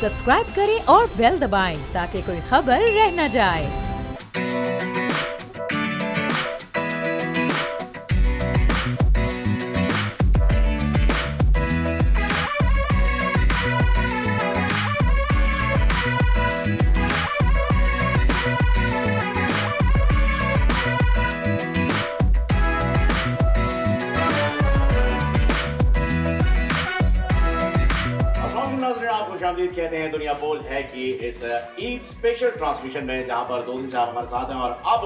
Subscribe करें और bell दबाएं ताकि कोई खबर रह न जाए। कहते हैं दुनिया बोल है कि इस ईद स्पेशल ट्रांसमिशन में जहां पर 2 दिन से आप हमारे साथ हैं और अब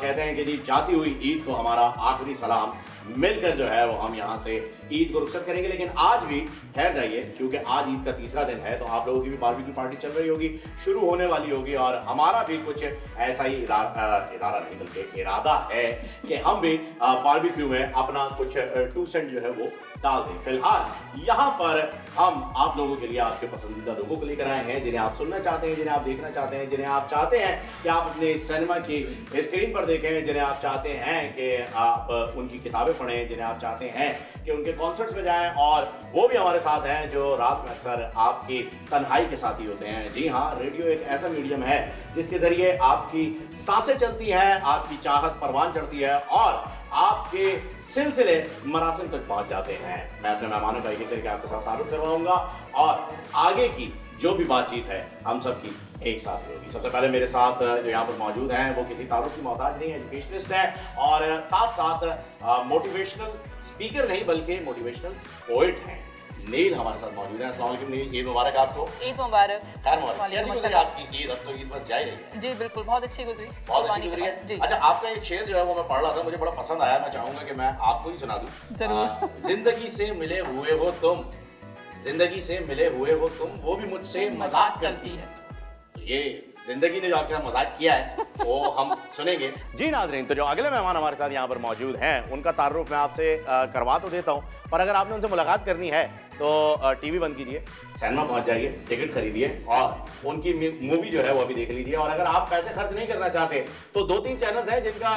कहते हैं कि जी जाती हुई ईद को हमारा आखिरी सलाम मिलकर जो है वो हम यहाँ से ईद को रुखसत करेंगे। लेकिन आज भी ठहर जाइए क्योंकि आज ईद का तीसरा दिन है, तो आप लोगों की भी बारबेक्यू पार्टी चल रही होगी, शुरू होने वाली होगी और हमारा भी कुछ ऐसा ही इरादा नहीं बल्कि इरादा है कि हम भी बारबेक्यू में अपना कुछ 2 सेंट जो है वो डाल दें। फिलहाल यहाँ पर हम आप लोगों के लिए आपके पसंदीदा लोगों को लेकर आए हैं जिन्हें आप सुनना चाहते हैं, जिन्हें आप देखना चाहते हैं, जिन्हें आप चाहते हैं कि आप अपने सिनेमा की स्क्रीन पर देखें, जिन्हें आप चाहते हैं कि आप उनकी किताबें पढ़ें, जिन्हें आप चाहते हैं कि उनके कॉन्सर्ट्स में जाएं और वो भी हमारे साथ हैं जो रात में अक्सर आपकी तन्हाई के साथी होते हैं। जी हाँ, रेडियो एक ऐसा मीडियम है जिसके जरिए आपकी सांसें चलती हैं, आपकी चाहत परवान चढ़ती है और आपके सिलसिले मरासिम तक पहुंच जाते हैं। मैं अपने मेहमानों का एक करके आपके साथ तारुफ करवाऊंगा और आगे की जो भी बातचीत है हम सब की एक साथ होगी। सबसे पहले मेरे साथ जो यहाँ पर मौजूद हैं वो किसी तारुफ की मोहताज नहीं, एजुकेशनिस्ट है और साथ साथ मोटिवेशनल स्पीकर नहीं बल्कि मोटिवेशनल पोएट हैं। नील हमारे साथ मौजूद है। अस्सलाम वालेकुम नील, ईद मुबारक आपको। ईद मुबारक। खैर मुबारक। कैसी गुजरी आपकी ईद? अब तो ईद बस जा ही रही है। जी बिल्कुल, बहुत अच्छी गुजरी। बहुत अच्छी गुजरी है। अच्छा, आपका एक शेर जो है वो मैं पढ़ रहा था, मुझे बड़ा पसंद आया, मैं चाहूंगा कि मैं आपको ही सुना दूं। जरूर। जिंदगी से मिले हुए हो तुम, जिंदगी से मिले हुए हो तुम, वो भी मुझसे मजाक करती है। तो ये जिंदगी ने जो आपके साथ मजाक किया है वो हम सुनेंगे। जी नाज़रीन, तो जो अगले मेहमान हमारे साथ यहाँ पर मौजूद हैं उनका तारुफ मैं आपसे करवा तो देता हूँ, पर अगर आपने उनसे मुलाकात करनी है तो टीवी बंद कीजिए, सिनेमा पहुँच जाइए, टिकट खरीदिए और उनकी मूवी जो है वो अभी देख लीजिए। और अगर आप पैसे खर्च नहीं करना चाहते तो 2-3 चैनल हैं जिनका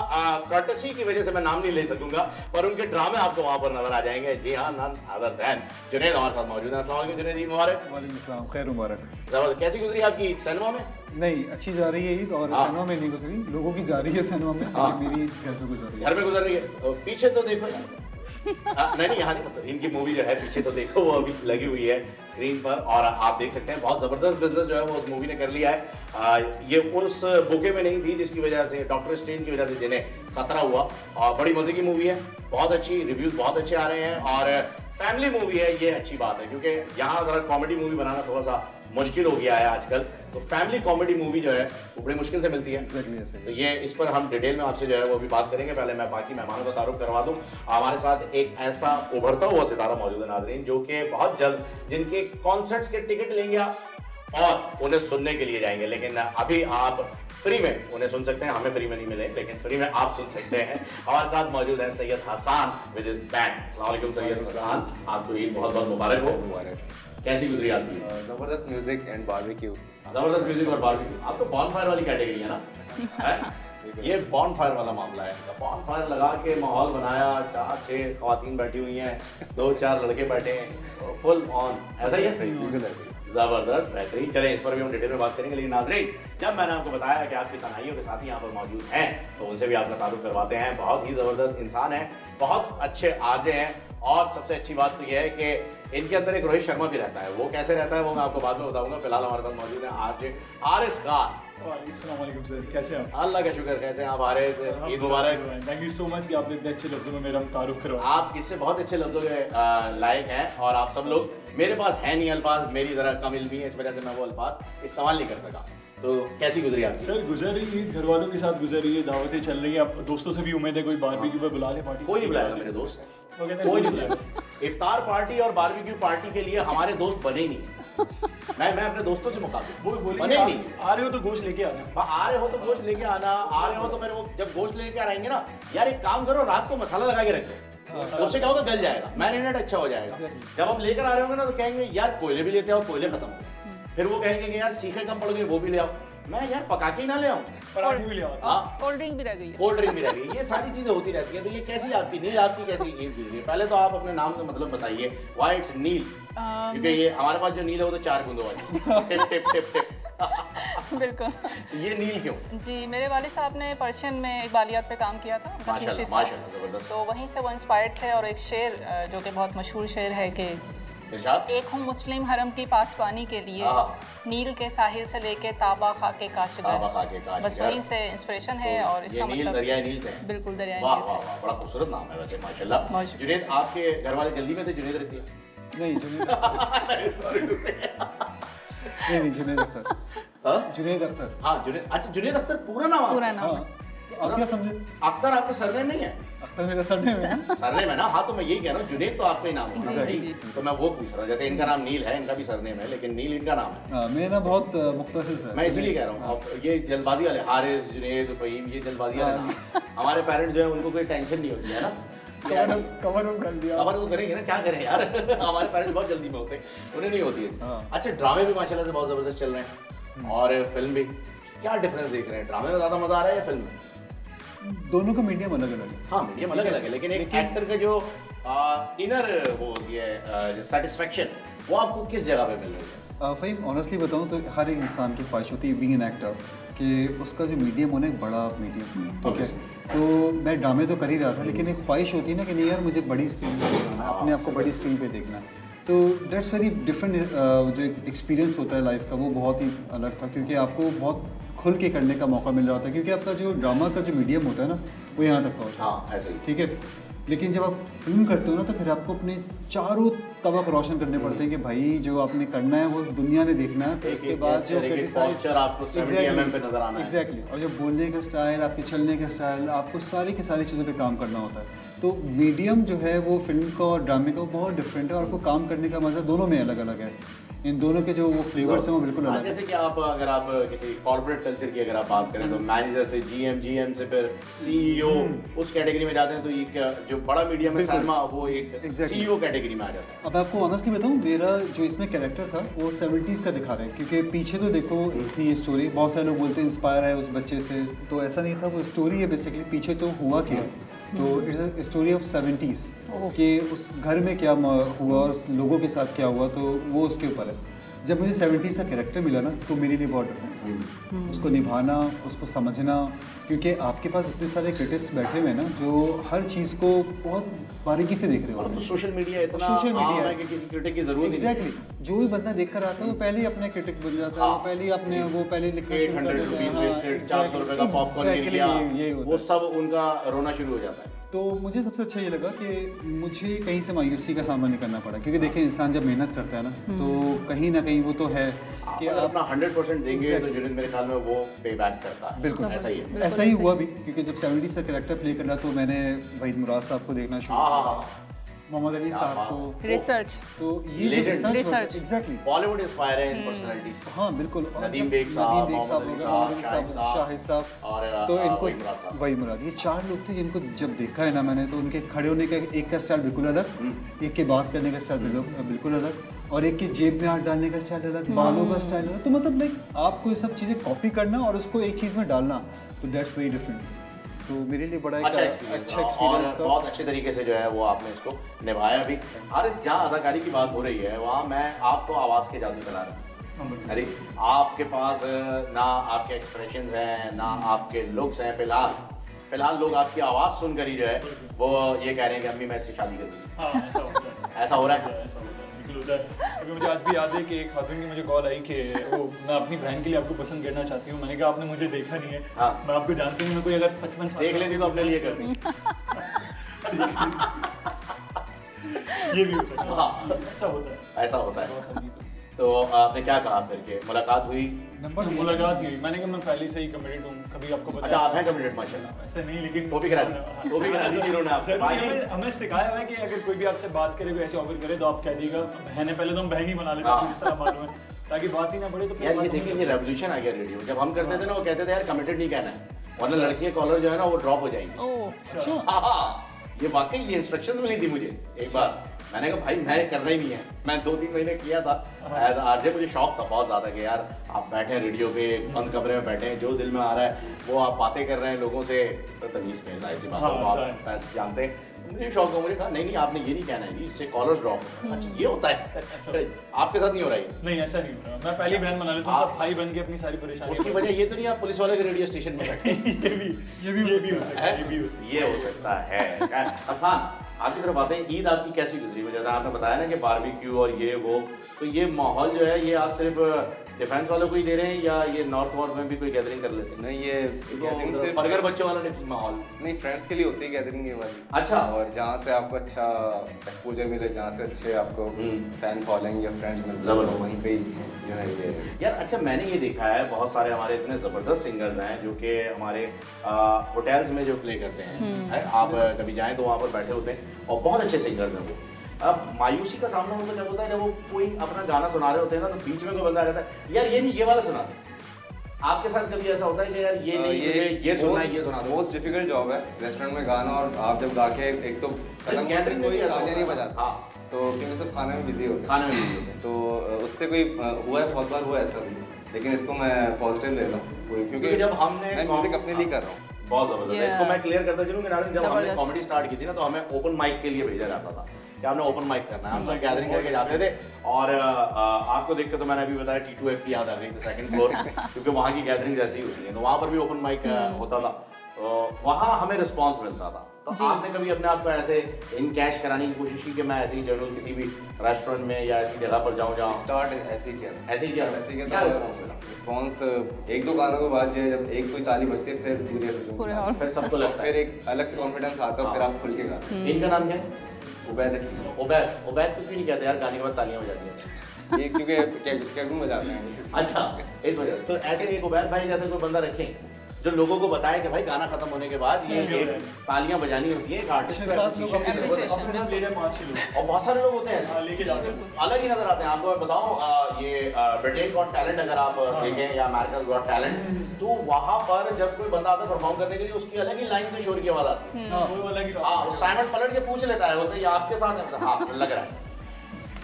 कर्टसी की वजह से मैं नाम नहीं ले सकूंगा, पर उनके ड्रामे आपको वहाँ पर नजर आ जाएंगे। जी हाँ, नन अदर देन जुनैद हमारे साथ मौजूद है। अस्सलाम वालेकुम जुनैद, ईद मुबारक। वालेकुम अस्सलाम, खैर मुबारक। जबरदस्त। कैसी गुजरी आपकी सिनेमा में? नहीं, अच्छी जा रही है ईद और सिनेमा में नहीं गुजरी, लोगों की जा रही है सिनेमा में, मेरी घर पे गुजर रही है। घर पे गुजर रही है। पीछे तो देखो यार। नहीं यहाँ नहीं, मतलब इनकी मूवी जो है पीछे तो देखो वो अभी लगी हुई है स्क्रीन पर और आप देख सकते हैं बहुत ज़बरदस्त बिजनेस जो है वो उस मूवी ने कर लिया है। ये उस बुके में नहीं थी जिसकी वजह से, डॉक्टर स्ट्रेंज की वजह से जिन्हें खतरा हुआ। और बड़ी मजे की मूवी है, बहुत अच्छी, रिव्यूज बहुत अच्छे आ रहे हैं और फैमिली मूवी है, ये अच्छी बात है क्योंकि यहाँ ज़रा कॉमेडी मूवी बनाना थोड़ा सा मुश्किल हो गया है आजकल, तो फैमिली कॉमेडी मूवी जो है वो बड़ी मुश्किल से मिलती है। तो ये इस पर हम डिटेल में आपसे जो है वो भी बात करेंगे। पहले मैं बाकी मेहमानों का तारुफ करवा दूं। हमारे साथ एक ऐसा उभरता हुआ सितारा मौजूद है नाज़रीन जो कि बहुत जल्द जिनके कॉन्सर्ट्स के टिकट लेंगे आप और उन्हें सुनने के लिए जाएंगे, लेकिन अभी आप फ्री में उन्हें सुन सकते हैं, हमें फ्री में नहीं मिले लेकिन फ्री में आप सुन सकते हैं। हमारे साथ मौजूद है Syed Hasan with his band. अस्सलाम वालेकुम सैयद हसन, आपको ईद बहुत बहुत मुबारक हो। मुबारक। कैसी गुजरी आपकी? जबरदस्त म्यूजिक एंड बारबेक्यू। जबरदस्त म्यूजिक और बारबेक्यू। आप तो बॉनफायर वाली कैटेगरी है ना? ये बॉनफायर वाला मामला है। बॉनफायर लगा के माहौल बनाया, 4-6 खवातीन बैठी हुई हैं, 2-4 लड़के बैठे हैं, फुल ऑन, ऐसा ही है? सही, बिल्कुल ऐसे ही। जबरदस्त, बेहतरीन। चलें इस पर भी हम डिटेल में बात करेंगे, लेकिन नाज़रीन जब मैंने आपको बताया कि आपकी तन्हाइयों के साथ ही यहाँ पर मौजूद हैं तो उनसे भी आपका तारुफ करवाते हैं। बहुत ही ज़बरदस्त इंसान है, बहुत अच्छे आरजे हैं और सबसे अच्छी बात तो यह है कि इनके अंदर एक रोहित शर्मा भी रहता है। वो कैसे रहता है वो मैं आपको बाद में बताऊंगा। फिलहाल हमारे साथ मौजूद है आरजे आरिस खान। वालेकुम सर, कैसे हैं आप? अल्लाह का शुक्र, कैसे हैं आप आरिस? ईद मुबारक। थैंक यू सो मच कि आपने इतने अच्छे लफ्जों में मेरा तारुफ करवाया। आप इससे बहुत अच्छे लफ्जों के लायक हैं और आप सब लोग, मेरे पास है नहीं अल्फाज, मेरी ज़रा कम इल्मी है, इस वजह से मैं वो अल्फाज इस्तेमाल नहीं कर सका। तो कैसी गुजरी आपकी? सर गुजर रही है, घर वालों के साथ गुजर रही है, दावतें चल रही है। आप दोस्तों से भी उम्मीद है कोई बारबेक्यू पे बुला ले पार्टी? कोई नहीं बुलाएगा, मेरे दोस्त हैं, कोई नहीं बुलाएगा। इफ्तार पार्टी और बारबेक्यू पार्टी के लिए हमारे दोस्त बने ही नहीं। मैं अपने दोस्तों से मुखातिब बने ही नहीं। आ रहे हो तो गोश्त लेके आना, आ रहे हो तो गोश्त लेके आना, आ रहे हो तो मेरे वो जब गोश्त लेके आ रहेंगे ना यार, एक काम करो, रात को मसाला लगा के रखो, उससे क्या होगा, गल जाएगा, मैरिनेट अच्छा हो जाएगा। जब हम लेकर आ रहे होंगे ना तो कहेंगे यार कोयले भी लेते आओ, कोयले खत्म हो। फिर वो कहेंगे कि यार सीखे कम पड़ गए, वो भी ले आओ। मैं यार पका के ही ना ले आऊँ, पराठे भी ले आओ। हाँ कोल्ड ड्रिंक भी रह गई है। कोल्ड ड्रिंक भी रह गई, ये सारी चीजें होती रहती है। तो ये कैसी आपकी नील, आपकी कैसी नील गुजरी है? पहले तो आप अपने नाम का मतलब बताइए, व्हाई इट्स नील, क्योंकि ये हमारे पास जो नील है वो तो 4 बूंदों वाली टिप टिप टिप टिप। बिल्कुल। ये नील क्यों? जी, मेरे वालिद साहब ने पर्शियन में इकबालियात पे काम किया था, उनका माशाल्लाह thesis था। माशाल्लाह, जबरदस्त। तो वहीं से वो इंस्पायर्ड थे और एक शेर जो कि बहुत मशहूर शेर है कि इरशाद? एक हूँ मुस्लिम हरम की पासबानी के लिए, हाँ। नील के साहिल से लेके ताबा खाके ताबा काशगर। खाके काशगर। बस वहीं से इंस्पिरेशन है और इसका ये नील मतलब दरियाए नील से है। बिल्कुल दरियाए वाह नील वाह से। वाह, बड़ा खूबसूरत नाम है वैसे माशाल्लाह। माशा- जुनैद, आपके घर वाले जल्दी में थे जुनैद रहती है? नहीं जुनैद Sorry to say। नहीं जुनैद अख्तर। हाँ? जुनैद अख्तर। हाँ जुनैद, अच्छा जुनैद अख्तर पूरा नाम आपका? पूरा नाम हाँ तो आप क्या समझे? अख्तर आपका सरनेम नहीं है? अख्तर मेरा सरनेम है ना? सरनेम है ना? हाँ तो मैं यही कह रहा हूँ, जुनैद तो आपका ही नाम है जी, सही। तो मैं वो पूछ रहा हूँ, जैसे इनका नाम नील है, इनका भी सरनेम है, लेकिन नील इनका नाम है। हाँ मैं ना बहुत मुख्तसर सा मैं इसीलिए कह रहा हूँ, अब ये जल्दबाजी वाले हारिस, जुनैद, फहीम, ये जल्दबाजी वाले नाम। हमारे पेरेंट्स जो है उनको कोई टेंशन नहीं होती है ना, कवर अप कर दिया। खबर तो करेंगे ना, क्या करें यार। हमारे पेरेंट्स बहुत जल्दी में होते हैं, उन्हें नहीं होती है। हाँ। अच्छा ड्रामे भी माशाल्लाह से बहुत जबरदस्त चल रहे हैं और फिल्म भी, क्या डिफरेंस देख रहे हैं? ड्रामे में ज्यादा मजा आ रहा है या फिल्म में? दोनों का मीडियम अलग अलग है। हाँ मीडियम अलग अलग है, लेकिन एक एक्टर का जो इनर वो होती है सेटिस्फेक्शन, वो आपको किस जगह पे मिल रही है? फ़हीम ऑनेस्टली बताऊँ तो हर एक इंसान की ख्वाहिश होती है बीइंग एन एक्टर कि उसका जो मीडियम होना एक बड़ा मीडियम, ठीक है। तो मैं ड्रामे तो कर ही रहा था, लेकिन एक ख्वाहिश होती है ना कि नहीं यार मुझे बड़ी स्क्रीन पे देखना है, अपने आप को बड़ी स्क्रीन पे देखना है। तो दैट्स वेरी डिफरेंट। जो एक्सपीरियंस होता है लाइफ का वो बहुत ही अलग था, क्योंकि आपको बहुत खुल के करने का मौका मिल रहा होता है, क्योंकि आपका जो ड्रामा का जो मीडियम होता है ना वो यहाँ तक का होता है, हाँ ऐसे ही। ठीक है। लेकिन जब आप फिल्म करते हो ना तो फिर आपको अपने चारों तबक रोशन करने पड़ते हैं कि भाई जो आपने करना है वो दुनिया ने देखना है। फिर उसके बाद जो posture आपको 70 mm पे नजर आना है। एग्जैक्टली, और जो बोलने का स्टाइल, आपके चलने का स्टाइल, आपको सारी की सारी चीज़ों पे काम करना होता है। तो मीडियम जो है वो फिल्म का और ड्रामे का बहुत डिफरेंट है, और आपको काम करने का मज़ा दोनों में अलग अलग है। इन दोनों के जो वो फ्लेवर्स हैं वो बिल्कुल अलग है। जैसे कि आप अगर आप किसी कॉर्पोरेट कल्चर की अगर आप बात करें तो मैनेजर से जीएम से फिर सीईओ, उस कैटेगरी में जाते हैं, तो ये जो बड़ा मीडियम है सिनेमा वो एक सीईओ कैटेगरी में आ जाता है। अब आपको ऑनेस्टली बताऊं, मेरा जो इसमें कैरेक्टर था वो 70s का दिखा रहे हैं, क्योंकि पीछे तो देखो थी स्टोरी, बहुत सारे लोग बोलते हैं इंस्पायर है उस बच्चे से, तो ऐसा नहीं था। वो स्टोरी है बेसिकली, पीछे तो हुआ क्या, तो it's a story of 70s कि उस घर में क्या हुआ और उस लोगों के साथ क्या हुआ, तो वो उसके ऊपर है। जब मुझे 70s का कैरेक्टर मिला ना तो मेरे लिए बहुत डिफरेंट, उसको निभाना, उसको समझना, क्योंकि आपके पास इतने सारे क्रिटिक्स बैठे हुए हैं ना जो हर चीज़ को बहुत बारीकी से देख रहे हो। तो सोशल मीडिया इतना आम है कि किसी क्रिटिक की जरूरत ही नहीं है। एग्जैक्टली, जो भी बंदा देख कर आता है वो पहले ही अपने क्रिटिक बन जाता है, पहले ही अपने वो पहले लिखना शुरू कर 800 देते हैं। रुपीज वेस्टेड, 400 रुपए का पॉपकॉर्न गिर गया, यही होता वो है। सब उनका रोना शुरू हो जाता है। तो मुझे सबसे अच्छा ये लगा कि मुझे कहीं से मायूसी का सामना नहीं करना पड़ा, क्योंकि देखिए इंसान जब मेहनत करता है ना तो कहीं ना कहीं वो तो है कि अगर आप अपना 100% देंगे तो जुनैद मेरे ख्याल में वो पे बैक करता है। बिल्कुल ऐसा ही है। ऐसा ही हुआ भी, क्योंकि जब 70s का कैरेक्टर प्ले कर रहा तो मैंने वहीद मुराद साहब को देखना शुरू किया, मोहम्मद अली साहब को, रिसर्च। तो ये Legends. Research. Exactly, Bollywood inspire है इन पर्सनालिटीज। हाँ बिल्कुल। और नदीम जब बेग साहब, नदीम बेग साहब, मोहम्मद अली मोहम्मद साहब, अली साहब, शाहिद साहब और तो वहीद मुराद साहब। इनको वही मुराद, ये 4 लोग थे जिनको जब देखा है ना मैंने, तो उनके खड़े होने का एक का स्टाइल बिल्कुल अलग, एक के बात करने का स्टाइल बिल्कुल अलग, और एक के जेब में हाथ डालने का स्टाइल अलग, बालों का स्टाइल अलग। तो मतलब लाइक आपको ये सब चीज़ें कॉपी करना और उसको एक चीज़ में डालना, तो दैट्स वेरी डिफरेंट। तो मेरे लिए बड़ा अच्छा एक्सपीरियंस और था। बहुत अच्छे तरीके से जो है वो आपने इसको निभाया भी। अरे जहाँ अदाकारी की बात हो रही है वहाँ मैं आप तो आवाज़ के जादू चला रहा हूँ। अरे आपके पास ना आपके एक्सप्रेशंस हैं ना आपके लुक्स हैं। फिलहाल लोग आपकी आवाज़ सुनकर ही जो है वो ये कह रहे हैं कि अम्मी मैं इससे शादी करूँगी। हाँ ऐसा होता है, ऐसा हो रहा है। ऐसा होता है, बिल्कुल होता है। क्योंकि मुझे आज भी याद है कि एक खातून की मुझे कॉल आई कि वो मैं अपनी बहन के लिए आपको पसंद करना चाहती हूँ। मैंने कहा आपने मुझे देखा नहीं है, हाँ। मैं आपको जानती हूँ, मैं कोई अगर 55 साल देख लेती तो अपने लिए करती। ये भी हो सकता है। हाँ ऐसा होता है। ऐसा होता है। तो आपने क्या कहा फिर के मुलाकात हुई? नंबर तो मुलाकात नहीं हुई। मैंने कहा मैं पहले से ही कमिटेड हूँ, कभी आपको पता अच्छा आप हैं कमिटेड माशाल्लाह। ऐसा नहीं, लेकिन वो भी करा दी, वो भी करा दी जिन्होंने आपसे। सर, हमें सिखाया हुआ है कि अगर कोई भी आपसे बात करे, कोई ऐसे ऑफर करे तो आप कह दीजिएगा बहन है, पहले तो हम बहन ही बना लेते हाँ। हैं, इस तरह मालूम है, ताकि बात ही ना बढ़े। तो फिर यार ये बात देखिए नहीं ये रेवोल्यूशन आ गया रेडियो। जब हम करते थे ना वो कहते थे यार कमिटेड नहीं कहना है, वरना लड़की कॉलर जो है ना वो ड्रॉप हो जाएंगी। ओह अच्छा ये वाकई ये इंस्ट्रक्शन मिली थी मुझे एक बार। मैंने कहा भाई मैं करना ही नहीं है। मैं 2-3 महीने किया था एज आरजे। मुझे शौक था बहुत ज़्यादा कि यार आप बैठे हैं रेडियो पे, बंद कमरे में बैठे हैं, जो दिल में आ रहा है वो आप बातें कर रहे हैं लोगों से, तो तमीज़ में जाहिर सी बात है, आप पैसे जानते हैं। मुझे शौक हो, मुझे कहा नहीं आपने ये नहीं कहना है, इससे कॉलर्स ड्रॉप। अच्छा ये होता है, आपके साथ नहीं हो रहा है? नहीं ऐसा नहीं हो रहा। मैं पहली बहन बना लेता हूँ, सब भाई बन के अपनी सारी परेशानी। उसकी वजह ये तो नहीं आप पुलिस वाले के रेडियो स्टेशन में बैठे। ये भी हो सकता है। आसान। आपकी तरफ आते हैं, ईद आपकी कैसी गुजरी? मुझे आपने बताया ना कि बारबेक्यू और ये वो, तो ये माहौल जो है ये आप सिर्फ डिफेंस वालों को ही दे रहे हैं या ये नॉर्थ वॉर्ड में भी कोई गैदरिंग कर लेते हैं? नहीं, ये गैदरिंग सिर्फ बर्गर बच्चों वाला माहौल नहीं, फ्रेंड्स के लिए होती है गैदरिंग ये वाली। अच्छा। और जहाँ से आपको अच्छा एक्सपोजर मिले, जहाँ से अच्छे आपको फैन फॉलोइंग या फ्रेंड्स मिलते हैं, तो वहीं पे जो है ये यार। अच्छा मैंने ये देखा है बहुत सारे हमारे इतने ज़बरदस्त सिंगर्स हैं जो कि हमारे होटल्स में जो प्ले करते हैं, आप कभी जाएँ तो वहाँ पर बैठे होते हैं और बहुत अच्छे सिंगर्स हैं वो। अब मायूसी का सामना उनको जब होता है जब वो कोई अपना गाना सुना रहे होते हैं ना, तो बीच में कोई बंदा रहता है यार ये नहीं ये वाला सुना दे। आपके साथ कभी ऐसा होता है कि यार ये नहीं ये सुना ये सुना दो? मोस्ट डिफिकल्ट जॉब है रेस्टोरेंट में गाना, और आप जब गा के एक तो गैदरिंग कोई गाने नहीं बजाता, तो क्योंकि सब खाने में बिजी होते हैं, तो उससे कोई हुआ है, बहुत बार हुआ है ऐसा भी। लेकिन इसको मैं पॉजिटिव लेता हूँ क्योंकि जब हमने मैं म्यूजिक अपने लिए कर रहा हूँ। बहुत ज़बरदस्त है। इसको मैं क्लियर करता चलूँ कि नाज़रीन, जब हमने कॉमेडी स्टार्ट की थी ना, तो हमें ओपन माइक के लिए भेजा जाता था कि आपने ओपन माइक करना है। हम सब गैदरिंग करके जाते थे और आपको देख के तो मैंने अभी बताया T2FP याद आ गई थी, सेकंड फ्लोर, क्योंकि वहाँ की गैदरिंग ऐसी होती है, तो वहाँ पर भी ओपन माइक होता था, तो वहाँ हमें रिस्पॉन्स मिलता था। तो आपने कभी अपने आप को ऐसे इन कैश कराने की कोशिश की कि मैं ऐसे ही जरूर किसी भी रेस्टोरेंट में या ऐसी जगह पर जाऊँ जहाँ स्टार्ट ऐसे ही किया, क्या रिस्पॉन्स मिला? रिस्पॉन्स 1-2 गानों के बाद जो है, जब एक कोई ताली बजती है फिर फिर सबको लगता है, फिर एक अलग से कॉन्फिडेंस आता है, फिर आप खुल के गाते। इनका नाम क्या है? उबैद कुछ भी नहीं कहते यार, गाने के बाद तालियां बजाती हैं। ये क्योंकि कैबिन बजाते हैं। अच्छा इस वजह। तो ऐसे नहीं उबैद भाई जैसे कोई बंदा रखें जो लोगों को बताए कि भाई गाना खत्म होने के बाद ये तालियां बजानी होती है, एक आर्टिस्ट को appreciation की जरूरत है। अपने साथ ले जाए 5-6 लोग और बहुत सारे लोग होते हैं ऐसे लेके जाते हैं, अलग ही नजर आते हैं। आपको मैं बताऊं, ये ब्रिटेन गॉट टैलेंट अगर आप देखें या अमेरिका गॉट टैलेंट, तो वहाँ पर जब कोई बंदा आता है परफॉर्म करने के लिए, उसकी अलग ही लाइन से शोर की आवाज आती है। वो अलग ही साइमन पलट के पूछ लेता है, बोलते हैं ये आपके साथ है, हाँ लग रहा है।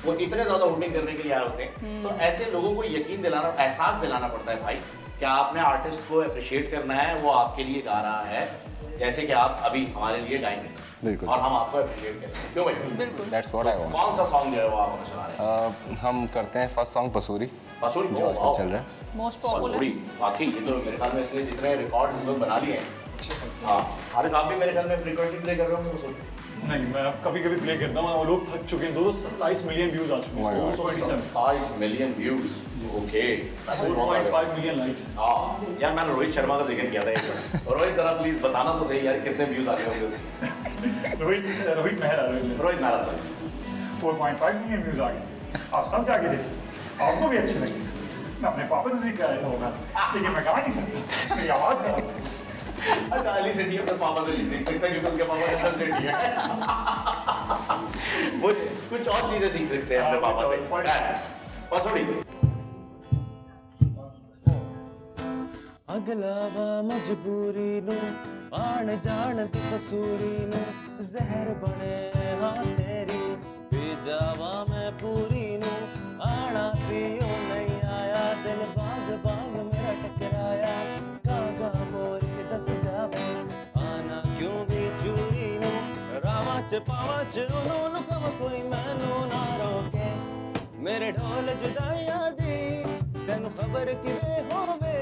वो इतने ज्यादा हुटिंग करने के लिए आए होते हैं। तो ऐसे लोगों को यकीन दिलाना, एहसास दिलाना पड़ता है भाई क्या आपने आर्टिस्ट को अप्रिशिएट करना है, वो आपके लिए गा रहा है जैसे कि आप अभी हमारे लिए गाएंगे। बिल्कुल। और हम आपको अप्रिशिएट करेंगे, क्यों भाई? बिल्कुल। That's what I want. कौन सा सॉन्ग जो है वो आप हमें सुना रहे हैं? हम करते हैं फर्स्ट सॉन्ग पसूरी, पसूरी जो आजकल चल रहा है। Most popular. पसूरी वाकई ये तो मेरे ख्याल में इसलिए जितने रिकॉर्ड इस लोग बना लिए हैं। हाँ हारिस आप भी मेरे ख्याल में फ्रीक्वेंटली प्ले कर रहे होंगे पसूरी। नहीं, मैं कभी कभी प्ले करता हूँ, और लोग थक चुके हैं। 227 मिलियन व्यूज आ चुके हैं, 27 million views, okay, 4.5 million likes. हाँ यार मैंने रोहित शर्मा का जिक्र किया था एक बार। रोहित जरा प्लीज बताना तो सही यार कितने व्यूज आ गए होंगे उसके? Rohit Mehra Rohit Mehra sir 4.5 million views आ गए। आप सब जाके देखिए, आपको भी अच्छे लगे। मैं अपने पापा से सीख कर आया था वो गाना, लेकिन मैं गा नहीं सकता, मेरी आवाज़ खराब है। अच्छा अली सेठी अपने पापा से नहीं सीख सकता क्योंकि उनके पापा का नाम सेठी है। वो कुछ और चीजें सीख सकते हैं अपने पापा से। पसूरी अगलावा मजबूरी नू आण जान दी कसूरी नू जहर बने हाँ तेरी पी जावा मैं पूरी नू आना सी ओ नहीं आया दिल बाग बाग मेरा टकराया कागा बोल के दस जावे आना क्यों भी चूरी नू रावा च पावा च उन्होंने कम कोई मैनू ना रोके मेरे ढोल जुदाइया दी तेनू खबर किवे होवे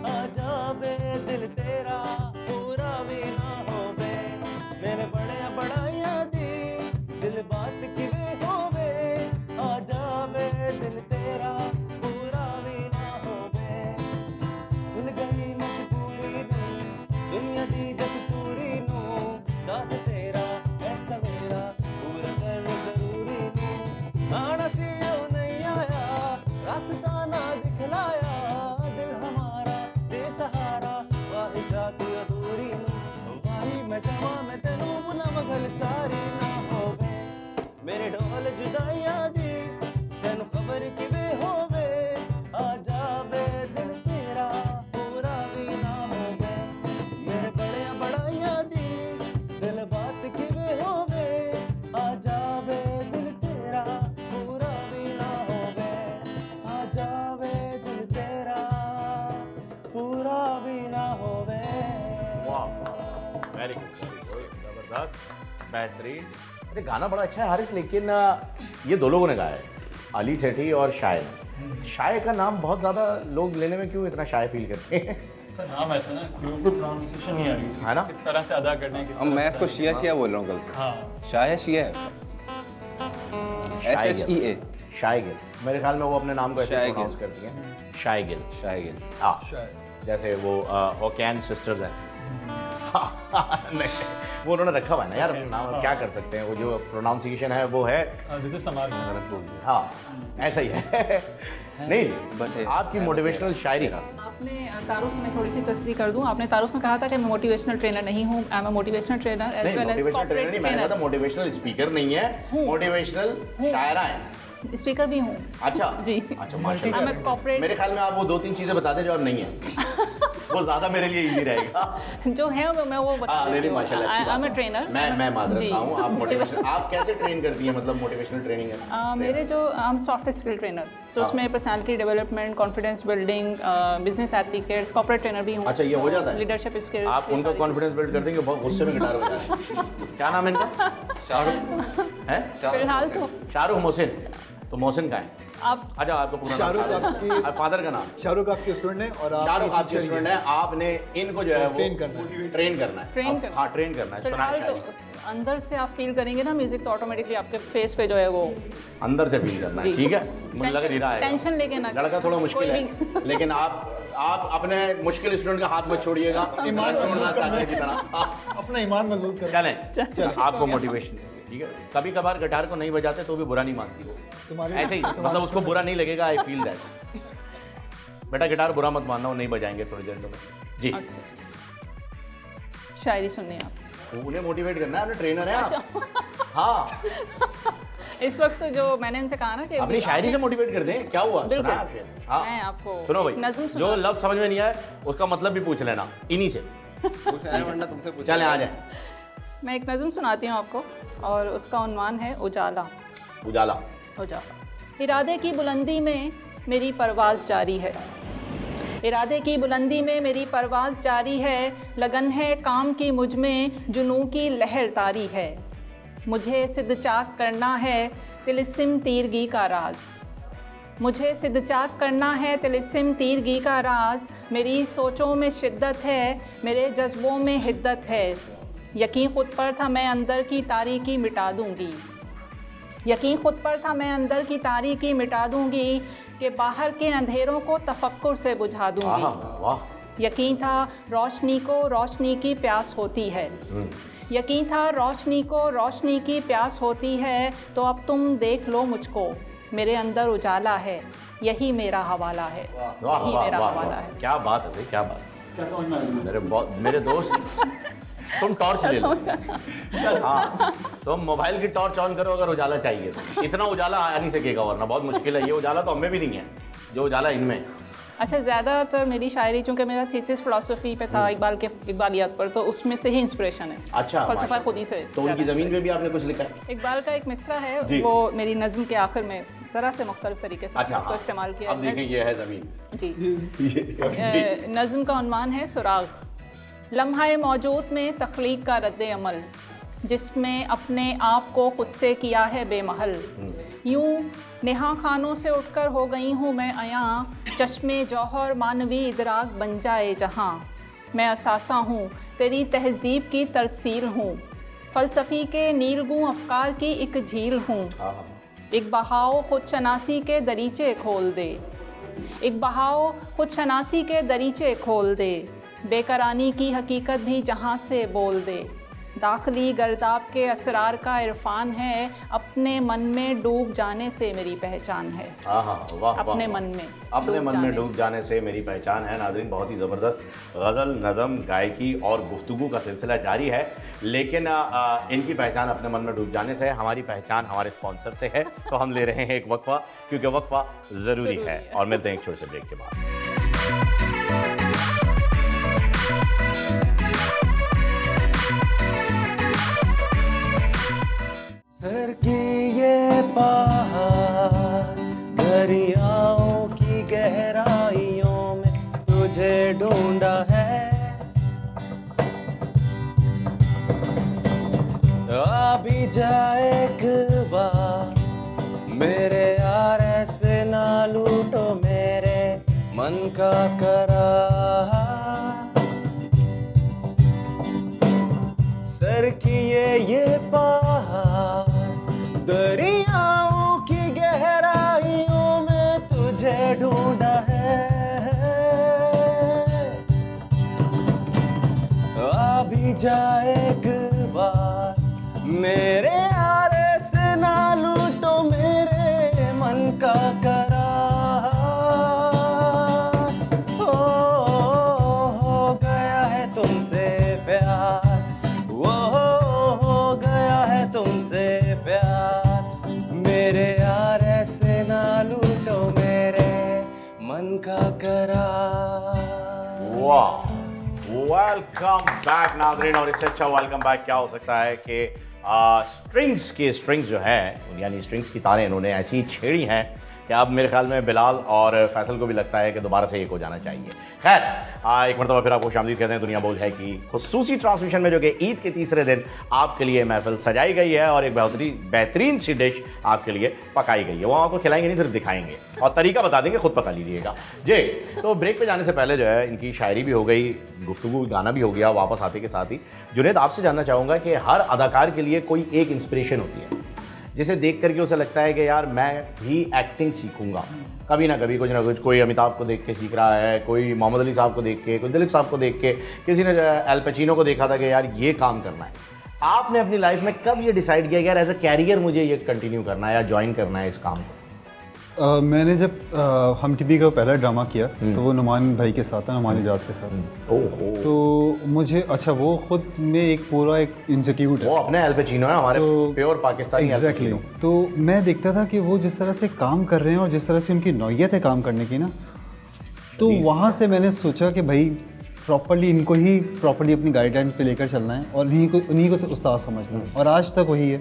आ जावे दिल तेरा पूरा भी ना होवे मेरे बड़ाइया दी दिल बात किवे होवे आ जावे दिल तेरा पूरा भी ना होवे भूल गई मजबूरी नू दुनिया दी दस्तूरी नू साथ तेरा ऐसा मेरा पूरा करना जरूरी नू आना सी ओ नहीं आया रास्ता ना दिखलाया जबरदस्त, बेहतरीन। अरे गाना बड़ा अच्छा है हारिस, लेकिन ये दो लोगों ने गाया है, अली सेठी और शाय। शाय का नाम बहुत ज़्यादा लोग लेने में क्यों इतना शाय फील करते हैं? सर नाम ऐसा ना क्योंकि प्रोनाउंसिएशन नहीं आ रही है ना? किस तरह से अदा करना है, किस अब मैं इसको शिया शिया बोल रहा हूँ कल से। हाँ शाह है, शिया है, SHEA। शायगिल, मेरे ख्याल में वो अपने नाम को ऐसे शायगिल। प्रोनाउंस करती हैं, शायगिल। शायगिल। हाँ, जैसे वो होकैन सिस्टर्स हैं। नहीं, वो उन्होंने रखा हुआ है ना यार अपना नाम, क्या कर सकते हैं, वो जो प्रोनाउंसिएशन है वो है। दिस इज समाज गलत बोल दिया। हाँ ऐसा ही है। नहीं, आपकी मोटिवेशनल शायरी आपने तारुफ में थोड़ी सी तस्रीह कर दूं, आपने तारुफ में कहा था कि मैं मोटिवेशनल ट्रेनर नहीं हूँ, I am a motivational trainer as नहीं, वेल एज मोटिवेशनल ट्रेनर नहीं, मैंने कहा था कॉर्पोरेट मोटिवेशनल स्पीकर नहीं है, मोटिवेशनल शायरा है। ट्रेनर, स्पीकर भी हूँ। अच्छा जी। अच्छा, आई एम माशाल्लाह। अ कॉर्पोरेट, मेरे ख्याल में आप वो 2-3 चीजें बता दें जो अब नहीं है, वो ज्यादा मेरे लिए इजी रहेगा। जो है वो मैं वो बता देती हूँ। माशाल्लाह, अच्छी आई एम अ बात है। ट्रेनर। मैं माजरत जी। चाहूँ, आप मोटिवेशन आप कैसे ट्रेन करती हैं, मतलब मोटिवेशनल ट्रेनिंग है? मेरे जो हम सॉफ्ट स्किल ट्रेनर, तो उसमें personality development, confidence building, business etiquettes, corporate trainer भी हूँ। अच्छा, ये हो जाता है? Leadership skills. आप उनका कॉन्फिडेंस बिल्ड कर देंगे, बहुत गुस्से में गिटार बजा रहे हैं। क्या नाम है इनका? शाहरुख है? फिलहाल तो शाहरुख मोहसिन। तो मोहसिन का है आप? अच्छा, आपका पूरा शाहरुख आपकी फादर का नाम? शाहरुख आपके स्टूडेंट है और आप शाहरुख आपके स्टूडेंट है, आपने इनको जो है वो ट्रेन करना है। ट्रेन करना। हाँ, ट्रेन करना है। सुना फिलहाल तो अंदर से आप फील करेंगे ना म्यूजिक, तो ऑटोमेटिकली आपके फेस पे जो है वो अंदर से फील करना है, जी। ठीक है? मुझे लग नहीं रहा है टेंशन लेके ना, लड़का थोड़ा मुश्किल कोई है, लेकिन आप अपने मुश्किल स्टूडेंट का हाथ मत छोड़िएगा, ईमान मजबूत करना है। की तरह। अपना ईमान मजबूत कर। चलें, आपको मोटिवेशन, ठीक है? कभी कभार गिटार को नहीं बजाते तो भी बुरा नहीं मानती वो, तुम्हारे ऐसे ही, मतलब उसको बुरा नहीं लगेगा। I feel that. बेटा गिटार बुरा मत मानना, वो नहीं बजाएंगे थोड़ी देर में। जी, शायरी सुननी आप। तो उन्हें मोटिवेट करना है, अपने ट्रेनर है आप। अच्छा। हाँ, इस वक्त तो जो मैंने इनसे कहा ना कि अपनी शायरी से मोटिवेट कर दें, क्या हुआ? बिल्कुल। सुना है आपने? हाँ, मैं आपको सुनो एक नज़्म भाई, सुना- जो लफ्ज समझ में नहीं आए उसका मतलब भी पूछ लेना इन्हीं से। पूछ रहे हैं वरना तुमसे पूछा। चलें, आ जाए। मैं एक नज़्म सुनाती हूँ आपको, और उसका उन्वान है उजाला। उजाला। उजाला। इरादे की बुलंदी में मेरी परवाज़ जारी है, इरादे की बुलंदी में मेरी परवाज़ जारी है, लगन है काम की मुझ में जुनून की लहर तारी है, मुझे सिद्ध-चाक करना है तिलिस्म तीरगी का राज, मुझे सिद्ध-चाक करना है तिलिस्म तीरगी का राज, मेरी सोचों में शिद्दत है, मेरे जज्बों में हिद्दत है, यकीन खुद पर था मैं अंदर की तारीकी मिटा दूंगी, यकीन खुद पर था मैं अंदर की तारीकी मिटा दूंगी, कि बाहर के अंधेरों को तफक्कुर से बुझा दूंगी, वाह। यकीन था रोशनी को रोशनी की प्यास होती है, यकीन था रोशनी को रोशनी की प्यास होती है, तो अब तुम देख लो मुझको, मेरे अंदर उजाला है, यही मेरा हवाला है, यही मेरा हवाला है। क्या बात है भाई, क्या बात। क्या समझ में आया? मेरे दोस्त, तुम टॉर्च ले लो। हाँ, तुम मोबाइल की टॉर्च ऑन करो अगर उजाला चाहिए तो। इतना उजाला आ नहीं सकेगा, वरना बहुत मुश्किल है। ये उजाला तो हमें भी नहीं है जो उजाला इनमें। अच्छा, ज़्यादातर मेरी शायरी, चूँकि मेरा थीसिस फिलॉसफी पे था, इकबालियात पर, तो उसमें से ही इंस्पिरेशन है। अच्छा, फलसफा खुद ही से। तो उनकी ज़मीन पे भी आपने कुछ लिखा है? इकबाल का एक मिसरा है, जी। वो मेरी नज़्म के आखिर में ज़रा से मुख्तलिफ तरीके से अच्छा, उसको हाँ। इस्तेमाल किया। अब देखें, ये है ज़मीन। जी। नज़्म का उन्वान है सुराग। लम्हा मौजूद में तख्लीक का रद्द अमल, जिसमें अपने आप को खुद से किया है बेमहल, यूं नेहा खानों से उठकर हो गई हूँ मैं अयां, चश्मे जौहर मानवी इदराक बन जाए जहाँ, मैं असासा हूँ तेरी तहजीब की तरसील हूँ, फ़लसफ़ी के नीलगूं अफ़कार की एक झील हूँ, एक बहाव खुद शनासी के दरीचे खोल दे, एक बहाव खुद शनासी के दरीचे खोल दे, बेकरानी की हकीकत भी जहाँ से बोल दे, दाखिली गर्दाब के असरार का इरफान है, अपने मन में डूब जाने से मेरी पहचान है। वाह, अपने मन में अपने मन में डूब जाने से मेरी पहचान है। नाज़रीन, बहुत ही ज़बरदस्त गज़ल, नज़म, गायकी और गुफ्तगू का सिलसिला जारी है, लेकिन इनकी पहचान अपने मन में डूब जाने से है। हमारी पहचान हमारे स्पॉन्सर से है, तो हम ले रहे हैं एक वक्फा, क्योंकि वक्फा ज़रूरी है। और मिलते हैं एक छोटे से ब्रेक के बाद। सर की ये पहाड़ दरियाओं की गहराइयों में तुझे ढूंढा है, जा एक बार मेरे यार ऐसे ना लूटो मेरे मन का करार। सर किए ये पहाड़ दरियाओं की गहराइयों में तुझे ढूंढा है। आ भी जा एक बार मेरे यार से ना लूटो मेरे मन का करार। हो गया है तुमसे प्यार, वो हो गया है तुमसे प्यार, मेरे यार ऐसे ना लूटो मेरे मन का करार। वाह, वेलकम बैक नाज़रीन। और इससे अच्छा वेलकम बैक क्या हो सकता है कि स्ट्रिंग्स जो है यानी स्ट्रिंग्स की तारें इन्होंने ऐसी छेड़ी हैं कि अब मेरे ख्याल में बिलाल और फैसल को भी लगता है कि दोबारा से एक हो जाना चाहिए। खैर, एक मरतबा फिर आपको खुशामदीद कहते हैं दुनिया बोल है कि खुसूसी ट्रांसमिशन में जो कि ईद के तीसरे दिन आपके लिए महफिल सजाई गई है और एक बेहतरीन सी डिश आपके लिए पकाई गई है। वो आपको खिलाएंगे नहीं, सिर्फ दिखाएंगे और तरीका बता देंगे, खुद पका लीजिएगा जी। तो ब्रेक पे जाने से पहले जो है इनकी शायरी भी हो गई, गुफ्तगू गाना भी हो गया। वापस आते के साथ ही जुनेद आपसे जानना चाहूँगा कि हर अदाकार के लिए कोई एक इंस्पिरेशन होती है जिसे देख करके उसे लगता है कि यार मैं भी एक्टिंग सीखूंगा कभी ना कभी, कुछ ना कुछ। कोई अमिताभ को देख के सीख रहा है, कोई मोहम्मद अली साहब को देख के, कोई दिलीप साहब को देख के, किसी ने एल पचिनो को देखा था कि यार ये काम करना है। आपने अपनी लाइफ में कब ये डिसाइड किया कि यार एज अ कैरियर मुझे ये कंटिन्यू करना है या ज्वाइन करना है इस काम को? मैंने जब हम टीवी का पहला ड्रामा किया तो वो नुमान भाई के साथ था, नुमान इजाज के साथ। ओहो। तो मुझे अच्छा वो खुद में एक पूरा एक इंस्टीट्यूट है, वो अपने एल पचिनो है, हमारे प्योर पाकिस्तानी एल पचिनो। तो मैं देखता था कि वो जिस तरह से काम कर रहे हैं और जिस तरह से उनकी नौयत है काम करने की ना, तो वहाँ से मैंने सोचा कि भाई प्रॉपर्ली इनको ही प्रॉपर्ली अपनी गाइडलाइन पे लेकर चलना है और उन्हीं को उस्ताद समझना है। और आज तक वही है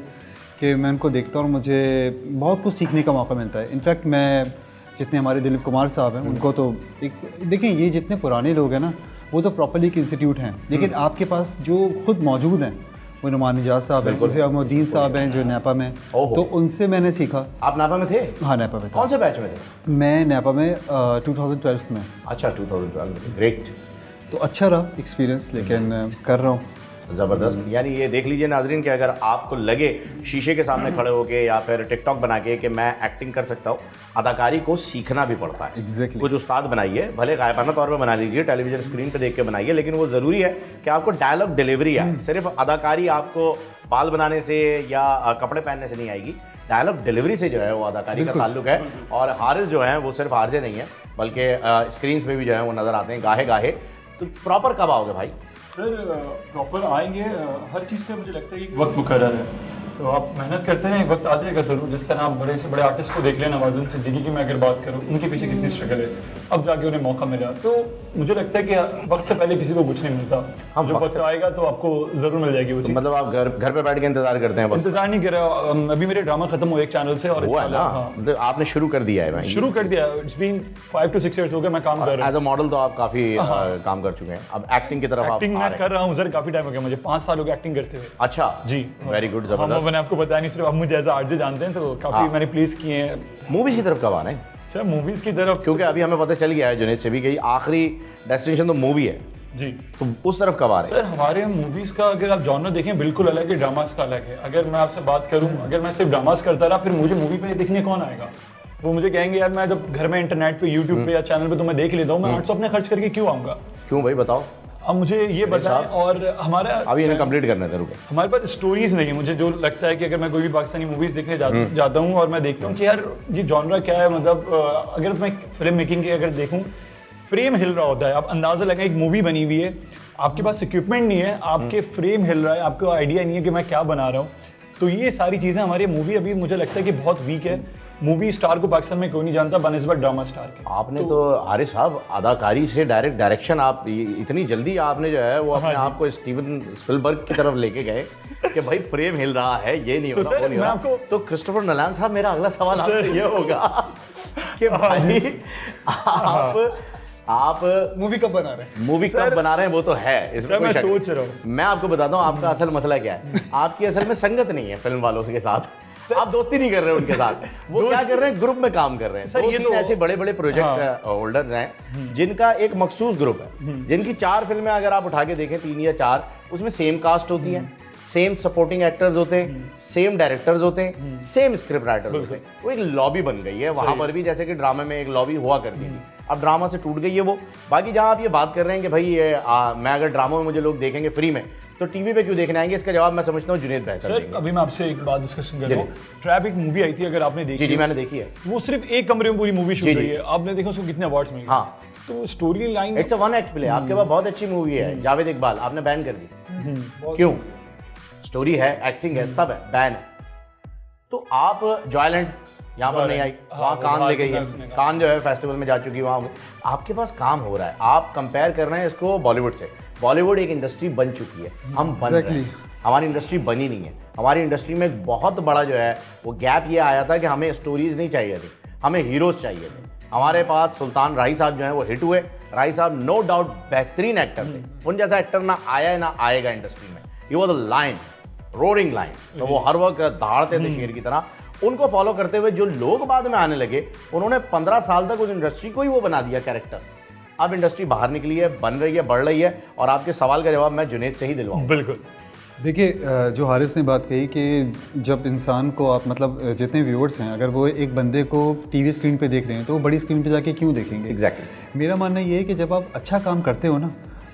कि मैं उनको देखता हूँ और मुझे बहुत कुछ सीखने का मौका मिलता है। इनफैक्ट मैं जितने हमारे दिलीप कुमार साहब हैं उनको तो एक देखें, ये जितने पुराने लोग हैं ना वो तो प्रॉपर्ली एक इंस्टीट्यूट हैं, लेकिन आपके पास जो खुद मौजूद हैं वो नुमान इजाज साहब हैं, जैसे अमोद्दीन साहब हैं जो नैपा में, तो उनसे मैंने सीखा। आप नैपा में थे? हाँ, नैपा में। कौन से बैच में थे? मैं नैपा में 2012 में। अच्छा, 2012। ग्रेट। तो अच्छा रहा एक्सपीरियंस, लेकिन कर रहा हूँ। ज़बरदस्त। यानी ये देख लीजिए नाजरीन कि अगर आपको लगे शीशे के सामने खड़े होके या फिर टिकटॉक बना के कि मैं एक्टिंग कर सकता हूँ, अदाकारी को सीखना भी पड़ता है। Exactly. कुछ उस्ताद बनाइए, भले गायबाना तौर पे बना लीजिए, टेलीविजन स्क्रीन पे देख के बनाइए, लेकिन वो ज़रूरी है कि आपको डायलॉग डिलीवरी आए। सिर्फ अदाकारी आपको बाल बनाने से या कपड़े पहनने से नहीं आएगी, डायलॉग डिलीवरी से जो है वो अदाकारी का ताल्लुक है। और हारिस जो है वो सिर्फ आरजे नहीं है बल्कि स्क्रीन पे भी जो है वो नज़र आते हैं गाहे गाहे। तो प्रॉपर कब आओगे भाई? सर प्रॉपर आएंगे, हर चीज़ का मुझे लगता है कि वक्त मुकर्रर है, तो आप मेहनत करते हैं, वक्त आ जाएगा ज़रूर। जिस तरह आप बड़े से बड़े आर्टिस्ट को देख लें, नवाजुद्दीन सिद्दीकी की मैं अगर बात करूँ, उनके पीछे कितनी स्ट्रगल है, अब जाके उन्हें मौका मिला। तो मुझे लगता है कि वक्त से पहले किसी को कुछ नहीं मिलता, जो वक्त आएगा तो आपको ज़रूर मिल जाएगी वो चीज़। मतलब आप घर पे बैठ के इंतजार करते हैं? इंतजार नहीं कर रहा, अभी मेरे ड्रामा खत्म हुआ एक चैनल से और मतलब आपने शुरू कर दिया है? शुरू कर दिया, इट्स बीन 5 to 6 years हो गया मैं काम कर रहा हूँ। एज अ मॉडल तो आप काफ़ी काम कर चुके हैं, अब एक्टिंग की तरफ एक्टिंग मैं कर रहा हूँ सर, काफ़ी टाइम हो गया मुझे, 5 साल हो गए एक्टिंग करते हुए। अच्छा जी, वेरी गुड, जबरदस्त। मैंने आपको बताया नहीं, सिर्फ आप मुझे एज अ आर्टिस्ट जानते हैं, तो काफ़ी मैंने प्लीज किए हैं। मूवीज़ की तरफ कब आना है सर? मूवीज़ की तरफ क्योंकि अभी हमें पता चल गया है जुनैद से भी कि आखिरी डेस्टिनेशन तो मूवी है जी, तो उस तरफ कब आ रहे हैं? सर हमारे मूवीज़ का अगर आप जॉनर देखें बिल्कुल अलग है, ड्रामास का अलग है। अगर मैं आपसे बात करूं, अगर मैं सिर्फ ड्रामास करता रहा फिर मुझे मूवी पे देखने कौन आएगा? वो मुझे कहेंगे यार मैं जब घर में इंटरनेट पे यूट्यूब पे या चैनल पे तो मैं देख लेता हूँ, मैं 800 अपने खर्च करके क्यों आऊँगा? क्यों भाई बताओ। अब मुझे ये बताएं। और हमारा अभी इन्हें कंप्लीट करना है, रुके। हमारे पास स्टोरीज नहीं है। मुझे जो लगता है कि अगर मैं कोई भी पाकिस्तानी मूवीज देखने जाता हूँ और मैं देखता हूँ कि यार ये जॉनरा क्या है, मतलब अगर मैं फिल्म मेकिंग की अगर देखूँ, फ्रेम हिल रहा होता है, आप अंदाजा लगाएं एक मूवी बनी हुई है, आपके पास इक्विपमेंट नहीं है, आपके फ्रेम हिल रहा है, आपको आइडिया नहीं है कि मैं क्या बना रहा हूँ। तो ये सारी चीज़ें हमारी मूवी अभी मुझे लगता है कि बहुत वीक है। मूवी स्टार को पाकिस्तान में कोई नहीं जानता बनिस्बत ड्रामा स्टार के। आपने तो हारिस साहब अदाकारी से डायरेक्ट डायरेक्शन, आप इतनी जल्दी आपने जो है वो अपने आप को स्टीवन स्पिलबर्ग की तरफ लेके गए कि भाई फ्रेम हिल रहा है, ये नहीं हो रहा, वो नहीं हो रहा। तो क्रिस्टोफर नोलन साहब, मेरा अगला सवाल आपसे ये होगा कि भाई आप मूवी कब बना रहे हैं? मूवी कब बना रहे हैं वो तो है, इसमें मैं कोई शक सोच रहा हूँ। मैं आपको बताता हूँ आपका असल मसला क्या है। आपकी असल में संगत नहीं है फिल्म वालों के साथ, आप दोस्ती नहीं कर रहे उनके साथ। वो क्या कर रहे हैं, ग्रुप में काम कर रहे हैं। सर, ये तो ऐसे बड़े बड़े प्रोजेक्ट होल्डर्स हैं जिनका एक मखसूस ग्रुप है, जिनकी 4 फिल्में अगर आप उठा के देखें, 3 या 4, उसमें सेम कास्ट होती है, सेम सपोर्टिंग एक्टर्स होते हैं, सेम डायरेक्टर्स होते हैं, सेम स्क्रिप्ट राइटर्स होते हैं। वो एक लॉबी बन गई है वहां पर भी, जैसे कि ड्रामे में एक लॉबी हुआ करती थी, अब ड्रामा से टूट गई है वो। बाकी जहां आप ये बात कर रहे हैं कि भाई ये मैं अगर ड्रामा में मुझे लोग देखेंगे फ्री में, तो टीवी पे क्यों देखने आएंगे, इसका जवाब मैं समझता हूँ जुनेद बेहतर सर देंगे। अभी मैं आपसे एक बात डिस्कशन कर रहा हूँ। ट्रैप एक मूवी आई थी, अगर आपने देखी? जी मैंने देखी है। वो सिर्फ एक कमरे में पूरी मूवी शूट हुई है, आपने देखा उसको कितने अवार्ड्स मिले? हाँ, तो story line it's a one act play. आपके पास बहुत अच्छी मूवी है जावेद इकबाल, आपने बैन कर दी क्यों? स्टोरी है, एक्टिंग है, सब है, बैन है। तो आप जॉयलैंड यहाँ पर नहीं आई, वहाँ कान ले गई है, कान जो है फेस्टिवल में जा चुकी है, वहाँ आपके पास काम हो रहा है। आप कंपेयर कर रहे हैं इसको बॉलीवुड से। बॉलीवुड एक इंडस्ट्री बन चुकी है, हम बन रहे हैं, हमारी इंडस्ट्री बनी नहीं है। हमारी इंडस्ट्री में एक बहुत बड़ा जो है वो गैप ये आया था कि हमें स्टोरीज नहीं चाहिए थी, हमें हीरोज चाहिए थे। हमारे पास सुल्तान राही साहब जो है वो हिट हुए। राही साहब नो डाउट बेहतरीन एक्टर थे, उन जैसा एक्टर ना आया ना आएगा इंडस्ट्री में। He was the line, roaring line, तो वो हर वक्त दहाड़ते थे शेर की तरह। उनको फॉलो करते हुए जो लोग बाद में आने लगे, उन्होंने 15 साल तक उस इंडस्ट्री को ही वो बना दिया कैरेक्टर। अब इंडस्ट्री बाहर निकली है, बन रही है, बढ़ रही है, और आपके सवाल का जवाब मैं जुनेद से ही दिलवाऊं। बिल्कुल। देखिए, जो हारिस ने बात कही कि जब इंसान को आप मतलब जितने व्यूअर्स हैं, अगर वो एक बंदे को टीवी स्क्रीन पे देख रहे हैं तो वो बड़ी स्क्रीन पे जाके क्यों देखेंगे? एग्जैक्टली। मेरा मानना ये है कि जब आप अच्छा काम करते हो ना,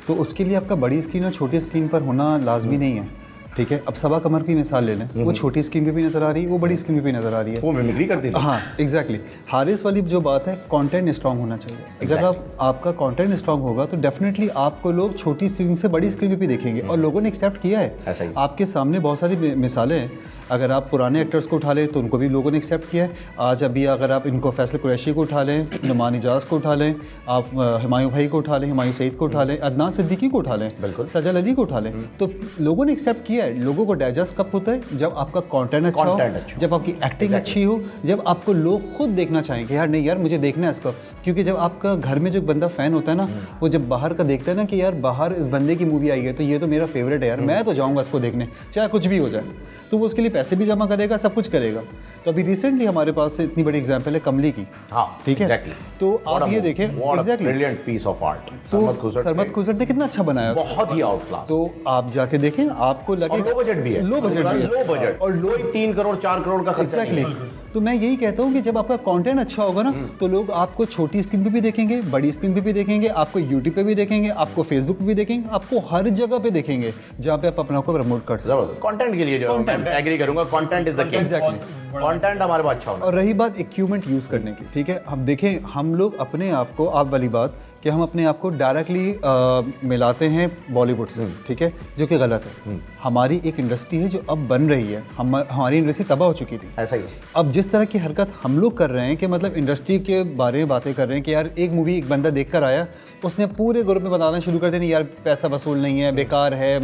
तो उसके लिए आपका बड़ी स्क्रीन और छोटी स्क्रीन पर होना लाजमी नहीं है, ठीक है? अब सबा कमर की मिसाल ले लें, वो छोटी स्क्रीन पे भी नज़र आ रही है, वो बड़ी स्क्रीन पे भी नज़र आ रही है, वो मिमिक्री करती है। हाँ एग्जैक्टली। हारिस वाली जो बात है, कंटेंट स्ट्रांग होना चाहिए। जब आपका कंटेंट स्ट्रांग होगा तो डेफिनेटली आपको लोग छोटी स्क्रीन से बड़ी स्क्रीन पे भी देखेंगे, और लोगों ने एक्सेप्ट किया है। ऐसा ही। आपके सामने बहुत सारी मिसालें हैं। अगर आप पुराने एक्टर्स को उठा लें तो उनको भी लोगों ने एक्सेप्ट किया है। आज अभी अगर आप इनको फैसल कुरैशी को उठा लें, नुमान इजाज़ को उठा लें, आप हुमायूं भाई को उठा लें, हुमायूं सईद को उठा लें, अदनान सिद्दीकी को उठा लें, सजल अली को उठा लें, तो लोगों ने एक्सेप्ट किया है। लोगों को डाइजेस्ट कब होता है? जब आपका कंटेंट अच्छा हो, जब आपकी एक्टिंग अच्छी हो, जब आपको लोग खुद देखना चाहें कि यार नहीं यार मुझे देखना है इसको। क्योंकि जब आपका घर में जो बंदा फ़ैन होता है ना, वो जब बाहर का देखता है ना कि यार बाहर इस बंदे की मूवी आई है तो ये तो मेरा फेवरेट है यार, मैं तो जाऊँगा इसको देखने, चाहे कुछ भी हो जाए, तो वो उसके लिए पैसे भी जमा करेगा, सब कुछ करेगा। तो अभी रिसेंटली हमारे पास इतनी बड़ी एग्जांपल है कमली की, हाँ ठीक है? तो आप ये देखें, exactly brilliant piece of art. Sarmad Khoosat ने कितना अच्छा बनाया, बहुत ही आउट क्लास। तो आप जाके देखें, आपको लगे लो बजट भी है, लो बजट भी है, लो बजट, और लो 3 करोड़ 4 करोड़ का खर्चा नहीं है। तो मैं यही कहता हूँ कि जब आपका कंटेंट अच्छा होगा ना, तो लोग आपको छोटी स्क्रीन पे भी देखेंगे, बड़ी स्क्रीन पे भी देखेंगे, आपको यूट्यूब पे भी देखेंगे, आपको फेसबुक पे भी देखेंगे, आपको हर जगह पे देखेंगे जहाँ पे आप अपना को प्रमोट कर सकते। कंटेंट के लिए जो मैं एग्री करूंगा, content is the king. Exactly, content हमारे पास अच्छा होना। और रही बात इक्विपमेंट यूज़ करने की, ठीक है, हम देखें, हम लोग अपने आप को, आप वाली बात कि हम अपने आप को डायरेक्टली मिलाते हैं बॉलीवुड से, ठीक है, जो कि गलत है। हमारी एक इंडस्ट्री है जो अब बन रही है, हमारी इंडस्ट्री तबाह हो चुकी थी, ऐसा ही। अब जिस तरह की हरकत हम लोग कर रहे हैं कि मतलब इंडस्ट्री के बारे में बातें कर रहे हैं कि यार एक मूवी एक बंदा देख कर आया, उसने पूरे ग्रुप में बताना शुरू कर दिया यार पैसा वसूल नहीं है, बेकार है,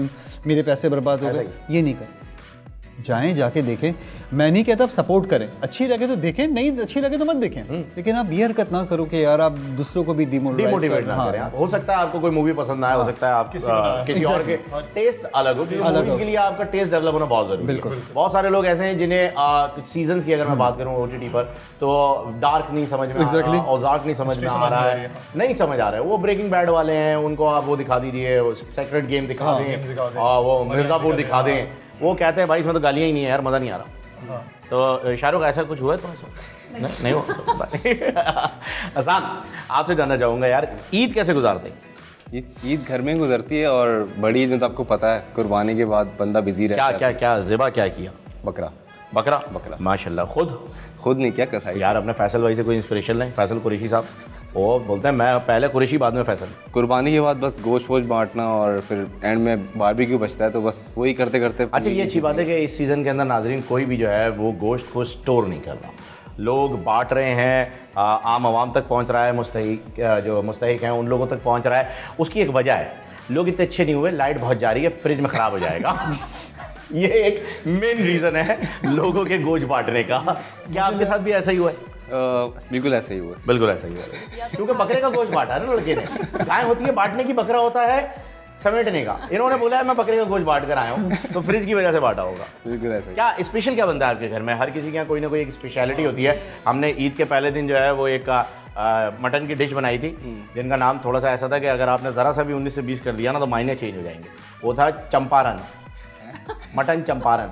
मेरे पैसे बर्बाद हो गए। ये नहीं कर, जाएं जाके देखें। मैं नहीं कहता आप सपोर्ट करें, अच्छी लगे तो देखें, नहीं अच्छी लगे तो मत देखें, लेकिन आप ये हरकत ना करो कि यार आप दूसरों को भी डिमोटिवेट ना करें। हो सकता है आपको कोई मूवी पसंद ना आए, हो सकता है आप किसी और के टेस्ट अलग हो, क्योंकि मूवीज के लिए आपका टेस्ट डेवलप होना बहुत जरूरी है। बहुत सारे लोग ऐसे हैं जिन्हें कुछ सीजन्स की अगर मैं बात करूं ओटीटी पर, तो डार्क नहीं समझ में आ रहा, औजाक नहीं समझ में आ रहा है, नहीं समझ आ रहा है। वो ब्रेकिंग बैड वाले हैं, उनको आप वो दिखा दीजिए, सेक्रेट गेम दिखा दें, वो मिर्जापुर दिखा दें, वो कहते हैं भाई इसमें तो गालियाँ ही नहीं है यार, मज़ा नहीं आ रहा। तो शाहरुख ऐसा कुछ हुआ है तो नहीं हुआ। आसान, आपसे जानना चाहूँगा यार, ईद कैसे गुजारते हैं? ईद घर में गुजरती है, और बड़ी ईद में तो आपको पता है कुर्बानी के बाद बंदा बिजी रहता है। क्या ज़िबा क्या किया? बकरा माशाल्लाह। खुद नहीं किया, कसाई। यार अपने फैसल भाई से कोई इंस्पिरेशन लें, फैसल कुरैशी साहब, वो बोलते हैं मैं पहले कुरैशी बाद में फैसल। कुर्बानी के बाद बस गोश्त वोश्त बांटना, और फिर एंड में बारबेक्यू बचता है, तो बस वही करते करते। अच्छा, ये अच्छी बात है कि इस सीज़न के अंदर नाजरीन कोई भी जो है वो गोश्त को स्टोर नहीं कर रहा, लोग बांट रहे हैं, आम आवाम तक पहुंच रहा है, जो मुस्तहिक हैं उन लोगों तक पहुंच रहा है। उसकी एक वजह है, लोग इतने अच्छे नहीं हुए, लाइट बहुत जा रही है, फ्रिज में ख़राब हो जाएगा। ये एक मेन रीज़न है लोगों के गोश्त बांटने का। क्या आपके साथ भी ऐसा ही हुआ है? बिल्कुल ऐसे ही हुआ। बिल्कुल ऐसा ही है, क्योंकि बकरे का गोश्त बांटा है ना लड़के ने। गाय होती है बांटने की, बकरा होता है समेटने का। इन्होंने बोला है मैं बकरे का गोश्त बांट कर आया हूँ, तो फ्रिज की वजह से बांटा होगा। बिल्कुल ऐसे ही। क्या स्पेशल क्या बनता है आपके घर में? हर किसी के यहाँ कोई ना कोई एक स्पेशलिटी होती है। हमने ईद के पहले दिन जो है वो एक मटन की डिश बनाई थी, जिनका नाम थोड़ा सा ऐसा था कि अगर आपने ज़रा सा भी 19 से 20 कर दिया ना तो मायने चेंज हो जाएंगे। वो था चंपारण, मटन चंपारण।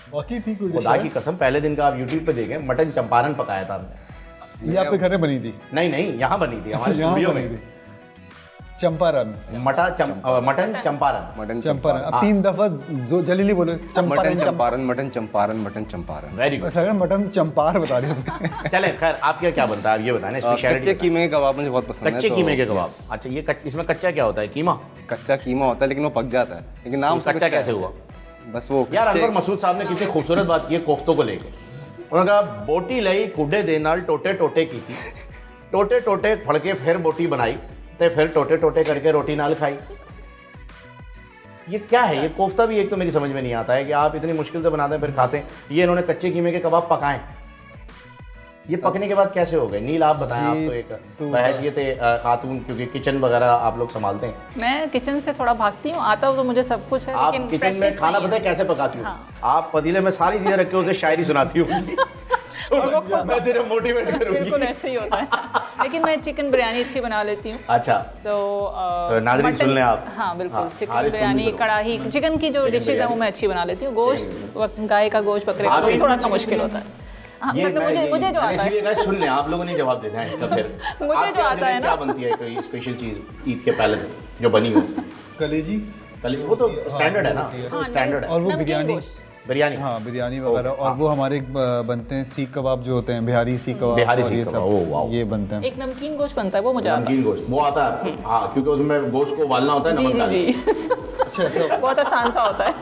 बाकी थी कोई खुदा की कसम, पहले दिन का आप यूट्यूब पे देखें, मटन चंपारण पकाया था हमने। ये आपके घर में बनी थी? नहीं, यहाँ बनी थी हमारे स्टूडियो में। Champaran, mutton Champaran, mutton Champaran. अब 3 दफा जो जलीली बोले, mutton Champaran, mutton Champaran, mutton Champaran. Very good. Sir mutton Champaran बता रहे थे। चले खैर, आपके क्या बनता है आप ये बताएं। कच्चे कीमे के कबाब मुझे बहुत पसंद है। कच्चे कीमे के कबाब, अच्छा ये इसमें कच्चा क्या होता है? कीमा? कच्चा कीमा होता है लेकिन वो पक जाता है, लेकिन नाम कच्चा कैसे हुआ? बस वो यार अनवर मसूद साहब ने कितनी खूबसूरत बात की है कोफ्तों को लेके। उन्होंने कहा बोटी लई कुडे दे नाल टोटे टोटे की थी, टोटे टोटे फड़के फिर बोटी बनाई ते फिर टोटे टोटे करके रोटी नाल खाई। ये क्या है? ये कोफ्ता भी एक तो मेरी समझ में नहीं आता है कि आप इतनी मुश्किल से बनाते हैं फिर खाते हैं। ये इन्होंने कच्चे कीमे के कबाब पकाए, ये पकने के बाद कैसे हो गए? नील आप बताएं, आप तो एक बहैसियत खातून, क्योंकि किचन वगैरह आप लोग संभालते हैं। मैं किचन से थोड़ा भागती हूँ, आता हूँ तो मुझे सब कुछ है। आप लेकिन किचन में खाना पता है कैसे पकाती हूँ? आप पतीले में सारी चीजें रख के उसे शायरी सुनाती हूँ। मैं तेरे मोटिवेट करूंगी। बिल्कुल ऐसे ही होता है। लेकिन मैं चिकन बिरयानी अच्छी बना लेती हूँ। अच्छा, तो नाज़रीन सुन लें आप। हाँ बिल्कुल। हाँ, चिकन हारिस तुम भी बिरयानी, सुनो। कढ़ाई चिकन की जो डिशेज है वो मैं अच्छी बना लेती हूँ। गोश्त, गाय का गोश्त, बकरे का गोश्त थोड़ा सा मुश्किल होता है। हाँ, मतलब मुझे जो आता है, इसलिए गाइस सुन लें, आप लोगों ने जवाब देना है इसका। फिर मुझे जो आता है ना, क्या बनती है कोई स्पेशल चीज ईद के पहले दिन जो बनी हो? कलेजी, वो तो स्टैंडर्ड है ना, स्टैंडर्ड है। और वो नमकीन बिरयानी, गोश्त। बिरयानी, हाँ बिरयानी वगैरह। और वो हमारे बनते हैं सीख कबाब जो होते हैं, बिहारी सीख कबाब, बिहारी और ये सीख कबाब, ओह, वाओ। सब ये बनते हैं। एक नमकीन गोश्त बनता है, वो मुझे आता है। नमकीन गोश्त वो आता है, हाँ, क्योंकि उसमें गोश्त को उबालना होता है, नमक डालना। जी अच्छा ऐसा बहुत आसान सा होता है।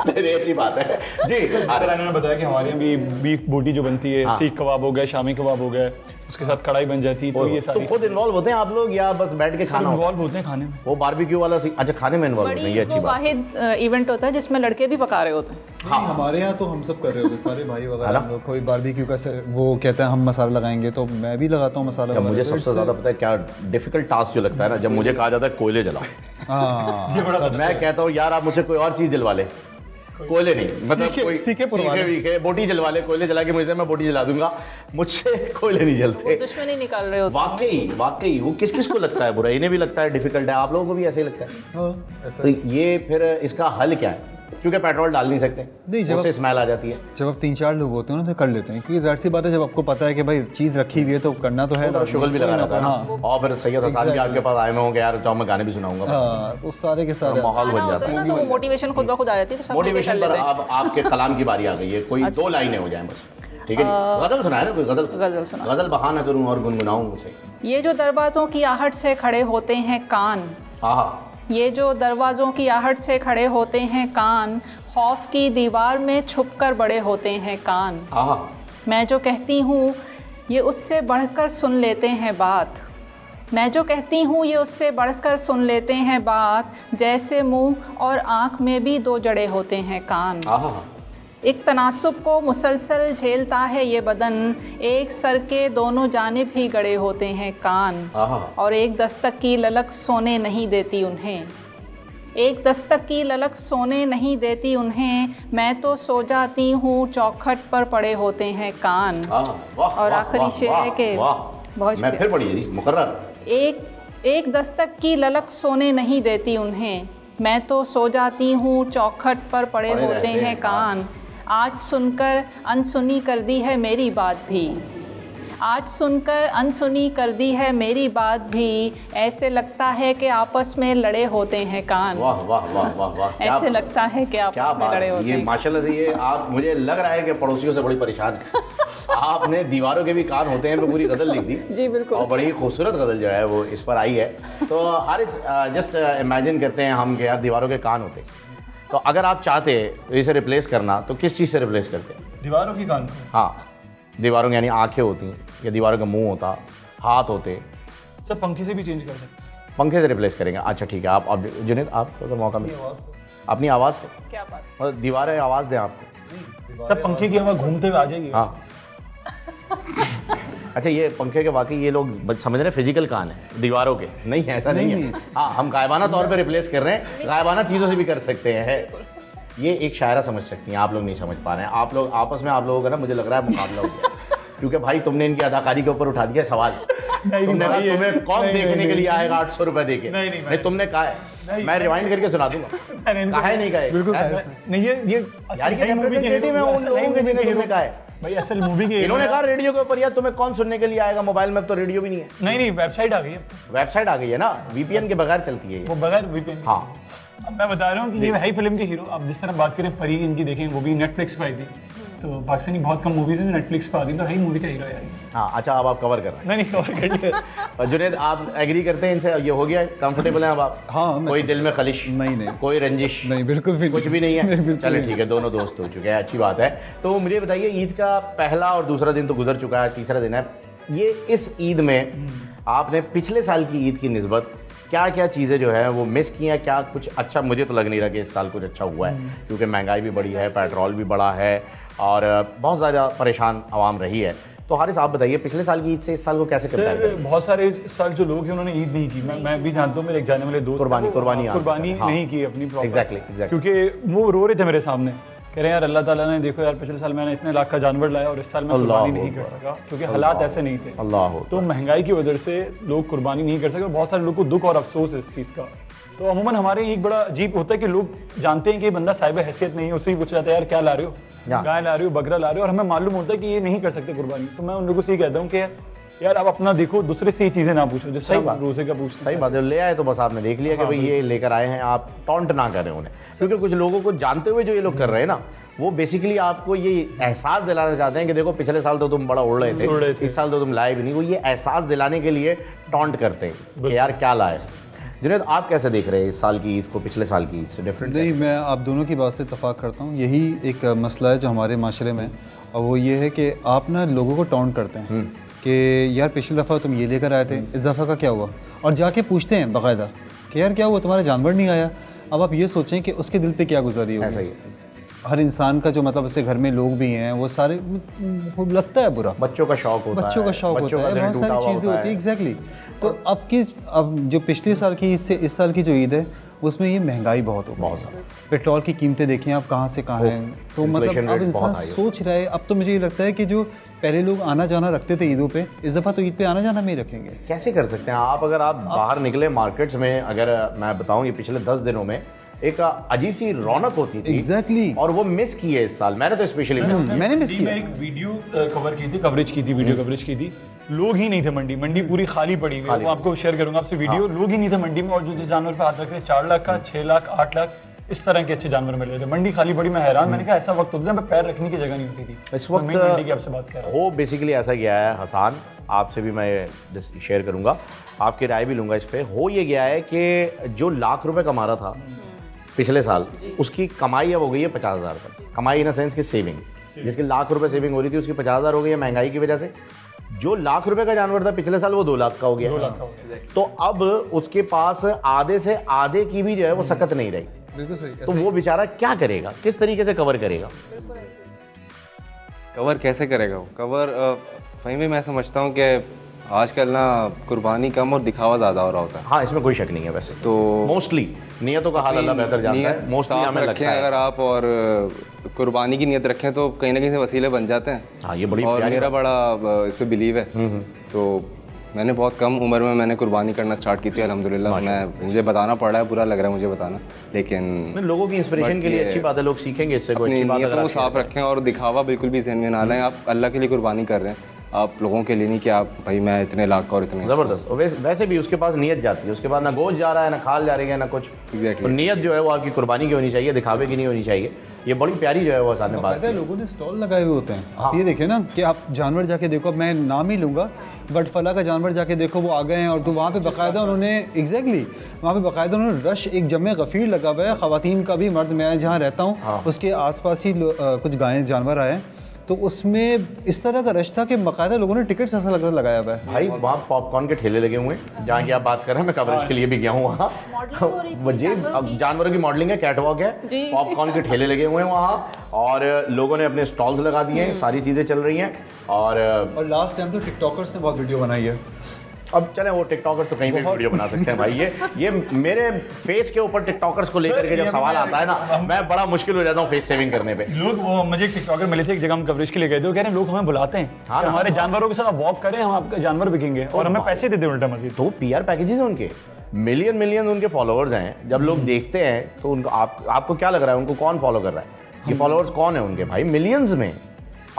नहीं, अच्छी बात है जी। सर इन्होंने बताया कि हमारे यहाँ भी बीफ बोटी जो बनती है, हाँ। सीख कबाब हो गया, शामी कबाब हो गया, उसके साथ कढ़ाई बन जाती है। तो ये तो सारी खुद इन्वॉल्व होते हैं आप लोग या बस बैठ के खाना होता है? इन्वॉल्व होते हैं खाने में। वो बारबेक्यू वाला अच्छा खाने में इन्वॉल्व होते हैं, ये बड़ी अच्छी वो बात है। वाहिद इवेंट होता है जिसमें लड़के भी पका रहे होते हैं। नहीं, हमारे यहाँ तो हम सब कर रहे होते हैं, सारे भाई वगैरह हम लोग। कोई बारबेक्यू का वो कहता है हम मसाला लगाएंगे, तो मैं भी लगाता हूँ मसाला। मुझे सबसे ज्यादा पता है क्या डिफिकल्ट टास्क जो लगता है ना, जब मुझे कहा जाता है कोयले जलाओ, हाँ मैं कहता हूँ यार आप मुझसे कोई और चीज जलवा ले, कोयले नहीं। मतलब कोई सीखे बोटी जलवा ले, कोयले जला के मुझे मैं बोटी जला दूंगा, मुझसे कोयले नहीं जलते। दुश्मनी निकाल रहे होते हैं। वाकई वो किस किस को लगता है बुरा? इन्हें भी लगता है डिफिकल्ट है, आप लोगों को भी ऐसे ही लगता है? ऐसा तो ये फिर इसका हल क्या है? क्योंकि पेट्रोल डाल नहीं सकते, नहीं, जब उससे स्मेल आ जाती है। जब आप 3-4 लोग होते हैं ना तो कर लेते हैं, क्योंकि जाहिर सी बात है जब आपको पता है कि भाई चीज़ रखी हुई है तो करना तो है। तो शुगर भी लगा रहता है हाँ। ना, और फिर सैयद हसन भी आपके पास आए हुए होंगे, यार तो मैं गाने भी सुनाऊंगा, हाँ, तो सारे के सारे माहौल बन खाना जाता होता है है। ना, तो वो मोटिवेशन खुद ब खुद आ जाती है। तो सब मिलके मोटिवेशन कर पर लेते हैं। अब आपके कलाम की बारी आ गई है, कोई 2 लाइनें हो जाएं बस, ठीक है? गजल सुनाए ना कोई, गजल सुना। गजल बहाना करूं और गुनगुनाऊं मुझे। ये जो दरवाज़ों की आहट से खड़े होते हैं कान, आहा, ये जो दरवाज़ों की आहट से खड़े होते हैं कान, खौफ की दीवार में छुपकर बड़े होते हैं कान। आहा, मैं जो कहती हूँ ये उससे बढ़कर सुन लेते हैं बात, मैं जो कहती हूँ ये उससे बढ़कर सुन लेते हैं बात, जैसे मुंह और आँख में भी 2 जड़े होते हैं कान। आहा, एक तनासुब को मुसलसल झेलता है ये बदन, एक सर के दोनों जानिब ही गड़े होते हैं कान, आहा, और एक दस्तक की ललक सोने नहीं देती उन्हें, एक दस्तक की ललक सोने नहीं देती उन्हें, मैं तो सो जाती हूँ चौखट पर पड़े होते हैं कान। आहा, वाह, और वाह, आखिरी वाह, शेर है कि वाह, बहुत मैं फिर पढ़िए जी, मुकर्रर। एक दस्तक की ललक सोने नहीं देती उन्हें, मैं तो सो जाती हूँ चौखट पर पड़े पड़े होते रहते हैं हैं कान। आज सुनकर अनसुनी कर दी है मेरी बात भी, आज सुनकर अनसुनी कर दी है मेरी बात भी, ऐसे लगता है कि आपस में लड़े होते हैं कान। वाह वाह वाह वाह वाह, क्या ऐसे लगता है कि क्या आपस में बात लड़े है। होते ये हैं। माशाल्लाह से ये आप, मुझे लग रहा है कि पड़ोसियों से बड़ी परेशान है। आपने दीवारों के भी कान होते हैं पे पूरी गजल लिख दी जी बिल्कुल। और बड़ी खूबसूरत गजल जो है वो इस पर आई है। तो हारिस, जस्ट इमेजिन करते हैं हम कि यार दीवारों के कान होते, तो अगर आप चाहते इसे रिप्लेस करना तो किस चीज़ से रिप्लेस करते हैं? दीवारों की कान। हाँ, दीवारों की यानी आंखें होती या दीवारों का मुंह होता, हाथ होते। सब पंखे से भी चेंज कर सकते। पंखे से रिप्लेस करेंगे, अच्छा ठीक है। आप अब जुनेद, आपको अगर मौका मिले अपनी आवाज़ से, क्या बात। मतलब दीवारें आवाज़ दें आपको। सब पंखे की हवा घूमते हुए आ जाएगी। हाँ अच्छा ये पंखे के वाकई ये लोग समझ रहे हैं फिजिकल कान है दीवारों के, नहीं है ऐसा नहीं है। हाँ हम गायबाना तौर पे रिप्लेस कर रहे हैं, गायबाना चीज़ों से भी कर सकते हैं। ये एक शायरा समझ सकती हैं, आप लोग नहीं समझ पा रहे हैं। आप लोग आपस में आप लोगों का ना मुझे लग रहा है मुकाबला हो गया, क्योंकि भाई तुमने इनकी अदाकारी के ऊपर उठा दिया सवाल। तुमने कहा तुम्हें कौन देखने के लिए आएगा 800 रुपए देके? नहीं तुमने कहा है, मैं रिवाइंड करके सुना दूंगा। कहा है नहीं कहा? बिल्कुल नहीं ये मूवी की मैं उन लोगों के जिन्हें तुमने कहा है भाई असल मूवी के इन्होंने कहा रेडियो के ऊपर, यार तुम्हें कौन सुनने के लिए आएगा? मोबाइल में तो रेडियो भी नहीं है। नहीं वेबसाइट आ गई है। वेबसाइट आ गई है ना, वीपीएन के बगैर चलती है वो, बगैर वीपीएन। हाँ अब मैं बता रहा हूँ कि ये है फिल्म के हीरो। अब जिस तरह बात करें परी इनकी देखें, वो भी नेटफ्लिक्स पर आई थी, तो पाकिस्तानी बहुत कम मूवीज हैं नेटफ्लिक्स पर आती, तो है मूवी का हीरो यार। हाँ अच्छा अब आप कवर कर रहे हैं। नहीं कवर कर लिया। और जुनेद आप एग्री करते हैं इनसे? ये हो गया कंफर्टेबल हैं अब आप? हाँ कोई दिल में खलिश नहीं कोई रंजिश नहीं, बिल्कुल भी कुछ भी नहीं है। चले ठीक है, दोनों दोस्त हो चुके हैं, अच्छी बात है। तो मुझे बताइए ईद का पहला और दूसरा दिन तो गुजर चुका है, तीसरा दिन है ये। इस ईद में आपने पिछले साल की ईद की निस्बत क्या क्या चीज़ें जो है वो मिस की हैं? क्या कुछ अच्छा? मुझे तो लग नहीं रहा कि इस साल कुछ अच्छा हुआ है, क्योंकि महंगाई भी बढ़ी है, पेट्रोल भी बढ़ा है और बहुत ज़्यादा परेशान आवाम रही है। तो हारिस आप बताइए पिछले साल की ईद से इस साल को कैसे कंपेयर करें? बहुत सारे इस साल जो लोग हैं उन्होंने ईद नहीं की। मैं भी जानता हूँ, मेरे एक जाने वाले दोस्त कुर्बानी नहीं की अपनी, एग्जैक्टली क्योंकि वो रो रहे थे मेरे सामने, कह रहे हैं यार अल्लाह ताला ने देखो यार पिछले साल मैंने इतने लाख का जानवर लाया और इस साल मैं कुर्बानी नहीं कर सका, क्योंकि हालात ऐसे नहीं थे। तो महंगाई की वजह से लोग कुर्बानी नहीं कर सके और बहुत सारे लोगों को दुख और अफसोस है इस चीज़ का। तो अमूमन हमारे एक बड़ा अजीब होता है कि लोग जानते हैं कि बंदा साहिब हैसियत नहीं है, उससे ही पूछ जाता है यार क्या ला रहे हो, गाय ला रहे हो, बकरा ला रहे हो, और हमें मालूम होता है कि ये नहीं कर सकते कुर्बानी। तो मैं उन लोगों से ही कहता हूँ कि यार आप अपना देखो, दूसरे से ये चीज़ें ना पूछो, जिससे रोजे का पूछते। सही बात है, ले आए तो बस आपने देख लिया कि भाई ये लेकर आए हैं, आप टॉन्ट ना करें उन्हें, क्योंकि कुछ लोगों को जानते हुए जो ये लोग कर रहे हैं ना, वो बेसिकली आपको ये एहसास दिलाना चाहते हैं कि देखो पिछले साल तो तुम बड़ा उड़ रहे थे, इस साल तो तुम लाए भी नहीं। वो ये एहसास दिलाने के लिए टॉन्ट करते हैं कि यार क्या लाए। जुनैद आप कैसे देख रहे हैं इस साल की ईद को पिछले साल की ईद से डिफरेंट? नहीं, मैं आप दोनों की बात से इत्तेफाक करता हूँ। यही एक मसला है जो हमारे माशरे में, और वो ये है कि आप ना लोगों को टॉन्ट करते हैं कि यार पिछली दफ़ा तुम ये लेकर आए थे, इस दफ़ा का क्या हुआ, और जाके पूछते हैं बाकायदा कि यार क्या हुआ, तुम्हारा जानवर नहीं आया। अब आप ये सोचें कि उसके दिल पे क्या गुजारी होगी। ऐसा ही है, हर इंसान का जो मतलब उसके घर में लोग भी हैं वो सारे वो लगता है बुरा, बच्चों का शौक होता है, बच्चों का शौक होता है, बहुत सारी चीज़ें होती है। एग्जैक्टली। तो अब जो पिछले साल की ईद से इस साल की जो ईद है उसमें ये महंगाई बहुत ज़्यादा, पेट्रोल की कीमतें देखें आप कहाँ से कहाँ हैं। तो मतलब अब इंसान सोच रहा है, अब तो मुझे ये लगता है कि जो पहले लोग आना जाना रखते थे ईदों पे, इस दफ़ा तो ईद पे आना जाना नहीं रखेंगे। कैसे कर सकते हैं आप? अगर आप बाहर निकले मार्केट्स में, अगर मैं बताऊँ ये पिछले 10 दिनों में एक अजीब सी रौनक होती थी। एग्जैक्टली। और वो मिस की है इस साल, मैंने तो स्पेशली मैंने मिस किया। मैं एक वीडियो कवरेज की थी, लोग ही नहीं थे मंडी पूरी खाली पड़ी हुई है। वो आपको शेयर करूंगा आपसे वीडियो। लोग ही नहीं थे मंडी में, और जो जिस जानवर पे हाथ रख रहे 4 लाख का, 6 लाख, 8 लाख इस तरह के अच्छे जानवर मिल रहे थे। मंडी खाली पड़ी, मैं हैरान, मैंने कहा ऐसा वक्त होता है पैर रखने की जगह नहीं होती थी। इस वक्त मंडी की आपसे बात कर रहा हूं। वो बेसिकली ऐसा गया है हसन, आपसे भी मैं शेयर करूंगा, आपकी राय भी लूंगा इस पे। हो ये गया है कि जो लाख रुपए कमा रहा था पिछले साल, उसकी कमाई अब हो गई है 50,000 रुपये। कमाई इन सेंस की सेविंग, जिसकी लाख रुपए सेविंग हो रही थी उसकी 50,000 हो गई है महंगाई की वजह से। जो लाख रुपए का जानवर था पिछले साल वो 2 लाख का हो गया। 2 लाख का हो गया। तो अब उसके पास आधे से आधे की भी जो है वो सकत नहीं रही। बिल्कुल सही। तो वो बेचारा क्या करेगा, किस तरीके से कवर करेगा? कवर कैसे करेगा वो? कवर वहीं में मैं समझता हूँ कि आजकल ना कुर्बानी कम और दिखावा ज़्यादा हो रहा होता है। हाँ इसमें कोई शक नहीं है। वैसे तो मोस्टली नियतों का हाल अल्लाह बेहतर जानता है। मोस्टली हमें लगता है अगर आप और कुर्बानी की नियत रखें तो कहीं ना कहीं से वसीले बन जाते हैं। हाँ ये बड़ी और मेरा बड़ा इस पे बिलीव है। तो मैंने बहुत कम उम्र में मैंने कुर्बानी करना स्टार्ट की थी अल्हम्दुलिल्लाह। मुझे बताना पड़ रहा है, बुरा लग रहा है मुझे बताना, लेकिन लोगों की इंस्पिरेशन के लिए अच्छी बात है, लोग सीखेंगे इससे। अपनी नियतों को साफ रखें और दिखावा बिल्कुल भी ज़हन में ना लाएं। आप अल्लाह के लिए कुर्बानी कर रहे हैं, आप लोगों के लिए नहीं कि आप भाई मैं इतने लाख का और इतने। ज़बरदस्त। वैसे भी उसके पास नियत जाती है, उसके पास ना गोश्त जा रहा है, ना खाल जा रही है, ना कुछ। एग्जैक्टली। नियत जो है वो आपकी कुर्बानी की होनी चाहिए, दिखावे की नहीं होनी चाहिए। ये बड़ी प्यारी जो है वो सामने बात है। लोगों ने स्टॉल लगाए हुए होते हैं। आप ये देखें ना कि आप जानवर जाके देखो, मैं नाम ही लूँगा बट फला का जानवर जाके देखो, वो आ गए हैं। और तो वहाँ पे बाकायदा उन्होंने वहाँ पे बाकायदा उन्होंने रश एक जमे गफ़ीर लगा हुआ है, ख़वातीन का भी, मर्द। मैं जहाँ रहता हूँ उसके आसपास ही कुछ गायें जानवर आए हैं, तो उसमें इस तरह का रश था कि बाकायदा लोगों ने टिकट्स ऐसा लगता लगाया हुआ है भाई। वहाँ पॉपकॉर्न के ठेले लगे हुए हैं जहाँ की आप बात कर रहे हैं, मैं कवरेज के लिए भी गया हूँ वहाँ। जी, जानवरों की मॉडलिंग है, कैटवॉक है, पॉपकॉर्न के ठेले लगे हुए हैं वहाँ और लोगों ने अपने स्टॉल्स लगा दिए हैं, सारी चीज़ें चल रही हैं। और लास्ट टाइम तो टिकटॉकर्स ने बहुत वीडियो बनाई है। अब चले वो टिकटॉकर्स तो कहीं भी वीडियो बना सकते हैं भाई। ये मेरे फेस के ऊपर टिकटॉकर्स को लेकर के जब सवाल आता है ना, मैं बड़ा मुश्किल हो जाता हूँ फेस सेविंग करने पे। लोग वो मुझे टिकटॉकर मिले थे एक जगह, हम कवरेज के लिए गए थे, वो कह रहे हैं लोग हमें बुलाते हैं, हाँ, हमारे जानवरों के साथ आप वॉक करें, हम आपके जानवर बिकेंगे और हमें पैसे देते उल्टा मजीद। तो पीआर पैकेजेस हैं उनके, मिलियन उनके फॉलोअर्स हैं। जब लोग देखते हैं तो उनको आपको क्या लग रहा है उनको कौन फॉलो कर रहा है? ये फॉलोअर्स कौन है उनके भाई? मिलियंस में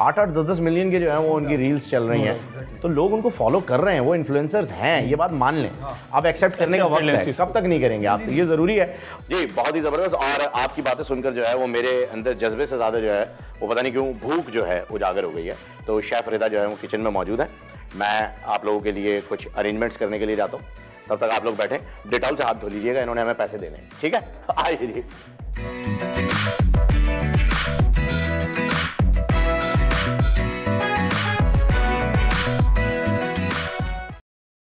8-8, 10-10 मिलियन के जो है वो उनकी रील्स चल रही हैं, तो लोग उनको फॉलो कर रहे हैं, वो इन्फ्लुएंसर्स हैं, ये बात मान लें। अब एक्सेप्ट करने का वक्त है, कब तक नहीं करेंगे आप, ये ज़रूरी है जी। बहुत ही ज़बरदस्त। और आपकी बातें सुनकर जो है वो मेरे अंदर जज्बे से ज़्यादा जो है वो पता नहीं क्यों भूख जो है उजागर हो गई है। तो शेफ़ रिदा जो है वो किचन में मौजूद है, मैं आप लोगों के लिए कुछ अरेंजमेंट्स करने के लिए जाता हूँ, तब तक आप लोग बैठें, डिटॉल से हाथ धो लीजिएगा, इन्होंने हमें पैसे देने हैं, ठीक है? आइए जी।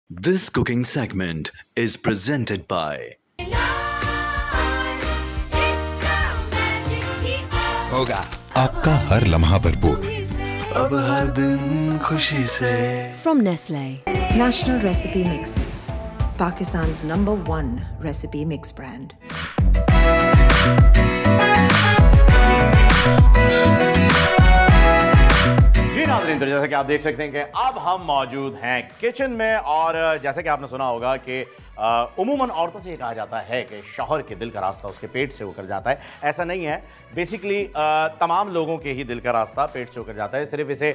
This cooking segment is presented by होगा आपका हर लम्हा भरपूर, अब हर दिन खुशी से। From Nestle, National Recipe Mixes, Pakistan's #1 recipe mix brand. तो जैसा कि आप देख सकते हैं कि अब हम मौजूद हैं किचन में, और जैसा कि आपने सुना होगा कि उमूमन औरतों से ये कहा जाता है कि शौहर के दिल का रास्ता उसके पेट से होकर जाता है। ऐसा नहीं है, बेसिकली तमाम लोगों के ही दिल का रास्ता पेट से होकर जाता है, सिर्फ इसे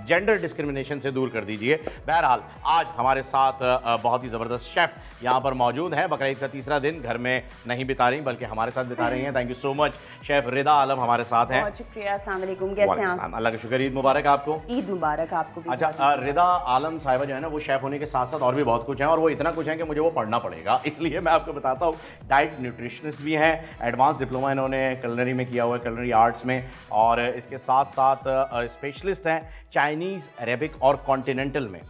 जेंडर डिस्क्रिमिनेशन से दूर कर दीजिए। बहरहाल आज हमारे साथ बहुत ही ज़बरदस्त शेफ़ यहाँ पर मौजूद हैं। बकरीद का तीसरा दिन घर में नहीं बिता रही बल्कि हमारे साथ बिता रही हैं। Thank you so much. Chef Rida Alam हमारे साथ हैं। बहुत शुक्रिया। अस्सलाम वालेकुम, कैसे हैं आप? अल्लाह का शुक्र। ईद मुबारक आपको। ईद मुबारक आपको भी। अच्छा, रिदा आलम साहिबा जो है ना वो शेफ़ होने के साथ साथ और भी बहुत कुछ है, और वो इतना कुछ है कि मुझे वो पढ़ना पड़ेगा, इसलिए मैं आपको बताता हूँ। डाइट न्यूट्रिशनिस्ट भी हैं, एडवांस डिप्लोमा इन्होंने कुलिनरी में किया हुआ है, कुलिनरी आर्ट्स में, और इसके साथ साथ स्पेशलिस्ट हैं चाइनीज़, अरेबिक और कॉन्टिनेंटल में।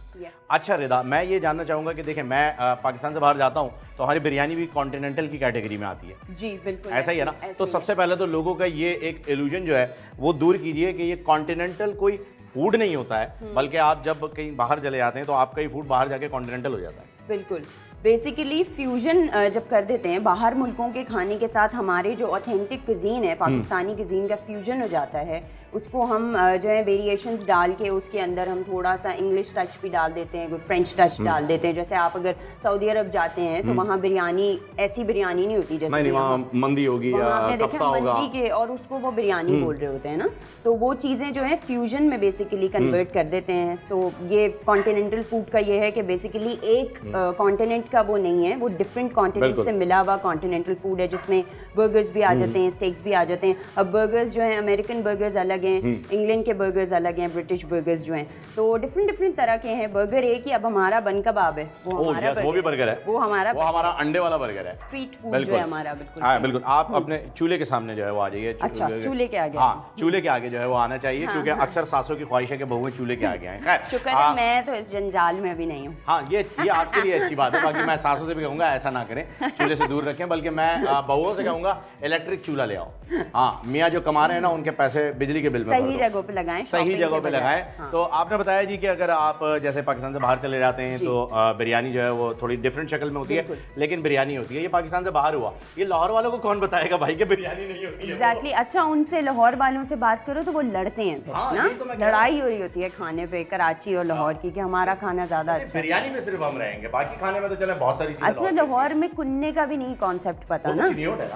अच्छा रिदा, मैं ये जानना चाहूँगा कि देखें, मैं पाकिस्तान से बाहर जाता हूँ तो हमारी बिरयानी भी कॉन्टिनेंटल की कैटेगरी में आती है। जी बिल्कुल, ऐसा ही है ना? तो सबसे पहले तो लोगों का ये एक इल्यूजन जो है वो दूर कीजिए कि ये कॉन्टिनेंटल कोई फूड नहीं होता है, बल्कि आप जब कहीं बाहर चले जाते हैं तो आपका ही फूड बाहर जाके कॉन्टिनेंटल हो जाता है। बिल्कुल, बेसिकली फ्यूजन जब कर देते हैं बाहर मुल्कों के खाने के साथ, हमारे जो ऑथेंटिक कुजीन है पाकिस्तानी कुजीन का फ्यूजन हो जाता है। उसको हम जो है वेरिएशंस डाल के उसके अंदर हम थोड़ा सा इंग्लिश टच भी डाल देते हैं, कोई फ्रेंच टच डाल देते हैं। जैसे आप अगर सऊदी अरब जाते हैं तो वहाँ बिरयानी ऐसी बिरयानी नहीं होती जैसे वहाँ मंदी होगी या कब्सा होगा, मंदी के, और उसको वो बिरयानी बोल रहे होते हैं ना, तो वो चीज़ें जो है फ्यूजन में बेसिकली कन्वर्ट कर देते हैं। सो ये कॉन्टिनेंटल फूड का ये है कि बेसिकली एक कॉन्टिनेंट का वो नहीं है, वो डिफरेंट कॉन्टिनेंट से मिला हुआ कॉन्टिनेंटल फूड है, जिसमें बर्गर्स भी आ जाते हैं, स्टेक्स भी आ जाते हैं। अब बर्गर्स जो है अमेरिकन बर्गर्स अलग हैं, इंग्लैंड के बर्गर्स अलग हैं, ब्रिटिश बर्गर्स जो हैं, तो डिफरेंट तरह के हैं। बर्गर एक ही, अब हमारा बन कबाब है, वो हमारा वो भी बर्गर है, वो हमारा अंडे वाला बर्गर है, स्ट्रीट फूड जो है हमारा। बिल्कुल हाँ बिल्कुल। आप अपने चूल्हे के सामने जो है वो आ जाइए। अच्छा, चूल्हे के आगे? हाँ, चूल्हे के आगे जो है वो आना चाहिए, क्योंकि अक्सर सासों की ख्वाहिश है कि बहुएं चूल्हे के आगे आए। खैर, शुक्र है मैं तो इस जंजाल में भी नहीं हूँ। हाँ, ये आपके लिए अच्छी बात है। बाकी मैं सासों से भी कहूँगा ऐसा ना करें, चूल्हे से दूर रखें, बल्कि मैं बहुओं से कहूँगा इलेक्ट्रिक चूल्हा ले आओ। हाँ, मियाँ जो कमा रहे हैं ना उनके पैसे बिजली के बिल में सही जगह पे लगाएं, सही जगह पे लगाएं। हाँ। तो आपने बताया जी कि अगर आप जैसे पाकिस्तान से बाहर चले जाते हैं तो बिरयानी जो है वो थोड़ी डिफरेंट शक्ल में होती है, लेकिन बिरयानी होती है। ये पाकिस्तान से बाहर हुआ, ये लाहौर वालों को कौन बताएगा भाई कि बिरयानी नहीं होती है? एग्जैक्टली। अच्छा, उनसे लाहौर वालों से बात करो तो वो लड़ते हैं ना, लड़ाई हो रही होती है खाने पे कराची और लाहौर की, कि हमारा खाना ज्यादा अच्छा है। बिरयानी में सिर्फ हम रहेंगे, बाकी खाने में तो चले बहुत सारी चीजें। अच्छा, लाहौर में कुन्ने का भी नहीं कॉन्सेप्ट पता ना?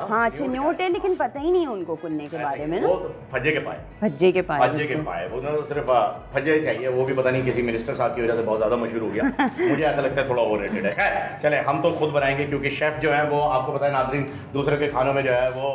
हाँ, चिन्योट है, लेकिन पता ही नहीं है उनको कुन्ने के बारे में ना। भज्जे के पाए, भज्जे के पाए, भज्जे के पाए, वो तो सिर्फ भज्जे चाहिए। वो भी पता नहीं किसी मिनिस्टर साहब की वजह से बहुत ज्यादा मशहूर हो गया। मुझे ऐसा लगता है थोड़ा ओवररेटेड है। खैर चले, हम तो खुद बनाएंगे, क्योंकि शेफ जो है वो आपको पता है नाज़रीन, दूसरे के खानों में जो है वो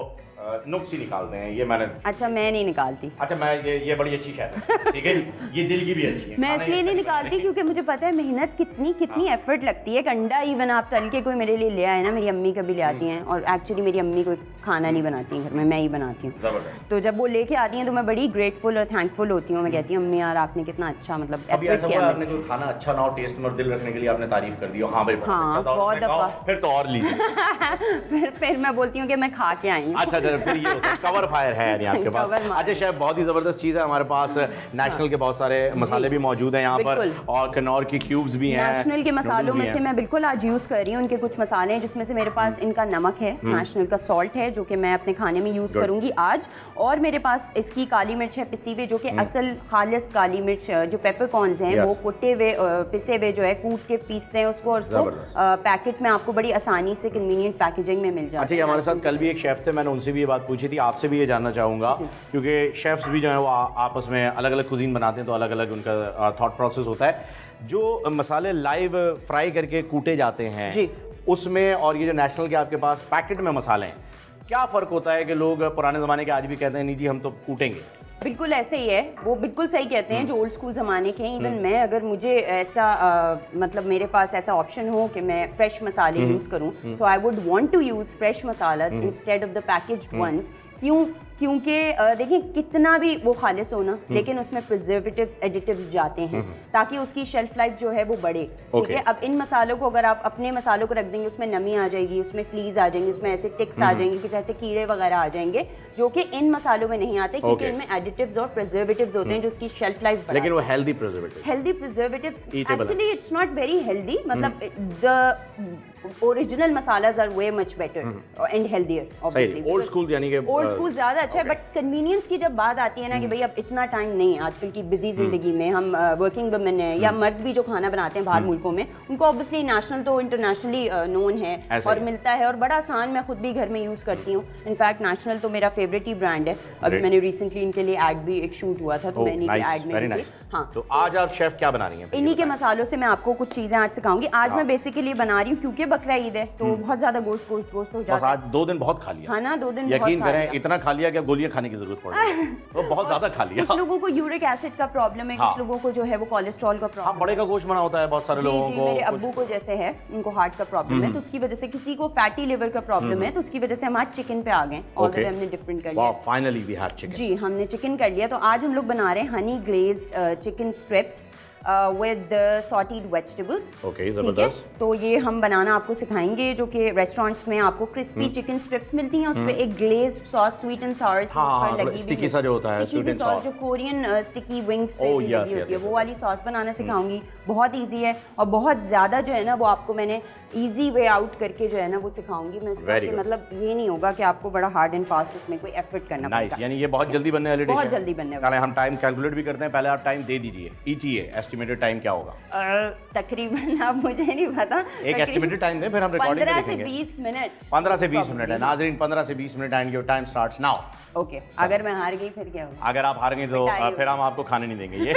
नुक्स ही निकालते हैं, ये मैंने। अच्छा, मैं नहीं निकालती। अच्छा, मैं ये बड़ी अच्छी शेफ है, ठीक है जी, ये दिल की भी अच्छी है। मैं इसलिए नहीं निकालती क्योंकि मुझे पता है मेहनत कितनी एफर्ट लगती है। एक अंडा इवन आप तल के कोई मेरे लिए ले आए ना, मेरी अम्मी कभी ले आती हैं, और एक्चुअली मेरी अम्मी कोई खाना नहीं बनाती है घर में, मैं ही बनाती हूँ। तो जब वो लेके आती हैं तो मैं बड़ी ग्रेटफुल और थैंकफुल होती हूँ। मैं कहती हूँ अम्मी यार आपने कितना अच्छा मतलब एफर्ट किया। आपने कोई खाना अच्छा ना हो, टेस्ट में और दिल रखने के लिए आपने तारीफ कर दी हो, हाँ भाई बहुत दफा, फिर तो और लीजिए। फिर मैं बोलती हूँ कि मैं खा के आई हूँ। अच्छा, फिर ये होता है कवर फायर है यानी आपके पास। अच्छा शेफ, बहुत ही जबरदस्त चीज़ है हमारे पास। नेशनल के बहुत सारे मसाले भी मौजूद हैं यहाँ पर, और कनौर की क्यूब्स भी हैं। नेशनल के मसालों में से मैं बिल्कुल आज यूज़ कर रही हूँ उनके कुछ मसाले हैं, जिसमें से मेरे पास इनका नमक है, नेशनल का सॉल्ट है जो कि मैं अपने खाने में यूज़ करूँगी आज, और मेरे पास इसकी काली मिर्च है पिसी हुई, जो कि असल खालिस काली मिर्च, जो पेपरकॉर्न्स हैं वो कुटे हुए पिसे हुए जो है कूट के पीसते हैं उसको, और उसको पैकेट में आपको बड़ी आसानी से कन्वीनियंट पैकेजिंग में मिल जाता है। अच्छा, हमारे साथ कल भी एक शेफ थे, मैंने उनसे भी ये बात पूछी थी, आपसे भी ये जानना चाहूँगा, क्योंकि शेफ्स भी जो है वो आपस में अलग अलग कुजीन बनाते हैं, तो अलग अलग उनका थॉट प्रोसेस होता है। जो मसाले लाइव फ्राई करके कूटे जाते हैं उसमें, और ये जो नेशनल के आपके पास पैकेट में मसाले हैं, क्या फ़र्क होता है कि लोग पुराने ज़माने के आज भी कहते हैं नहीं जी हम तो कूटेंगे? बिल्कुल ऐसे ही है, वो बिल्कुल सही कहते हैं जो ओल्ड स्कूल ज़माने के हैं। इवन मैं, अगर मुझे ऐसा मतलब मेरे पास ऐसा ऑप्शन हो कि मैं फ्रेश मसाले यूज़ करूं, so I would want to use fresh masalas instead of the packaged ones. क्योंकि देखिए कितना भी वो खालिस होना, लेकिन उसमें प्रिजर्वेटिव्स एडिटिव्स जाते हैं ताकि उसकी शेल्फ लाइफ जो है वो बढ़े, ठीक है। अब इन मसालों को अगर आप अपने मसालों को रख देंगे, उसमें नमी आ जाएगी, उसमें फ्लीज आ जाएंगी, उसमें ऐसे टिक्स आ जाएंगे, कुछ ऐसे कीड़े वगैरह आ जाएंगे जो कि इन मसालों में नहीं आते, क्योंकि इनमें एडिटिव्स और प्रिजर्वेटिव्स होते हैं जो उसकी शेल्फ लाइफ बढ़ाते हैं। लेकिन वो healthy preservatives actually it's not very healthy, मतलब the original masalas are way much better and healthier. Obviously old school यानी कि ओल्ड स्कूल ज़्यादा अच्छा है, बट कन्वीनियंस की जब बात आती है ना कि भाई अब इतना टाइम नहीं, आजकल की बिजी जिंदगी में हम वर्किंग वुमेन है या मर्द भी जो खाना बनाते हैं बाहर मुल्कों में, उनको ऑब्वियसली नेशनल तो इंटरनेशनली नोन है और मिलता है और बड़ा आसान, मैं खुद भी घर में यूज़ करती हूँ। इनफैक्ट नेशनल तो मेरा फेवरेट ही ब्रांड है। अभी मैंने रिसेंटली इनके लिए एड भी एक शूट हुआ था, तो मैं इन्हीं के एड में थी। हाँ, तो आज आप शेफ क्या बना रही हैं? इन्हीं के मसालों से मैं आपको कुछ चीज़ें आज सिखाऊंगी। आज मैं बेसिकली बना रही हूँ क्योंकि बकरा ईद है, तो बहुत ज़्यादा गोश्त हो जाता है। आज 2 दिन बहुत खा लिया। हाँ ना, 2 दिन यकीन करें इतना खा लिया कि गोलियां खाने की जरूरत पड़ रही है। वो बहुत ज्यादा खा लिया। कुछ लोगों को यूरिक एसिड का प्रॉब्लम है, कुछ लोगों को जो है वो कोलेस्ट्रॉल का प्रॉब्लम। बड़े का गोश्त बना होता है बहुत सारे लोगों को। मेरे अब्बू को जैसे है, उनको हार्ट का प्रॉब्लम है, तो उसकी वजह से, किसी को फैटी लिवर का प्रॉब्लम है, तो उसकी वजह से हम आज चिकन पे आ गए। ऑलरेडी हमने डिफरेंट कर लिया। Finally we have chicken. जी, हमने चिकन कर लिया। तो आज हम लोग बना रहे हैं Honey glazed chicken strips with sautéed vegetables. Okay, जबरदस्त। तो ये हम बनाना आपको सिखाएंगे, जो कि रेस्टोरेंट्स में आपको क्रिस्पी चिकन स्ट्रिप्स मिलती हैं, उस पे एक ग्लेज्ड सॉस स्वीट एंड सावर पर लगी हुई स्टिकी सा जो होता है, स्वीट एंड सॉस, जो कोरियन स्टिकी विंग्स पे लगी होती है, वो वाली सॉस बनाना सिखाऊंगी। बहुत इजी है और बहुत ज़्यादा जो है ना वो आपको मैंने इजी वे आउट करके जो है ना वो सिखाऊंगी मैं उसका, मतलब ये नहीं होगा कि आपको बड़ा हार्ड एंड फास्ट उसमें कोई एफर्ट करना पड़ेगा। यानी ये बहुत जल्दी बनने वाली डिश है। बहुत जल्दी बनने वाली। हम टाइम कैलकुलेट भी करते हैं, पहले आप टाइम दे दीजिए। ETA एस्टिमेटेड टाइम क्या होगा? तकरीबन अब मुझे नहीं पता, एक एस्टिमेटेड टाइम दें, फिर हम रिकॉर्डिंग में देखेंगे। 15 से 20 मिनट। 15 से 20 मिनट है नाज़रीन, 15 से 20 minute and your time starts now. Okay, अगर मैं हार गई फिर क्या होगा? अगर आप हार गई तो फिर हम आपको खाने नहीं देंगे ये।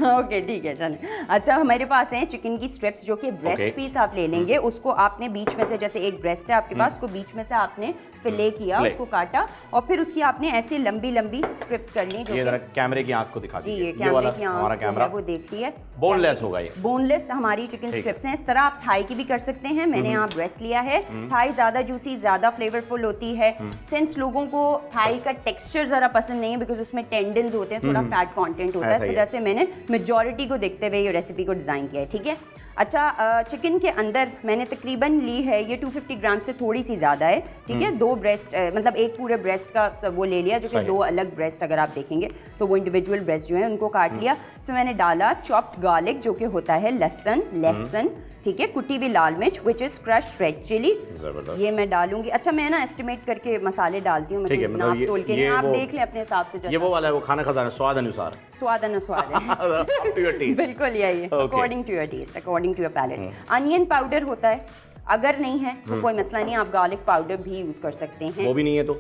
ओके, ठीक है, चलें। अच्छा, हमारे पास है चिकन की स्ट्रिप्स, जो कि ब्रेस्ट पीस आप ले लेंगे, उसको आपने बीच में से, जैसे एक ब्रेस्ट है आपके पास, उसको बीच में से आपने फिले किया, उसको काटा और फिर उसकी आपने ऐसे लंबी लंबी स्ट्रिप्स कर ली। ये जरा कैमरे की आंख को दिखा दीजिए। ये कैमरे की आंख कैमरा वो देखती है। बोनलेस होगा ये। बोनलेस हमारी चिकन स्ट्रिप्स हैं। इस तरह आप थाई की भी कर सकते हैं। मैंने यहाँ ब्रेस्ट लिया है। थाई ज्यादा जूसी, ज्यादा फ्लेवरफुल होती है। सिंस लोगों को थाई का टेक्सचर जरा पसंद नहीं है, बिकॉज उसमें टेंडन्स होते हैं, थोड़ा फैट कंटेंट होता है, इस वजह से मैंने मेजॉरिटी को देखते हुए ये रेसिपी को डिजाइन किया है, ठीक है। अच्छा, चिकन के अंदर मैंने तकरीबन ली है ये 250 ग्राम से थोड़ी सी ज़्यादा है, ठीक है। 2 ब्रेस्ट, मतलब एक पूरे ब्रेस्ट का वो ले लिया, जो कि 2 अलग ब्रेस्ट अगर आप देखेंगे तो वो इंडिविजुअल ब्रेस्ट जो है उनको काट लिया। इसमें मैंने डाला चॉप्ड गार्लिक, जो कि होता है लहसुन, ठीक है, कुटी हुई लाल मिर्च which is crushed red chilli, ये मैं डालूंगी। अच्छा, मैं ना एस्टिमेट करके मसाले डालती हूँ, मैं नाप तोल के नहीं, आप देख लें अपने हिसाब से। ये वो वाला है, वो खाना खजाना, स्वाद अनुसार बिल्कुल यही है, according to your taste, according to your palate. Onion powder होता है, अगर नहीं है तो कोई मसला नहीं, आप गार्लिक पाउडर भी यूज़ कर सकते हैं। वो भी नहीं है तो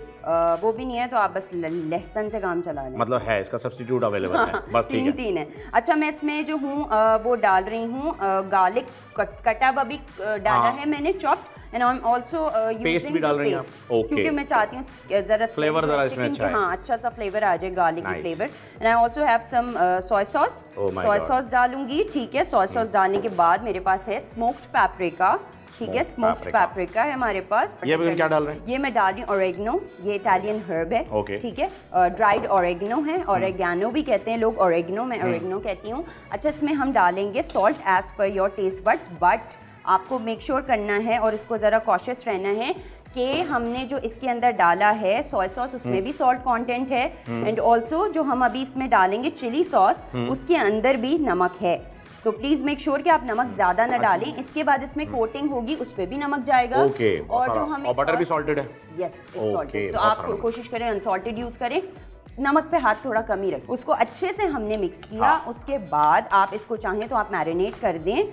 वो भी नहीं है तो आप बस लहसुन से काम चला लें। मतलब है इसका सब्स्टिट्यूट अवेलेबल है, बस ठीक है। तीन है। अच्छा मैं इसमें जो हूँ वो डाल रही हूँ गार्लिक कटा हुआ भी डाला है मैंने, chopped, and I am also paste भी डाल रही हैं आप? ओके, क्योंकि मैं चाहती हूँ जरा फ्लेवर जरा इसमें अच्छा है। हाँ, अच्छा सा फ्लेवर आ जाए, गार्लिक की flavour. And I also have some soya sauce, soya sauce डालूंगी, ठीक है। सोया सॉस डालने के बाद मेरे पास है स्मोक्ड पेपरिका, ठीक है, स्मोक्ड पेपरिका है हमारे पास। ये भी क्या डाल रहे हैं? ये मैं डाल रही हूँ ऑरेगनो, ये इटालियन हर्ब है, ठीक है, ड्राइड ऑरेगनो है, ऑरेगानो भी कहते हैं लोग, ऑरेगनो मैं ऑरेगनो कहती हूँ। अच्छा इसमें हम डालेंगे salt as per your taste buds, but आपको मेक श्योर करना है और इसको ज़रा कॉशियस रहना है कि हमने जो इसके अंदर डाला है सोया सॉस उसमें भी सॉल्ट कंटेंट है, एंड ऑल्सो जो हम अभी इसमें डालेंगे चिली सॉस उसके अंदर भी नमक है। सो प्लीज मेक श्योर कि आप नमक ज्यादा ना डालें। इसके बाद इसमें कोटिंग होगी, उस पर भी नमक जाएगा। और जो हम बटर भी सॉल्टेड है, यस इट्स सॉल्टेड, तो आप कोशिश करें अनसॉल्टेड यूज करें। नमक पे हाथ थोड़ा कम ही रखें। उसको अच्छे से हमने मिक्स किया, उसके बाद आप इसको चाहें तो आप मैरिनेट कर दें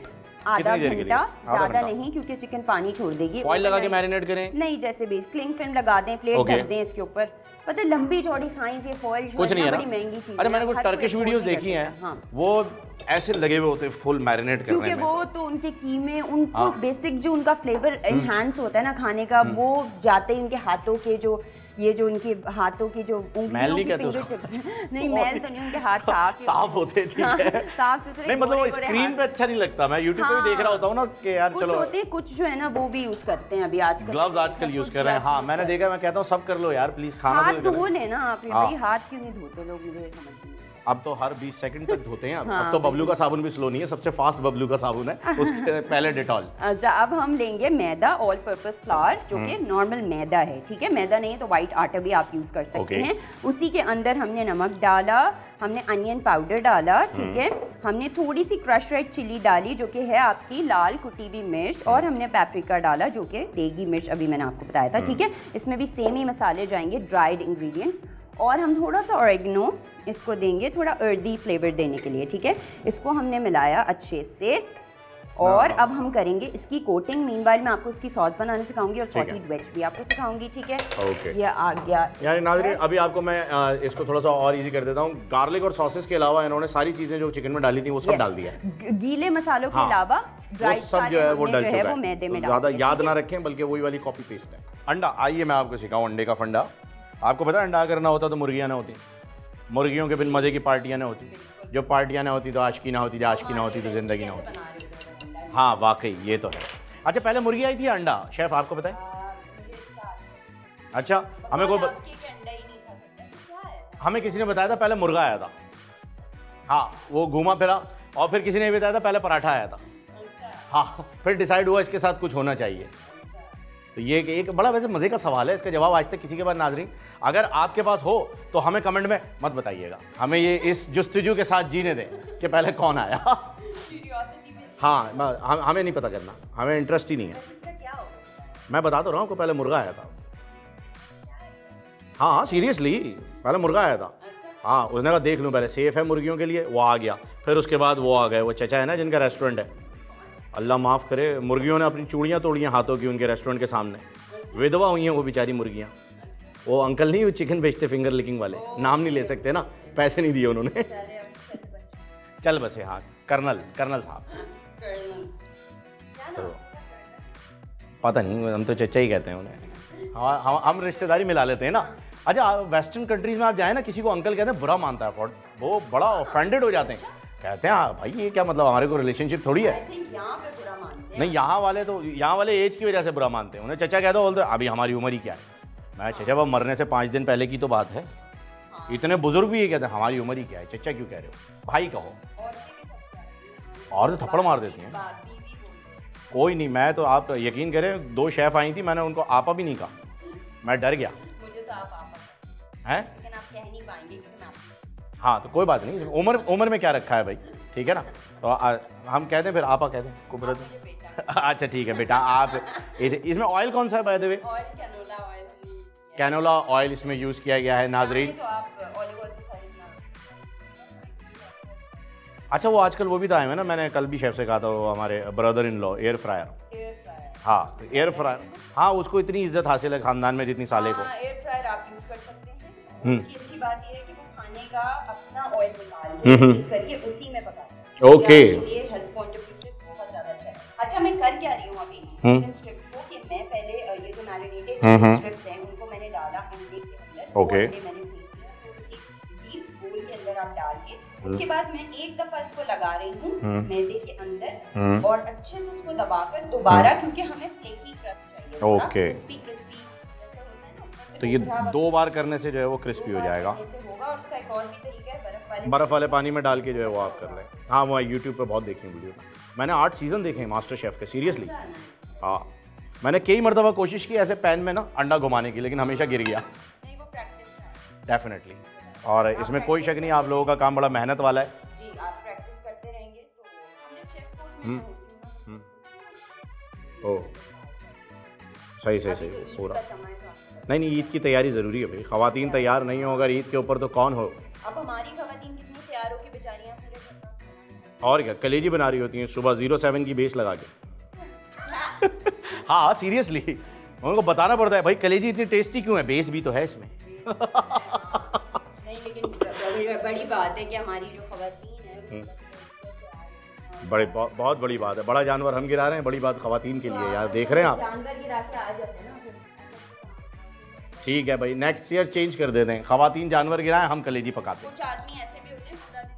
आधा घंटा, ज्यादा नहीं क्योंकि चिकन पानी छोड़ देगी। फॉइल लगा के मैरिनेट करें? नहीं, जैसे भी क्लिंग फिल्म लगा दें, प्लेट ढक दें इसके ऊपर। पता है लंबी चौड़ी साइंस, ये फॉइल कुछ नहीं है ना, बड़ी महंगी चीज है। अरे मैंने कुछ टर्किश वीडियोस देखी हैं, वो ऐसे लगे हुए होते हैं फुल मैरिनेट करने में, क्योंकि वो तो उनके कीमे उनको बेसिक जो उनका फ्लेवर एनहांस होता है ना खाने का, वो जाते हैं इनके हाथों के जो ये जो उनके हाथों की जो उंगलियों की फिंगरटिप्स, नहीं मैल तो नहीं, उनके हाथ साफ होते हैं, ठीक है, साफ सुथरे। नहीं मतलब वो स्क्रीन पे अच्छा नहीं लगता, मैं YouTube पे भी देख रहा होता हूँ ना कि यार चलो, होते हैं कुछ जो है ना वो भी यूज करते हैं अभी आजकल, ग्लव्स आजकल यूज कर रहे हैं। हाँ मैंने देखा, मैं कहता हूँ सब कर लो यार प्लीज, खाना हाथ धो लेना आप, भाई हाथ क्यों नहीं धोते लोग, मुझे समझ नहीं। अब तो हर 20 सेकंड तक धोते हैं। अब तो बबलू का साबुन भी स्लो नहीं है, सबसे फास्ट बबलू का साबुन है, उसके पहले डेटॉल। अच्छा अब हम लेंगे मैदा, ऑल पर्पस फ्लावर, जो कि नॉर्मल मैदा है, ठीक है। मैदा नहीं है तो व्हाइट आटा भी आप यूज कर सकते हैं। उसी के अंदर हमने नमक डाला, हमने अनियन पाउडर डाला, ठीक है, हमने थोड़ी सी क्रश रेड चिली डाली जो कि है आपकी लाल कुटी हुई मिर्च, और हमने पेपरिका डाला जो कि देगी मिर्च, अभी मैंने आपको बताया था, ठीक है। इसमें भी सेम ही मसाले जाएंगे, ड्राइड इंग्रेडिएंट्स, और हम थोड़ा सा ऑरेगनो इसको देंगे थोड़ा अर्दी फ्लेवर देने के लिए, ठीक है। इसको हमने मिलाया अच्छे से, और अब हम करेंगे इसकी कोटिंग। मीनवाइल मैं आपको इसकी सॉस बनाने सिखाऊंगी और सॉटेड वेज भी आपको सिखाऊंगी, ठीक है। ये आ गया यार नाज़रीन, अभी आपको मैं इसको थोड़ा सा और इजी कर देता हूँ। गार्लिक और सॉसेस के अलावा इन्होंने सारी चीजें जो चिकन में डाली थी वो सब डाल दिया, गीले मसालों के अलावा ड्राई सब जो है वो डल चुका है, मैदे में ज्यादा याद ना रखें, बल्कि वही वाली कॉपी पेस्ट है। अंडा, आइए मैं आपको सिखाऊं अंडे का फंडा। आपको पता है अंडा करना होता तो मुर्गियाँ ना होती, मुर्गियों के बिन मजे की पार्टियाँ ना होती, जो पार्टियाँ ना होती तो आशिकी ना होती, जो आशिकी ना होती तो जिंदगी ना होती। हाँ वाकई ये तो है। अच्छा पहले मुर्गी आई थी अंडा, शेफ आपको पता है? अच्छा हमें हमें किसी ने बताया था पहले मुर्गा आया था, हाँ वो घूमा फिरा, और फिर किसी ने बताया था पहले पराठा आया था, हाँ फिर डिसाइड हुआ इसके साथ कुछ होना चाहिए। तो ये एक बड़ा वैसे मज़े का सवाल है, इसका जवाब आज तक किसी के पास नाज़रीन अगर आपके पास हो तो हमें कमेंट में मत बताइएगा, हमें ये इस जुस्तजू के साथ जीने दें कि पहले कौन आया। हाँ हमें नहीं पता करना, हमें इंटरेस्ट ही नहीं है। मैं बता तो रहा हूँ आपको, पहले मुर्गा आया था। हाँ सीरियसली पहले मुर्गा आया था। हाँ उसने कहा देख लूँ पहले, सेफ है मुर्गियों के लिए, वो आ गया। फिर उसके बाद वो आ गए, वो चचा है ना जिनका रेस्टोरेंट है, अल्लाह माफ़ करे, मुर्गियों ने अपनी चूड़ियाँ तोड़ी हैं हाथों की उनके रेस्टोरेंट के सामने, विधवा हुई हैं वो बेचारी मुर्गियाँ। वो अंकल नहीं, वो चिकन बेचते फिंगर लिकिंग वाले, नाम नहीं ले सकते ना, पैसे नहीं दिए उन्होंने। चल बस हाँ, कर्नल साहब, तो पता नहीं, हम तो चचा ही कहते हैं उन्हें, हम रिश्तेदारी मिला लेते हैं ना। अच्छा वेस्टर्न कंट्रीज में आप जाए ना, किसी को अंकल कहते हैं बुरा मानता है, वो बड़ा ऑफेंडेड हो जाते हैं, कहते हैं भाई ये क्या मतलब, हमारे को रिलेशनशिप थोड़ी है। यहाँ पे बुरा मानते हैं। नहीं यहाँ वाले एज की वजह से बुरा मानते हैं, उन्हें चचा कहते बोलते अभी हमारी उम्र ही क्या है। मैं चचा वो मरने से 5 दिन पहले की तो बात है, इतने बुजुर्ग भी ये कहते हैं हमारी उम्र ही क्या है, चचा क्यों कह रहे हो, भाई कहो। और तो थप्पड़ मार देती हैं। कोई नहीं, मैं तो आप यकीन करें 2 शेफ आई थी, मैंने उनको आपा भी नहीं कहा, मैं डर गया। मुझे तो आप आपा हैं, लेकिन आप कह नहीं पाएंगे कि मैं आप। हाँ तो कोई बात नहीं, उम्र में क्या रखा है भाई, ठीक है ना। तो हम कहते हैं फिर आपा कहते हैं कुबरत। अच्छा ठीक है बेटा, आप इसमें ऑयल कौन सा है by the way? Canola oil इसमें यूज किया गया है नाजरीन। अच्छा वो आजकल वो भी तो आए हैं ना, मैंने कल भी शेफ से कहा था, वो हमारे brother in law air fryer. हाँ तो एयर फ्रायर, हाँ उसको इतनी इज्जत हासिल है खानदान में जितनी साले को। एयर फ्रायर आप यूज कर सकते हैं। उसकी अच्छी बात ये है कि वो खाने का अपना ऑयल निकाल के यूज करके उसी में पकाता है। ओके, ये हेल्थ पॉइंट ऑफ व्यू से बहुत ज्यादा अच्छा है। अच्छा मैं कर क्या रही हूँ अभी चिकन स्ट्रिप्स को कि मैं पहले ये जो मैरिनेटेड चिकन स्ट्रिप्स हैं उनको मैंने डाला अंडे के अंदर। ओके, मैंने डीप बोल के अंदर आप डाल के उसके बाद मैं एक दफा इसको लगा रही हूँ मैदे के अंदर और अच्छे से इसको दबाकर दोबारा, क्योंकि हमें फ्लेकी क्रस्ट चाहिए, ओके, क्रिस्पी क्रिस्पी जैसे होता है ना, तो ये 2 बार करने से जो है वो क्रिस्पी हो जाएगा। और उसका एक और भी तरीका है बर्फ वाले पानी में डाल के जो है वो आप कर लें। हाँ वो यूट्यूब पे बहुत देखी वीडियो, मैंने 8 सीजन देखे हैं मास्टर शेफ के, सीरियसली। हाँ मैंने कई मरतबा कोशिश की ऐसे पैन में ना अंडा घुमाने की, लेकिन हमेशा गिर गया। डेफिनेटली, और इसमें कोई शक नहीं आप लोगों का काम बड़ा मेहनत वाला है। जी आप प्रैक्टिस करते रहेंगे तो हमने शेफ कोर्स में ओ सही पूरा। नहीं ईद की तैयारी ज़रूरी है भाई, ख़वातीन तैयार नहीं हो अगर ईद के ऊपर तो कौन हो। अब हमारी ख़वातीन कितनी तैयार हो कि बेचारियां पूरे और क्या कलेजी बना रही होती हैं सुबह 07 की बेस लगा के। हाँ सीरियसली उनको बताना पड़ता है भाई कलेजी इतनी टेस्टी क्यों है, बेस भी तो है इसमें। नहीं लेकिन बड़ी बात है कि हमारी जो ख़वातीन है बहुत बड़ी बात है। बड़ा जानवर हम गिरा रहे हैं, बड़ी बात ख़वातीन के लिए यार, देख रहे हैं आप। जानवर गिरा के आ जाते हैं ना। ठीक है भाई नेक्स्ट ईयर चेंज कर देते हैं, ख़वातीन जानवर गिराएं हम कलेजी पकाते हैं। कुछ आदमी ऐसे भी होते हैं पूरा दिन।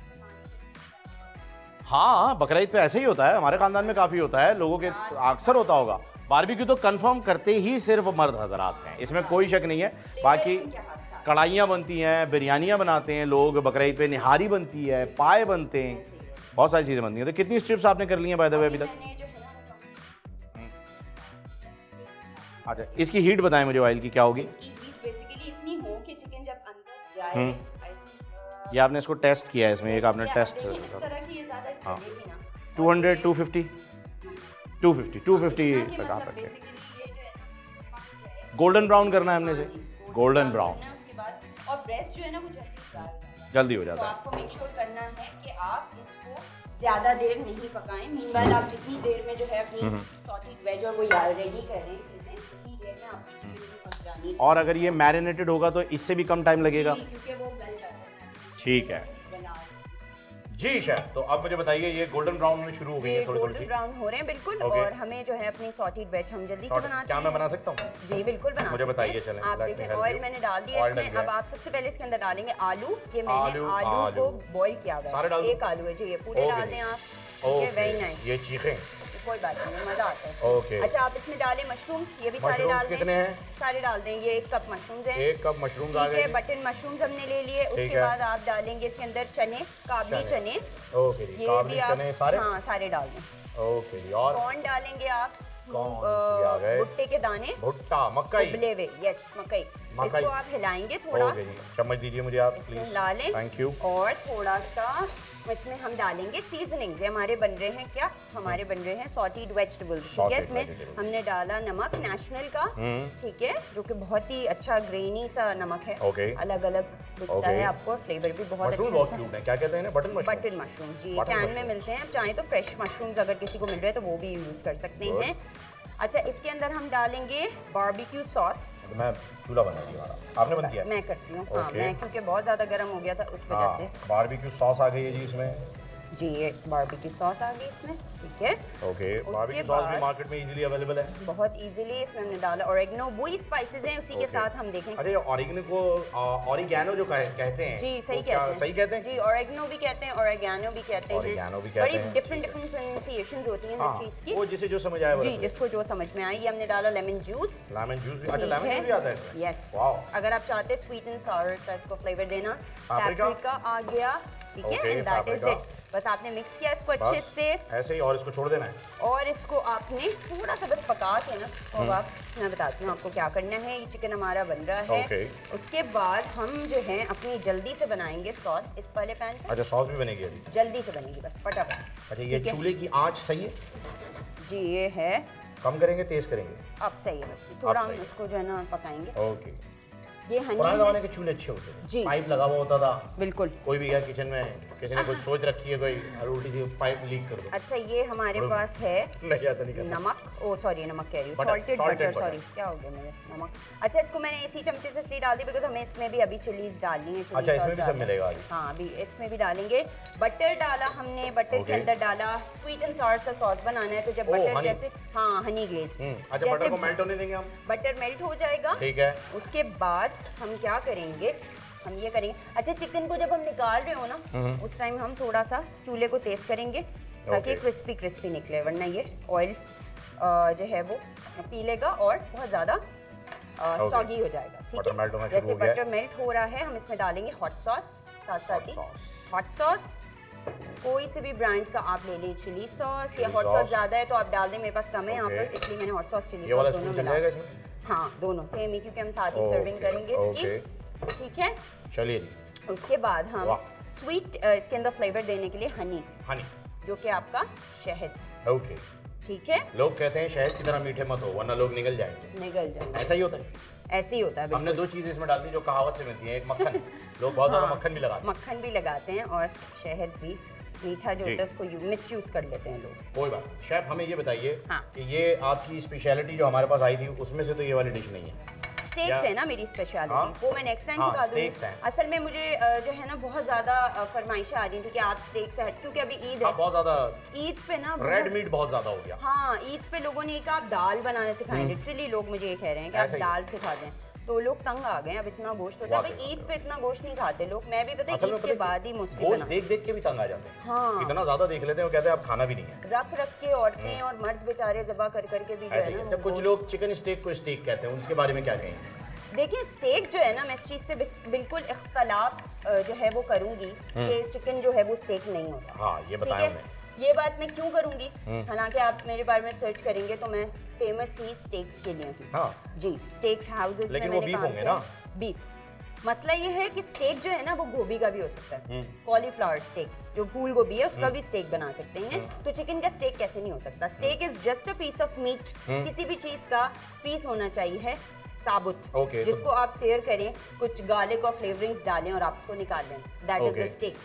हाँ बकरीद पे ऐसे ही होता है, हमारे खानदान में काफ़ी होता है, लोगों के अक्सर होता होगा। बारबेक्यू तो कंफर्म करते ही सिर्फ मर्द हजरात हैं, इसमें कोई शक नहीं है। बाकी कढ़ाइयाँ बनती हैं, बिरयानियाँ बनाते हैं लोग बकरीद पे, निहारी बनती है, पाए बनते हैं, बहुत सारी चीज़ें बनती हैं। तो कितनी स्ट्रिप्स आपने कर ली हैं बाय द वे अभी तक? अच्छा इसकी हीट बताएं मुझे ऑयल की क्या होगी? बेसिकली इतनी हो कि चिकन जब अंदर जाए। ये आपने इसको टेस्ट किया है इसमें, एक आपने टेस्ट इस तरह की ये ज़्यादा चलेगी ना। 200 250 तक आप रखें। गोल्डन ब्राउन करना है हमने से, गोल्डन ब्राउन। उसके बाद और ब्रेस्ट जो है ना वो जल्दी हो जाता है। तो आपको मेक श्योर करना है कि आप इसको ज़्यादा देर नहीं पकाएं। मीनवाइल आप जितनी देर में जो है अपनी सॉटेड वेज और वो यार रेडी कर रहे हैं चीज़ें, उतनी देर में आपकी चिकन भी पक जानी है। और अगर ये मैरिनेटेड होगा तो इससे भी कम टाइम लगेगा? क्योंकि वो गल जाता है। ठीक है जी शेफ, तो अब मुझे बताइए ये गोल्डन ब्राउन में शुरू हो गई है थोड़ी थोड़ी सी। गोल्डन ब्राउन हो रहे हैं बिल्कुल। और हमें जो है अपनी सॉटेड वेज हम जल्दी से बनाते हैं। क्या मैं बना सकता हूँ? जी बिल्कुल बना मुझे बताइए। चलें आप देखिए ऑयल मैंने डाल दिया इसमें। अब आप सबसे पहले इसके अंदर डालेंगे आलू। ये मैंने आलू को बॉईल किया हुआ है, एक आलू है जी, ये पूरे डाल दें आप। Very nice. ये चीखें कोई बात नहीं, मजा आता है। ओके अच्छा आप इसमें डालें मशरूम्स, ये भी सारे डाल दें। कितने हैं? सारे डाल दें। ये 1 कप मशरूम्स हैं। 1 कप मशरूम्स आ गए। बटन मशरूम्स हमने ले लिए। उसके बाद आप डालेंगे इसके अंदर चने, काबली चने। ओके जी, काबली चने सारे? हाँ सारे डाल दें। ओके जी। और कॉर्न डालेंगे आप, भुट्टे के दाने, भुट्टा मकई, उबले हुए, यस मकई। इसको आप हिलाएंगे थोड़ा। चम्मच दीजिए मुझे आप प्लीज। हिला लें। Thank you. और थोड़ा सा इसमें हम डालेंगे सीजनिंग। हमारे बन रहे हैं क्या, हमारे बन रहे हैं सॉटेड वेजिटेबल्स। ठीक है, इसमें हमने डाला नमक नेशनल का, ठीक है, जो कि बहुत ही अच्छा ग्रेनी सा नमक है। अलग अलग दिखता है आपको, फ्लेवर भी बहुत अच्छा है। क्या कहते हैं? बटन मशरूम जी, कैन में मिलते हैं। आप चाहें तो फ्रेश मशरूम्स अगर किसी को मिल रहे हैं तो वो भी यूज कर सकते हैं। अच्छा इसके अंदर हम डालेंगे बारबेक्यू सॉस। मैं चूल्हा बनाऊंगी, आपने बना दिया? मैं करती हूँ हाँ, मैं क्योंकि बहुत ज़्यादा गर्म हो गया था उस वजह से। बारबेक्यू सॉस आ गई है जी इसमें। जी ये बारबेक्यू सॉस आ गई इसमें, ठीक है। ओके बारबेक्यू सॉस भी मार्केट में इजीली अवेलेबल है, बहुत इजीली। इसमें हमने डाला ऑरिगेनो, वही स्पाइसेस हैं उसी के साथ हम देखेंगे। अच्छा ऑरिगेनो को ऑरिगेनो जो कहते हैं जी, सही कहते हैं जी, ऑरिगेनो भी कहते हैं, ऑरिगेनो भी कहते हैं। बड़ी डिफरेंट प्रोनाउंसिएशंस होती हैं हर चीज की, वो जिसे जो समझ आए जी, जिसको जो समझ में आई। ये हमने डाला लेमन जूस। लेमन जूस भी, अच्छा लेमन जूस भी आता है इसमें? यस, अगर आप चाहते हैं स्वीट एंड सॉवर सा इसको फ्लेवर देना। पेपरिका आ गया, ठीक है, एंड दैट इज इट। बस आपने मिक्स किया इसको अच्छे से ऐसे ही, और इसको छोड़ देना है। और इसको आपने थोड़ा सा बस पका के ना, और आप मैं बताती हूँ आपको क्या करना है। ये चिकन हमारा बन रहा है। उसके बाद हम जो है अपनी जल्दी से बनाएंगे सॉस इस वाले पैन पे। अच्छा सॉस भी बनेगी अभी? जल्दी से बनेगी बस फटाफट। अच्छा ये चूल्हे की आंच सही है जी? ये है, कम करेंगे तेज करेंगे? अब सही है, बस थोड़ा हम इसको जो है ना पकाएंगे। ओके ये हनी पुराने जमाने के चूल्हे अच्छे होते थे, पाइप लगा हुआ होता था। बिल्कुल। कोई भी गया किचन में, किसी ने कुछ सोच रखी है, कोई उल्टी सी पाइप लीक कर दो। अच्छा, ये हमारे पास है नमक, ओ सॉरी नमक कह रही हूँ, सॉल्टेड बटर, सॉरी क्या हो गया मेरे, नमक। अच्छा, इसको मैंने इसी चमचे से इसलिए डाल दी बिकॉज हमें इसमें भी अभी चिलीज डालनी है। अच्छा, इसमें भी सब मिलेगा अभी? हाँ, अभी इसमें भी डालेंगे। बटर डाला हमने, बटर के अंदर डाला, स्वीट एंड सॉर सा सॉस बनाना है, तो जब बटर जैसे, हाँ हनी ग्लेज्ड। अच्छा, बटर को मेल्ट होने देंगे हम? बटर मेल्ट हो जाएगा, ठीक है। उसके बाद हम क्या करेंगे, हम ये करेंगे, अच्छा चिकन को जब हम निकाल रहे हो ना, उस टाइम हम थोड़ा सा चूल्हे को तेज करेंगे ताकि क्रिस्पी क्रिस्पी निकले, वरना ये ऑयल जो है वो पी लेगा और बहुत ज़्यादा सॉगी हो जाएगा। ठीक है, जैसे बटर मेल्ट हो रहा है, हम इसमें डालेंगे हॉट सॉस, साथ साथ ही हॉट सॉस कोई से भी ब्रांड का आप ले लें, चिली सॉस या हॉट सॉस ज़्यादा है तो आप डाल दें, मेरे पास कम है यहाँ पर, इसलिए मैंने हॉट सॉस चिली सॉस दोनों मिला। हाँ, दोनों सेम ही, क्योंकि हम साथ ही सर्विंग करेंगे इसकी। ठीक है, चलिए। उसके बाद हम स्वीट इसके अंदर फ्लेवर देने के लिए हनी, जो कि आपका शहद। ओके, ठीक है। लोग कहते हैं शहद की तरह मीठे मत हो वरना लोग निगल जाएंगे। ऐसा ही होता है? ऐसे ही होता है। हमने दो चीजें इसमें डाल दी जो कहावत से मिलती है, एक मक्खन, लोग बहुत ज्यादा मक्खन भी लगाते हैं। मक्खन भी लगाते हैं और शहद भी, मीठा जो होता है उसको मिस यूज कर लेते हैं लोग। कोई बात। शेफ हमें ये बताइए कि ये आपकी स्पेशलिटी जो हमारे पास आई थी उसमें से तो ये वाली डिश नहीं है। स्टेक्स है ना मेरी स्पेशलिटी, वो मैं नेक्स्ट टाइम सिखा दूंगी। असल में मुझे जो है ना बहुत ज्यादा फरमाइशें आ रही थी कि आप स्टेक से हट, क्योंकि अभी ईद है, बहुत ज्यादा ईद पे ना रेड मीट बहुत ज्यादा हो गया। हाँ, ईद पे लोगों ने कहा आप दाल बनाने सिखाएं, लिटरली लोग मुझे ये कह रहे हैं कि आप दाल सिखा दें, तो लोग तंग आ गए, अब इतना गोश्त होता है। ईद पे इतना गोश्त नहीं खाते लोग, मैं भी पता है ईद के बाद ही मोस्टली गोश्त देख देख के भी तंग आ जाते हैं। हाँ, इतना ज्यादा देख लेते हैं, वो कहते हैं अब खाना भी नहीं है। रख रख के औरतें और मर्द बेचारे ज़बा कर करके भी जो है ना। जब कुछ लोग चिकन स्टेक को स्टेक कहते हैं, उनके बारे में क्या कहेंगे? देखिए, स्टेक जो है ना, मैं इस चीज़ से बिल्कुल इख्तलाफ जो है वो करूंगी कि चिकन जो है वो स्टेक नहीं होता। हाँ, ये बताया उन्हें। ये बात मैं क्यों करूंगी, हालांकि आप मेरे बारे में सर्च करेंगे तो मैं फेमस ही स्टेक्स के लिए हूँ। हाँ जी, स्टेक्स हाउसेस में मैंने काम किया। बीफ। मसला ये है कि स्टेक जो है ना वो गोभी का भी हो सकता है, कॉलीफ्लावर स्टेक जो फूल गोभी है उसका भी स्टेक बना सकते हैं। तो चिकन का स्टेक कैसे नहीं हो सकता? Steak is just a piece of meat, किसी भी चीज का पीस होना चाहिए साबुत, जिसको आप सेयर करें, कुछ गार्लिक और फ्लेवरिंग्स डालें और आप उसको निकाल लें, दैट इज द स्टेक।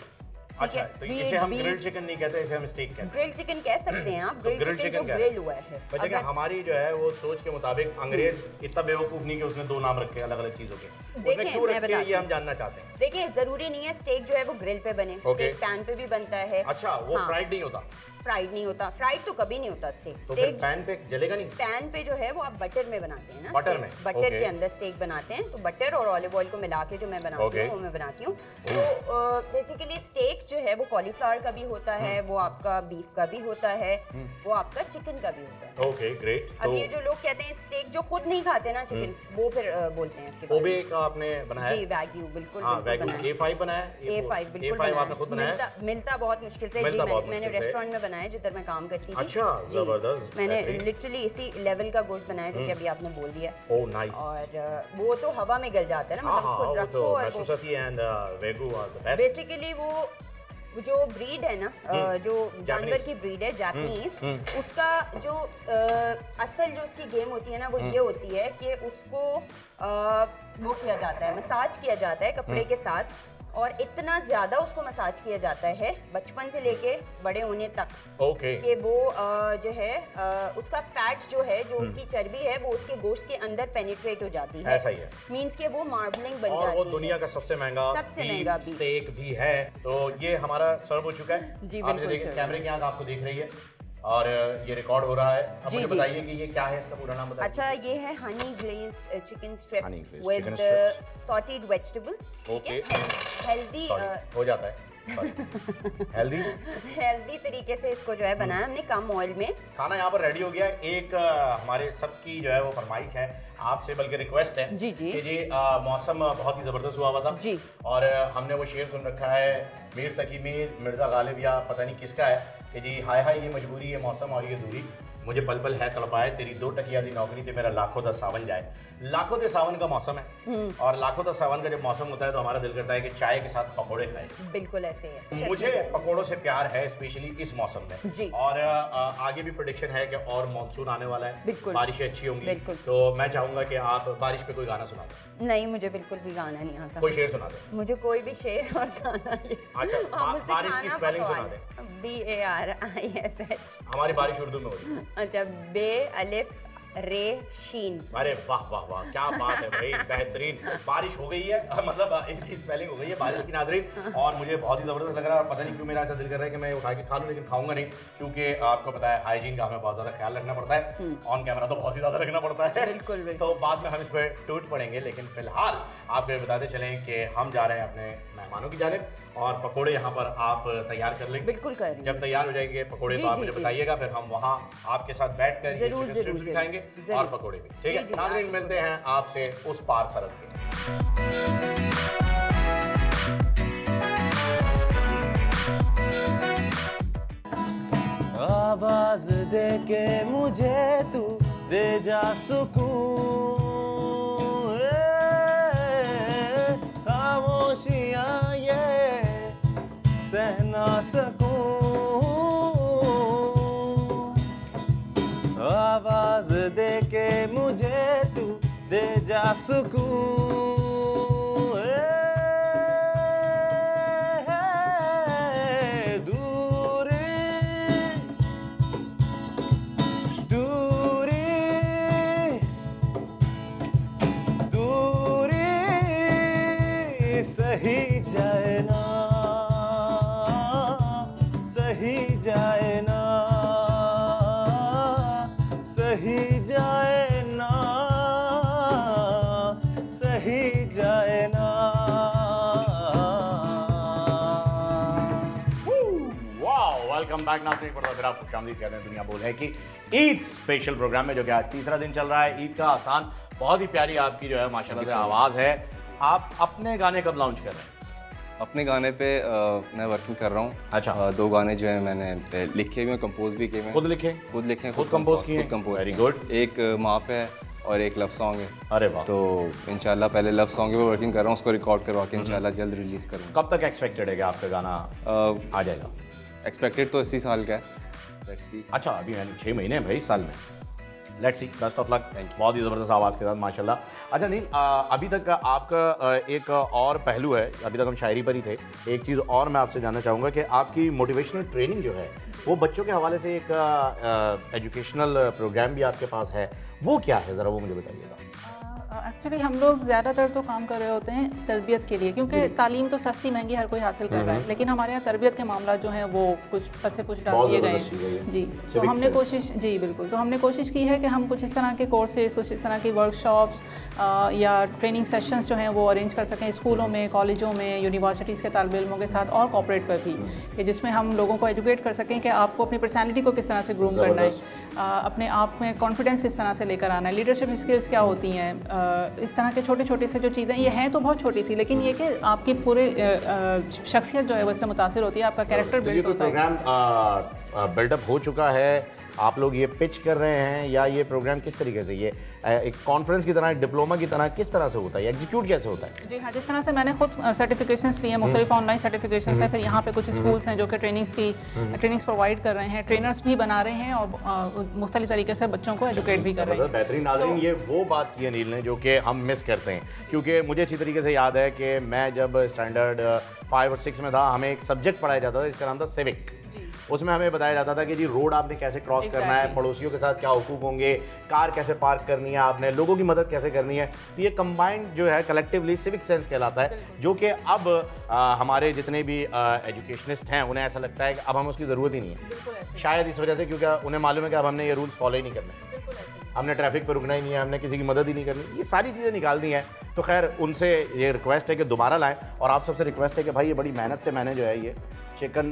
अच्छा, तो इसे हम ग्रिल्ड चिकन नहीं कहते, इसे हम स्टेक कहते हैं। ग्रिल्ड चिकन कह सकते हैं आप, ग्रिल्ड चिकन जो ग्रिल हुआ है। देखिए, हमारी जो है वो सोच के मुताबिक अंग्रेज इतना बेवकूफ नहीं कि उसने दो नाम रखे अलग अलग चीजों के, उसने क्यों रखे ये हम जानना चाहते हैं। देखिए, जरूरी नहीं है स्टेक जो है वो ग्रिल पे बने, स्टेक पैन पे भी बनता है। अच्छा, वो फ्राइड नहीं होता? फ्राइड नहीं होता, फ्राइड तो कभी नहीं होता स्टेक। तो स्टेक पैन पे जलेगा नहीं? पैन पे जो है वो आप बटर में बनाते हैं ना, बटर में, बटर के अंदर स्टेक बनाते हैं। तो बटर और ऑलिव ऑयल को मिला के जो मैं बनाती हूँ वो मैं बनाती हूँ। तो बेसिकली स्टेक जो है वो कॉलीफ्लावर का भी होता है, वो आपका बीफ का भी होता है, वो आपका चिकन का भी होता है। Okay, great. अब ये जो लोग कहते हैं स्टेक जो खुद नहीं खाते ना चिकन, वो फिर बोलते हैं इसके बारे में। ओबे का आपने बनाया? जी, वैग्यू बिल्कुल A5 बनाया? A5 बिल्कुल बनाया, मिलता बहुत मुश्किल से जी। मैंने रेस्टोरेंट में बनाया जिधर मैं काम करती थी। अच्छा, जबरदस्त। मैंने लिटरली इसी लेवल का गोश्त बनाया जो कि अभी आपने बोल दिया। Oh nice. और वो तो हवा में गल जाता है ना, मतलब उसको रखो और बेसिकली वो जो ब्रीड है ना, जो जानवर की ब्रीड है जापानीज, उसका जो असल जो उसकी गेम होती है ना वो ये होती है कि उसको वो किया जाता है, मसाज किया जाता है कपड़े के साथ, और इतना ज्यादा उसको मसाज किया जाता है बचपन से लेके बड़े होने तक कि वो जो है उसका फैट जो है, जो उसकी चर्बी है, वो उसके गोश्त के अंदर पेनिट्रेट हो जाती है। ऐसा ही है, मीन्स के वो मार्बलिंग बन और जाती वो है। दुनिया का सबसे महंगा स्टेक भी है। तो ये हमारा सर्व हो चुका है जी, आप देखिए कैमरे की आंख आपको देख रही है और ये रिकॉर्ड हो रहा है। अब मुझे बताइए कि ये क्या है, इसका पूरा नाम बताइए। अच्छा, ये है Honey glazed chicken strips with sautéed vegetables. Okay, healthy हो जाता है हेल्दी तरीके से इसको जो है बनाया हमने कम ऑयल में। खाना यहाँ पर रेडी हो गया। एक हमारे सबकी जो है वो फरमाइश है आपसे, बल्कि रिक्वेस्ट है जी जी कि जी मौसम बहुत ही जबरदस्त हुआ था जी, और हमने वो शेर सुन रखा है मीर तकी मीर मिर्जा गालिब या पता नहीं किसका है कि जी हाय हाय ये मजबूरी है मौसम और ये दूरी, मुझे पल पल है तड़पाए, तेरी 2 टकिया दी नौकरी ते मेरा लाखों दा सावन जाए। लाखों दे सावन का मौसम है और लाखों दा सावन का जब मौसम होता है तो हमारा दिल करता है कि चाय के साथ पकोड़े खाए। बिल्कुल ऐसे है। मुझे पकोड़ों से प्यार है, स्पेशली इस मौसम में जी। और आगे भी प्रेडिक्शन है कि और मानसून आने वाला है, बिल्कुल बारिशें अच्छी होंगी, तो मैं चाहूंगा कि आप बारिश पे कोई गाना सुना दें। नहीं, मुझे बिल्कुल भी गाना नहीं आता। कोई शेर सुना दें। मुझे कोई भी शेर और गाना नहीं। अच्छा, बारिश की स्पेलिंग सुना दें। BARISH। हमारी बारिश उर्दू में हो रही है। अच्छा, बे अलिफ रे शीन। अरे वाह वाह वाह, क्या बात है भाई, बेहतरीन। बारिश हो गई है, मतलब इनकी स्पेलिंग हो गई है बारिश की नाज़रीन, और मुझे बहुत ही ज़बरदस्त लग रहा है। और पता नहीं क्यों मेरा ऐसा दिल कर रहा है कि मैं उठा के खा लूँ, लेकिन खाऊंगा नहीं, क्योंकि आपको पता है हाइजीन का हमें बहुत ज़्यादा ख्याल रखना पड़ता है। ऑन कैमरा तो बहुत ही ज़्यादा रखना पड़ता है, बिल्कुल। तो बाद में हम इस पर टूट पड़ेंगे। लेकिन फिलहाल आपको बताते चलें कि हम जा रहे हैं अपने मेहमानों की जानिब, और पकोड़े यहाँ पर आप तैयार कर लेंगे। बिल्कुल करेंगे। जब तैयार हो जाएंगे पकोड़े तो आप मुझे बताइएगा, फिर हम वहाँ आपके साथ बैठ कर चिकन खाएंगे और पकोड़े भी। ठीक है नाज़रीन, मिलते हैं आपसे उस पार सरहद के। आवाज दे के मुझे तू दे जा सुकून, खामोशियाँ ये सह ना सकूं। आवाज दे के मुझे तू दे जा सुकून, सही जाए ना, सही जाए ना, सही जाए ना, सही जाए ना। वाओ, वेलकम बैक नाज़रीन। पर फिर आप खुशामदीद कहते हैं दुनिया बोल है कि ईद स्पेशल प्रोग्राम में, जो कि आज तीसरा दिन चल रहा है ईद का आसान। बहुत ही प्यारी आपकी जो है माशाल्लाह से आवाज़ है। आप अपने गाने कब लॉन्च कर रहे हैं? अपने गाने पे मैं वर्किंग कर रहा हूँ। अच्छा। 2 गाने जो है मैंने लिखे हुए, कंपोज भी किए हुए। खुद लिखे? खुद लिखे, खुद कंपोज किए? Very good. एक माँ पे है और एक लव सॉन्ग है। अरे वाह। तो इंशाल्लाह पहले लव सॉन्ग पे वर्किंग कर रहा हूँ, उसको रिकॉर्ड करवा के इंशाल्लाह जल्द रिलीज करूँगा। कब तक एक्सपेक्टेड है कि आपका गाना आ जाएगा? एक्सपेक्टेड तो 80 साल का है, लेट्स सी। अच्छा, अभी 6 महीने हैं भाई साल में। Let's see, best of luck. बहुत ही ज़बरदस्त आवाज़ के साथ माशाल्लाह। अच्छा नील, अभी तक आपका एक और पहलू है, अभी तक हम शायरी पर ही थे, एक चीज़ और मैं आपसे जानना चाहूँगा कि आपकी मोटिवेशनल ट्रेनिंग जो है वो बच्चों के हवाले से एक एजुकेशनल प्रोग्राम भी आपके पास है, वो क्या है, ज़रा वो मुझे बताइएगा। एक्चुअली हम लोग ज़्यादातर तो काम कर रहे होते हैं तरबियत के लिए, क्योंकि तालीम तो सस्ती महंगी हर कोई हासिल कर रहा है, लेकिन हमारे यहाँ तरबियत के मामला जो हैं वो कुछ पसे कुछ डाल दिए गए हैं। जी, तो हमने कोशिश, जी बिल्कुल, तो हमने कोशिश की है कि हम कुछ इस तरह के कोर्सेज, कुछ इस तरह की वर्कशॉप्स या ट्रेनिंग सेशंस जो हैं वो अरेंज कर सकें स्कूलों में, कॉलेजों में, यूनिवर्सिटीज़ के तालिब इल्मों के साथ और कॉर्पोरेट पर भी, कि जिसमें हम लोगों को एजुकेट कर सकें कि आपको अपनी पर्सनैलिटी को किस तरह से ग्रूम करना है, अपने आप में कॉन्फिडेंस किस तरह से लेकर आना है, लीडरशिप स्किल्स क्या होती हैं, इस तरह के छोटे छोटे से जो चीज़ें ये हैं तो बहुत छोटी सी, लेकिन ये कि आपकी पूरे शख्सियत जो है वो इससे मुतासिर होती है, आपका कैरेक्टर बिल्ड होता है। प्रोग्राम बिल्डअप हो चुका है, आप लोग ये पिच कर रहे हैं, या ये प्रोग्राम किस तरीके से, ये एक कॉन्फ्रेंस की तरह, एक डिप्लोमा की तरह किस तरह से होता है, एग्जीक्यूट कैसे होता है? जी हाँ, जिस तरह से मैंने खुद सर्टिफिकेशंस लिए हैं, मुख्तलिफ ऑनलाइन सर्टिफिकेशंस हैं, फिर यहाँ पे कुछ स्कूल्स हैं जो कि ट्रेनिंग्स प्रोवाइड कर रहे हैं, ट्रेनर्स भी बना रहे हैं और मुख्तलिफ तरीके से बच्चों को एजुकेट भी कर रहे हैं। बेहतरीन। नाज़रीन, ये वो बात की है नील ने जो कि हम मिस करते हैं, क्योंकि मुझे अच्छी तरीके से याद है कि मैं जब स्टैंडर्ड 5 और 6 में था, हमें एक सब्जेक्ट पढ़ाया जाता था, इसका नाम था सिविक। उसमें हमें बताया जाता था कि जी रोड आपने कैसे क्रॉस करना है, पड़ोसियों के साथ क्या हुकूक होंगे, कार कैसे पार्क करनी है आपने, लोगों की मदद कैसे करनी है। तो ये कंबाइंड जो है कलेक्टिवली सिविक सेंस कहलाता है, जो कि अब हमारे जितने भी एजुकेशनिस्ट हैं उन्हें ऐसा लगता है कि अब हमें उसकी ज़रूरत ही नहीं है, शायद इस वजह से क्योंकि उन्हें मालूम है कि अब हमने ये रूल्स फॉलो ही नहीं करने, हमने ट्रैफिक पर रुकना ही नहीं है, हमने किसी की मदद ही नहीं करनी, ये सारी चीज़ें निकाल दी हैं। तो खैर उनसे ये रिक्वेस्ट है कि दोबारा लाएँ, और आप सबसे रिक्वेस्ट है कि भाई ये बड़ी मेहनत से मैंने जो है ये चिकन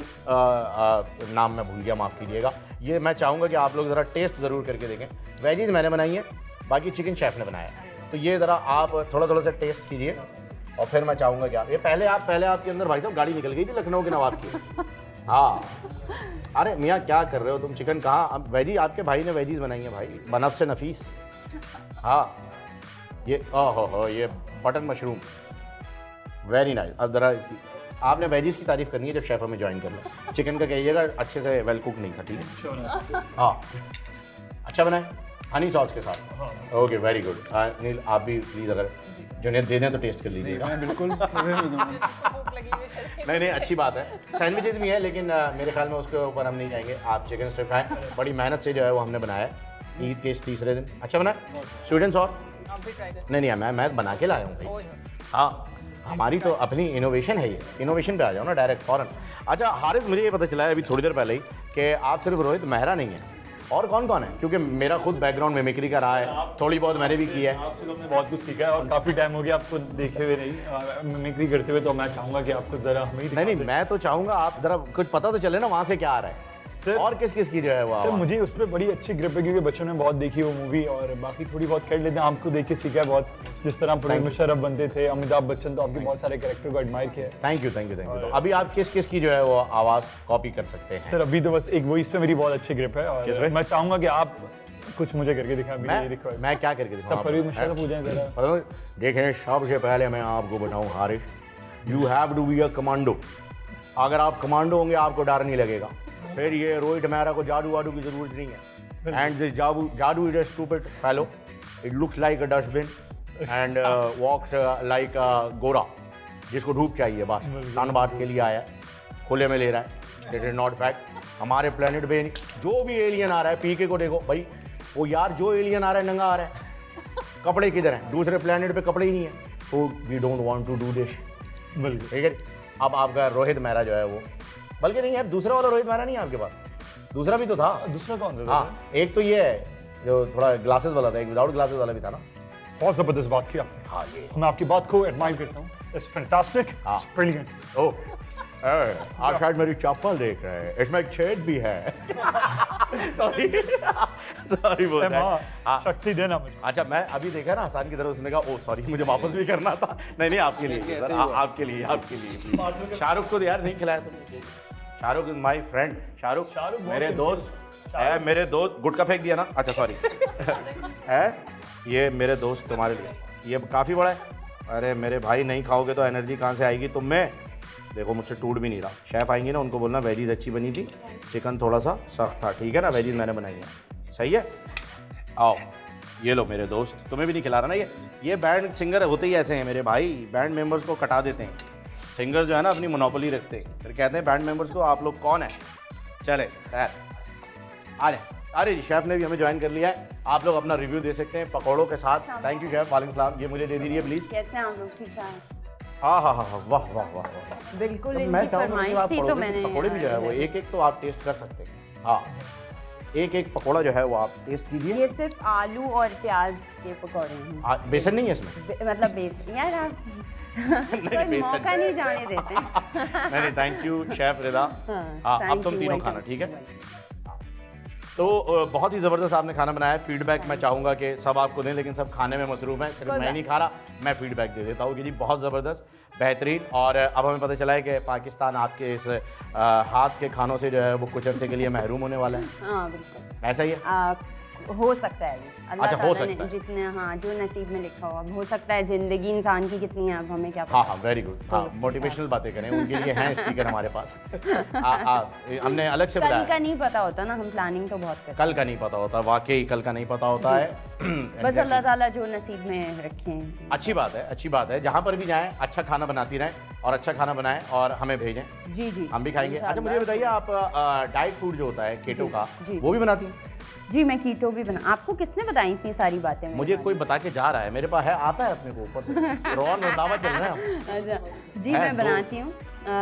नाम मैं भूल गया, माफ़ कीजिएगा, ये मैं चाहूँगा कि आप लोग ज़रा टेस्ट ज़रूर करके देखें। वेजीज मैंने बनाई है, बाकी चिकन शेफ़ ने बनाया है, तो ये ज़रा आप थोड़ा थोड़ा सा टेस्ट कीजिए, और फिर मैं चाहूँगा कि आप ये पहले आपके अंदर भाई साहब गाड़ी निकल गई थी लखनऊ के नवाब की। हाँ अरे मियाँ क्या कर रहे हो तुम? चिकन कहाँ? अब वेजी आपके भाई ने वेजीज बनाई है भाई, बनफ से नफीस। हाँ ये ओहो ये बटन मशरूम वेरी नाइस। अब जरा इसकी आपने वेजीज की तारीफ करनी है जब शेफ हमें ज्वाइन कर लो। चिकन का कहिएगा अच्छे से वेल कुक नहीं था, ठीक है? हाँ अच्छा बनाए हनी सॉस के साथ। Okay very good. नील आप भी प्लीज़ अगर जुनेद दे दें तो टेस्ट कर लीजिएगा। बिल्कुल नहीं अच्छी बात है। सैंडविचेस भी है लेकिन मेरे ख्याल में उसके ऊपर हम नहीं जाएंगे। आप चिकन स्ट्रिप खाएं, बड़ी मेहनत से जो है वो हमने बनाया है ईद के इस तीसरे दिन। अच्छा बना स्वीट सॉस? नहीं मैं बना के लाया हूँ भाई। हाँ हमारी तो अपनी इनोवेशन है, ये इनोवेशन पे आ जाओ ना डायरेक्ट फॉरन। अच्छा हारिस मुझे ये पता चला है अभी थोड़ी देर पहले ही कि आप सिर्फ रोहित मेहरा नहीं है, और कौन कौन है? क्योंकि मेरा खुद बैकग्राउंड मिमिक्री का रहा है, थोड़ी बहुत मैंने भी की है। आपसे तो हमने बहुत कुछ सीखा है और काफ़ी टाइम हो गया आपको देखे हुए नहीं मिमिक्री करते हुए, तो मैं चाहूँगा कि आपको ज़रा हमें नहीं मैं तो चाहूँगा आप ज़रा कुछ पता तो चले ना वहाँ से क्या आ रहा है और किस किस की जो है वो। सर मुझे उस पर बड़ी अच्छी ग्रिप है क्योंकि बच्चों ने बहुत देखी वो मूवी और बाकी थोड़ी बहुत कर लेते हैं। आपको देख के सीखा है बहुत, जिस तरह परवेज मुशर्रफ बनते थे, अमिताभ बच्चन, तो आपके बहुत सारे कैरेक्टर को एडमायर किया है। Thank you. तो अभी आप किस किस की जो है वो आवाज़ कॉपी कर सकते हैं? सर अभी तो बस एक वो इस पे मेरी बहुत अच्छी ग्रिप है और मैं चाहूँगा कि आप कुछ मुझे करके दिखाएं। मैं क्या करके दिखाऊं? सब परवेज मुशर्रफ पूछें जरा। देखें सबसे पहले मैं आपको बताऊं Haris, you have to be a commando. अगर आप कमांडो होंगे आपको डर नहीं लगेगा। फिर ये रोहित मेहरा को जादू वादू की जरूरत नहीं है। And this Jadoo is a stupid fellow, it looks like a dustbin and walks like a गोरा जिसको धूप चाहिए बस, तन बात के लिए आया खुले में ले रहा है। This is not fact. हमारे प्लेनेट पे जो भी एलियन आ रहा है, पीके को देखो भाई, वो यार जो एलियन आ रहा है नंगा आ रहा है, कपड़े किधर हैं? दूसरे प्लेनेट पे कपड़े ही नहीं है। तो we don't want to do this. बिल्कुल ठीक है। अब आपका रोहित मेहरा जो है वो, बल्कि नहीं यार दूसरा वाला रोहित मेहरा नहीं है आपके पास, दूसरा भी तो था। दूसरा कौन सा? हाँ एक तो ये है जो थोड़ा ग्लासेस वाला था, एक विदाउट ग्लासेस वाला भी था ना। बहुत जबरदस्त बात की आपने। हाँ ये मैं आपकी बात को एडमायर करता हूँ। It's fantastic, it's brilliant. Oh आप शायद मेरी चप्पल देख रहे हैं, इसमें एक छेद भी है। सॉरी बोल रहा है। शक्ति देना मुझे। अच्छा मैं अभी देखा ना आसान की तरह, उसने कहा ओ सॉरी मुझे वापस भी करना था। नहीं आपके लिए सर, आपके लिए। शाहरुख को यार नहीं खिलाया तुमने। Shahrukh is my friend. Shahrukh मेरे दोस्त है, मेरे दोस्त। गुटका फेंक दिया ना? अच्छा सॉरी। है ये मेरे दोस्त तुम्हारे लिए, ये काफ़ी बड़ा है। अरे मेरे भाई नहीं खाओगे तो एनर्जी कहाँ से आएगी तुम में? देखो मुझसे टूट भी नहीं रहा। शेफ़ आएंगे ना उनको बोलना वेजीज अच्छी बनी थी, चिकन थोड़ा सा सख्त था, ठीक है ना? वेजीज मैंने बनाई है, सही है। आओ ये लो मेरे दोस्त, तुम्हें भी नहीं खिला रहा ना। ये बैंड सिंगर होते ही ऐसे हैं मेरे भाई, बैंड मेंबर्स को कटा देते हैं। सिंगर जो है ना अपनी मोनोपोली रखते हैं, फिर कहते हैं बैंड मेंबर्स को आप लोग कौन है? चले खैर आ जाए। अरे जी शेफ़ ने भी हमें ज्वाइन कर लिया है, आप लोग अपना रिव्यू दे सकते हैं पकौड़ों के साथ। Thank you chef. वालेकुम सलाम। ये मुझे दे दीजिए प्लीज़। कैसे हैं आप लोग? ठीक है। हाँ वाह वाह वाह वाह। बिल्कुल मैं चाहूँगा कि आप तो मैंने पकौड़े भी जो है वो एक एक तो आप टेस्ट कर सकते हैं। हाँ एक एक पकौड़ा जो है वो आप टेस्ट कीजिए। ये सिर्फ आलू और प्याज के पकौड़े हैं, बेसन नहीं है इसमें? मतलब बेसन यार आप कोई मौका नहीं जाने देते। नहीं थैंक यू शेफ रिदा। हाँ अब तुम तीनों खाना, ठीक है? तो बहुत ही ज़बरदस्त आपने खाना बनाया है। फीडबैक मैं चाहूँगा कि सब आपको दें, लेकिन सब खाने में मसरूफ़ हैं, सिर्फ मैं नहीं खा रहा, मैं फीडबैक दे देता हूँ कि जी बहुत ज़बरदस्त, बेहतरीन। और अब हमें पता चला है कि पाकिस्तान आपके इस हाथ के खानों से जो है वो कुछ अर्से के लिए महरूम होने वाला है। हाँ बिल्कुल ऐसा ही है। हो सकता है अल्लाह अच्छा, ताला ने जितने, हाँ जो नसीब में लिखा हो। अब हो सकता है ज़िंदगी इंसान की कितनी है, अब हमें क्या पता। हाँ वेरी गुड। हाँ मोटिवेशनल बातें करें, उनके लिए हैं स्पीकर हमारे पास। हमने अलग से बताया, कल का नहीं पता होता ना, हम प्लानिंग तो बहुत करते हैं। कल का नहीं पता होता, वाकई कल का नहीं पता होता है। बस अल्लाह ताला जो नसीब में रखें। अच्छी बात है, अच्छी बात है। जहाँ पर भी जाएं अच्छा खाना बनाती रहें और अच्छा खाना बनाएं और हमें भेजें। जी हम भी खाएंगे। अच्छा मुझे बताइए आप डाइट फूड जो होता है केटो का, वो भी बनाती हैं? जी मैं कीटो भी बना। आपको किसने बताई इतनी सारी बातें? मुझे कोई बता के जा रहा है, मेरे पास है, आता है अपने को ऊपर से। रॉन दावा चल रहा है। अच्छा जी मैं बनाती हूँ।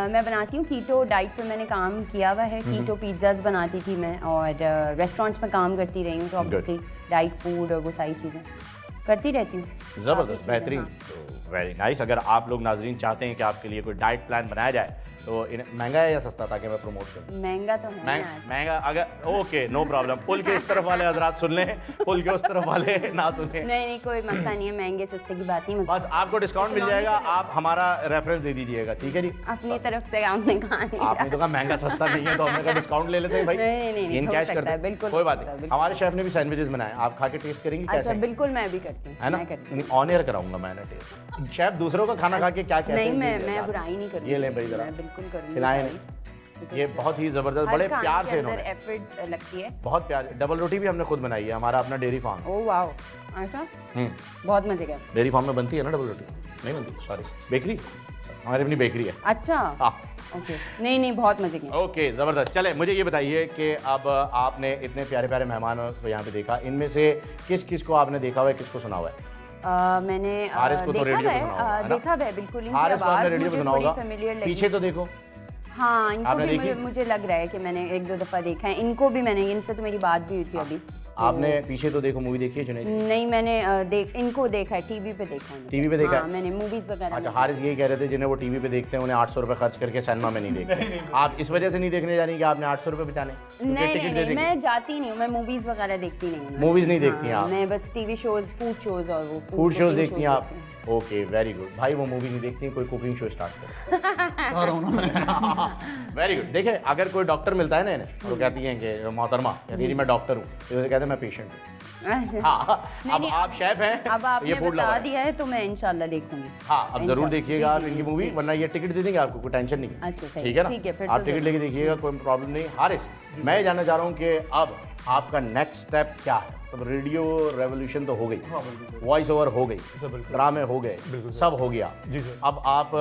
मैं बनाती हूँ कीटो डाइट पे मैंने काम किया हुआ है। कीटो पिज़्ज़ाज बनाती थी मैं, और रेस्टोरेंट्स में काम करती रही हूँ, तो ऑब्वियसली डाइट फूड और वो सारी चीज़ें करती रहती हूँ। ज़बरदस्त, बेहतरीन, वेरी नाइस। अगर आप लोग नाजरीन चाहते हैं कि आपके लिए कोई डाइट प्लान बनाया जाए तो महंगा है या सस्ता, ताकि मैं प्रमोट करूँ? महंगा तो है यार। महंगा अगर ओके नो प्रॉब्लम, पुल के इस तरफ वाले हजरात सुन लें, पुल के उस तरफ वाले ना सुने। नहीं कोई मसला नहीं है, महंगे सस्ते की बात नहीं। बस आपको डिस्काउंट मिल जाएगा, आप हमारा रेफरेंस दे दीजिएगा, ठीक है जी? अपनी तरफ से आपने कहा नहीं, आपने तो कहा महंगा सस्ता नहीं है, तो हमने कहा डिस्काउंट ले लेते हैं भाई। नहीं इन कैश करते हैं, बिल्कुल कोई बात नहीं। हमारे शेफ ने भी सैंडविचेस बनाए, आप खा के टेस्ट करेंगी कैसे? अच्छा बिल्कुल, मैं भी करती हूँ, है ना, ऑन एयर कराऊंगा मैंने टेस्ट। शेफ दूसरों का खाना खा के क्या कहते हैं? नहीं मैं बुराई नहीं करूँगी, ये लें भाई जरा, बिल्कुल करूँगी, खिलाएं। ये बहुत ही जबरदस्त, बड़े प्यार से इन्होंने एफर्ट लगती है, बहुत प्यार। डबल रोटी भी हमने खुद बनाई है, हमारा अपना डेयरी फार्म। ओह वाओ, अच्छा बहुत मजे का। डेयरी फार्म में बनती है ना डबल रोटी? नहीं बनती, सॉरी, बेकरी, हमारी अपनी बेकरी है। अच्छा ओके, नहीं बहुत मजे की। ओके जबरदस्त। चले मुझे ये बताइए कि अब आपने इतने प्यारे प्यारे मेहमान को यहाँ पे देखा, इनमें से किस किस को आपने देखा हुआ है, किसको सुना हुआ है? मैंने देखा है बिल्कुल, इनकी आवाज मुझे थोड़ी फेमिलियर लगी। पीछे तो देखो। हाँ इनको भी मुझे लग रहा है कि मैंने 1-2 दफा देखा है इनको भी, मैंने इनसे तो मेरी बात भी हुई थी अभी। आपने पीछे तो देखो मूवी देखी है जुनैद? नहीं मैंने इनको देखा है, टीवी पे देखा है। टीवी पे देखा है? हाँ, मैंने मूवीज वगैरह। अच्छा, हारिस यही कह रहे थे जिन्हें वो टीवी पे देखते हैं उन्हें 800 रुपए खर्च करके सिनेमा में नहीं देखते। आप इस वजह से नहीं देखने जा रही कि आपने 800 रुपए बचाने? नहीं मैं जाती नहीं हूँ, मैं मूवीज वगैरह देखती नहीं हूँ। मूवीज नहीं देखती हैं आप? मैं बस टीवी शोज, फूड शोज और वो फूड शोज देखती हैं आप? ओके वेरी गुड भाई, वो मूवी नहीं देखती, कोई कुकिंग शो स्टार्ट करो। Very good. देखिए अगर कोई डॉक्टर मिलता है ना इन्हें और वो कहती है कि मोहतरमा कहती है मैं डॉक्टर हूँ, तो कहते हैं मैं पेशेंट हूँ। अब आप शेफ हैं, अब आपने बता दिया है तो मैं इंशाल्लाह देखूंगी। हाँ अब जरूर देखिएगा आप इनकी मूवी, वरना ये टिकट दे देंगे आपको, कोई टेंशन नहीं। अच्छा ठीक है ना, आप टिकट लेके देखिएगा, कोई प्रॉब्लम नहीं। हारिस मैं ये जानना चाह रहा हूँ कि अब आपका नेक्स्ट स्टेप क्या है? अब रेडियो रेवोल्यूशन तो हो गई, वॉइस ओवर हो गई, ड्रामे हो गए, सब हो गया। अब आप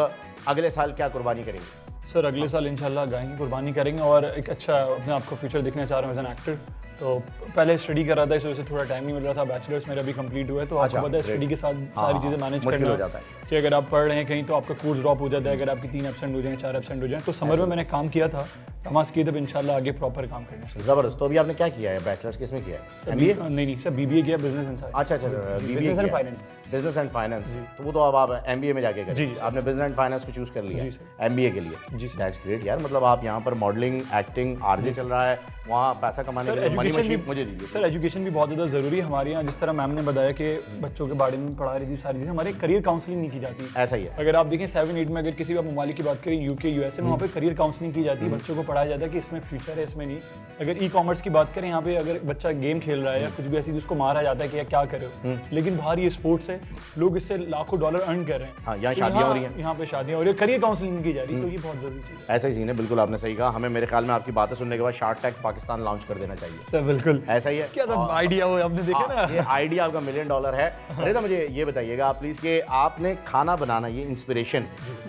अगले साल क्या कुर्बानी करेंगे? सर अगले साल इंशाल्लाह गाय की कुर्बानी करेंगे और एक अच्छा अपने आप को फ्यूचर देखना चाह रहा हूँ एज एन एक्टर। तो पहले स्टडी कर रहा था, इस वजह से थोड़ा टाइम नहीं मिल रहा था। बैचलर्स मेरा भी कंप्लीट हुआ है, तो आपको पता है स्टडी के साथ सारी चीज़ें मैनेज करना हो जाता है कि अगर आप पढ़ रहे हैं कहीं तो आपका कोर्स ड्रॉप हो जाता है, अगर आपकी 3 एब्सेंट हो जाए 4 एब्सेंट हो जाए। तो समर में मैंने काम किया था, तमाश किए, तब इंशाल्लाह आगे प्रॉपर काम करना। जबरदस्त। तो अभी आपने क्या किया है? बैचलर्स किसमें किया है? एमबीए? नहीं सर BBA किया, बिजनेस एंड। अच्छा business and finance. Business and finance, तो वो तो अब आप एमबीए में जाके करें। आपने बिजनेस एंड फाइनेंस को चूज कर लिया एमबीए के लिए। जी दैट्स ग्रेट यार, मतलब आप यहाँ पर मॉडलिंग, एक्टिंग, आरजे चल रहा है, वहाँ पैसा कमाने के लिए मनी मशीन मुझे दीजिए। सर एजुकेशन भी बहुत ज़्यादा ज़रूरी है हमारे यहाँ। जिस तरह मैम ने बताया कि बच्चों के बारे में पढ़ा रही थी सारी चीज़ें, हमारे करियर काउंसलिंग नहीं की जाती। ऐसा ही है। अगर आप देखें 7-8 में, अगर किसी भी ममालिक की बात करें, यूके यूएसए में, वहाँ पे करियर काउंसलिंग की जाती है, बच्चों को पढ़ाया जाता है कि इसमें फ्यूचर है, इसमें नहीं। अगर ई-कॉमर्स की बात करें, यहाँ पे अगर बच्चा गेम खेल रहा है या कुछ भी ऐसी, जिसको मारा जाता है कि क्या करो, लेकिन बाहर ये स्पोर्ट्स है, लोग इससे लाखों डॉलर अर्न कर रहे हैं। यहाँ शादियाँ हो रही हैं, यहाँ पे शादियाँ हो रही है, करियर काउंसलिंग की जा रही है, तो ये बहुत जरूरी चीज़ है। ऐसा ही सीन है, बिल्कुल आपने सही कहा। हमें मेरे ख्याल में आपकी बातें सुनने के बाद शार्क टैंक पाकिस्तान लॉन्च कर देना चाहिए। सर बिल्कुल ऐसा ही है। क्या आइडिया हो, आपने देखा ना, ये आइडिया आपका $1 मिलियन है। अरे तो मुझे ये बताइएगा आप प्लीज कि आपने खाना बनाना, ये इंस्पिरेशन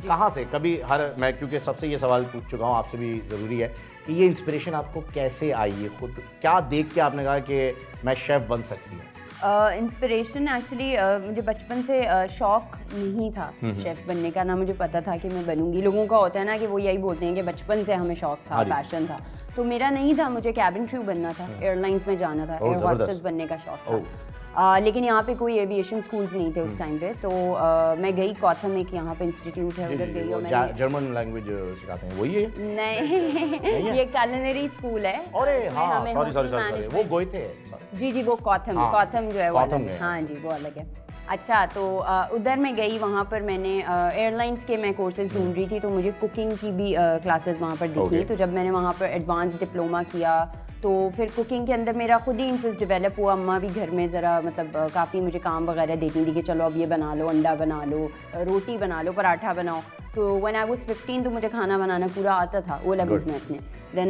कहाँ से? कभी मैं क्योंकि सबसे ये सवाल पूछ चुका हूँ, आपसे भी ज़रूरी है कि ये इंस्पिरेशन आपको कैसे आई है? खुद क्या देख के आपने कहा कि मैं शेफ़ बन सकती हूँ? इंस्पिरेशन एक्चुअली मुझे बचपन से शौक नहीं था शेफ़ बनने का, ना मुझे पता था कि मैं बनूंगी। लोगों का होता है ना कि वो यही बोलते हैं कि बचपन से हमें शौक था, पैशन था, तो मेरा नहीं था। मुझे कैबिन क्रू बनना था, एयरलाइंस में जाना था, एयर होस्टेस बनने का शौक था। लेकिन यहाँ पे कोई एविएशन स्कूल्स नहीं थे उस टाइम पे, तो मैं गई कॉथम, एक यहाँ पे इंस्टीट्यूट है, उधर गई और मैंने जर्मन लैंग्वेज सिखाते हैं, वही है? नहीं ये कुलिनरी स्कूल है। अरे हाँ सॉरी वो गोयथे है। जी वो कॉथम जो है वो अलग है। हाँ जी वो अलग है। अच्छा तो उधर मैं गई, वहाँ पर मैंने एयरलाइंस के मैं कोर्सेज ढूंढ रही थी, तो मुझे कुकिंग की भी क्लासेस वहाँ पर दिखी। तो जब मैंने वहाँ पर एडवांस डिप्लोमा किया, तो फिर कुकिंग के अंदर मेरा खुद ही इंटरेस्ट डेवलप हुआ। अम्मा भी घर में ज़रा मतलब काफ़ी मुझे काम वगैरह देती थी कि चलो अब ये बना लो, अंडा बना लो, रोटी बना लो, पराठा बनाओ। तो व्हेन आई वाज 15 तो मुझे खाना बनाना पूरा आता था ओ लेवल्स में अपने। Then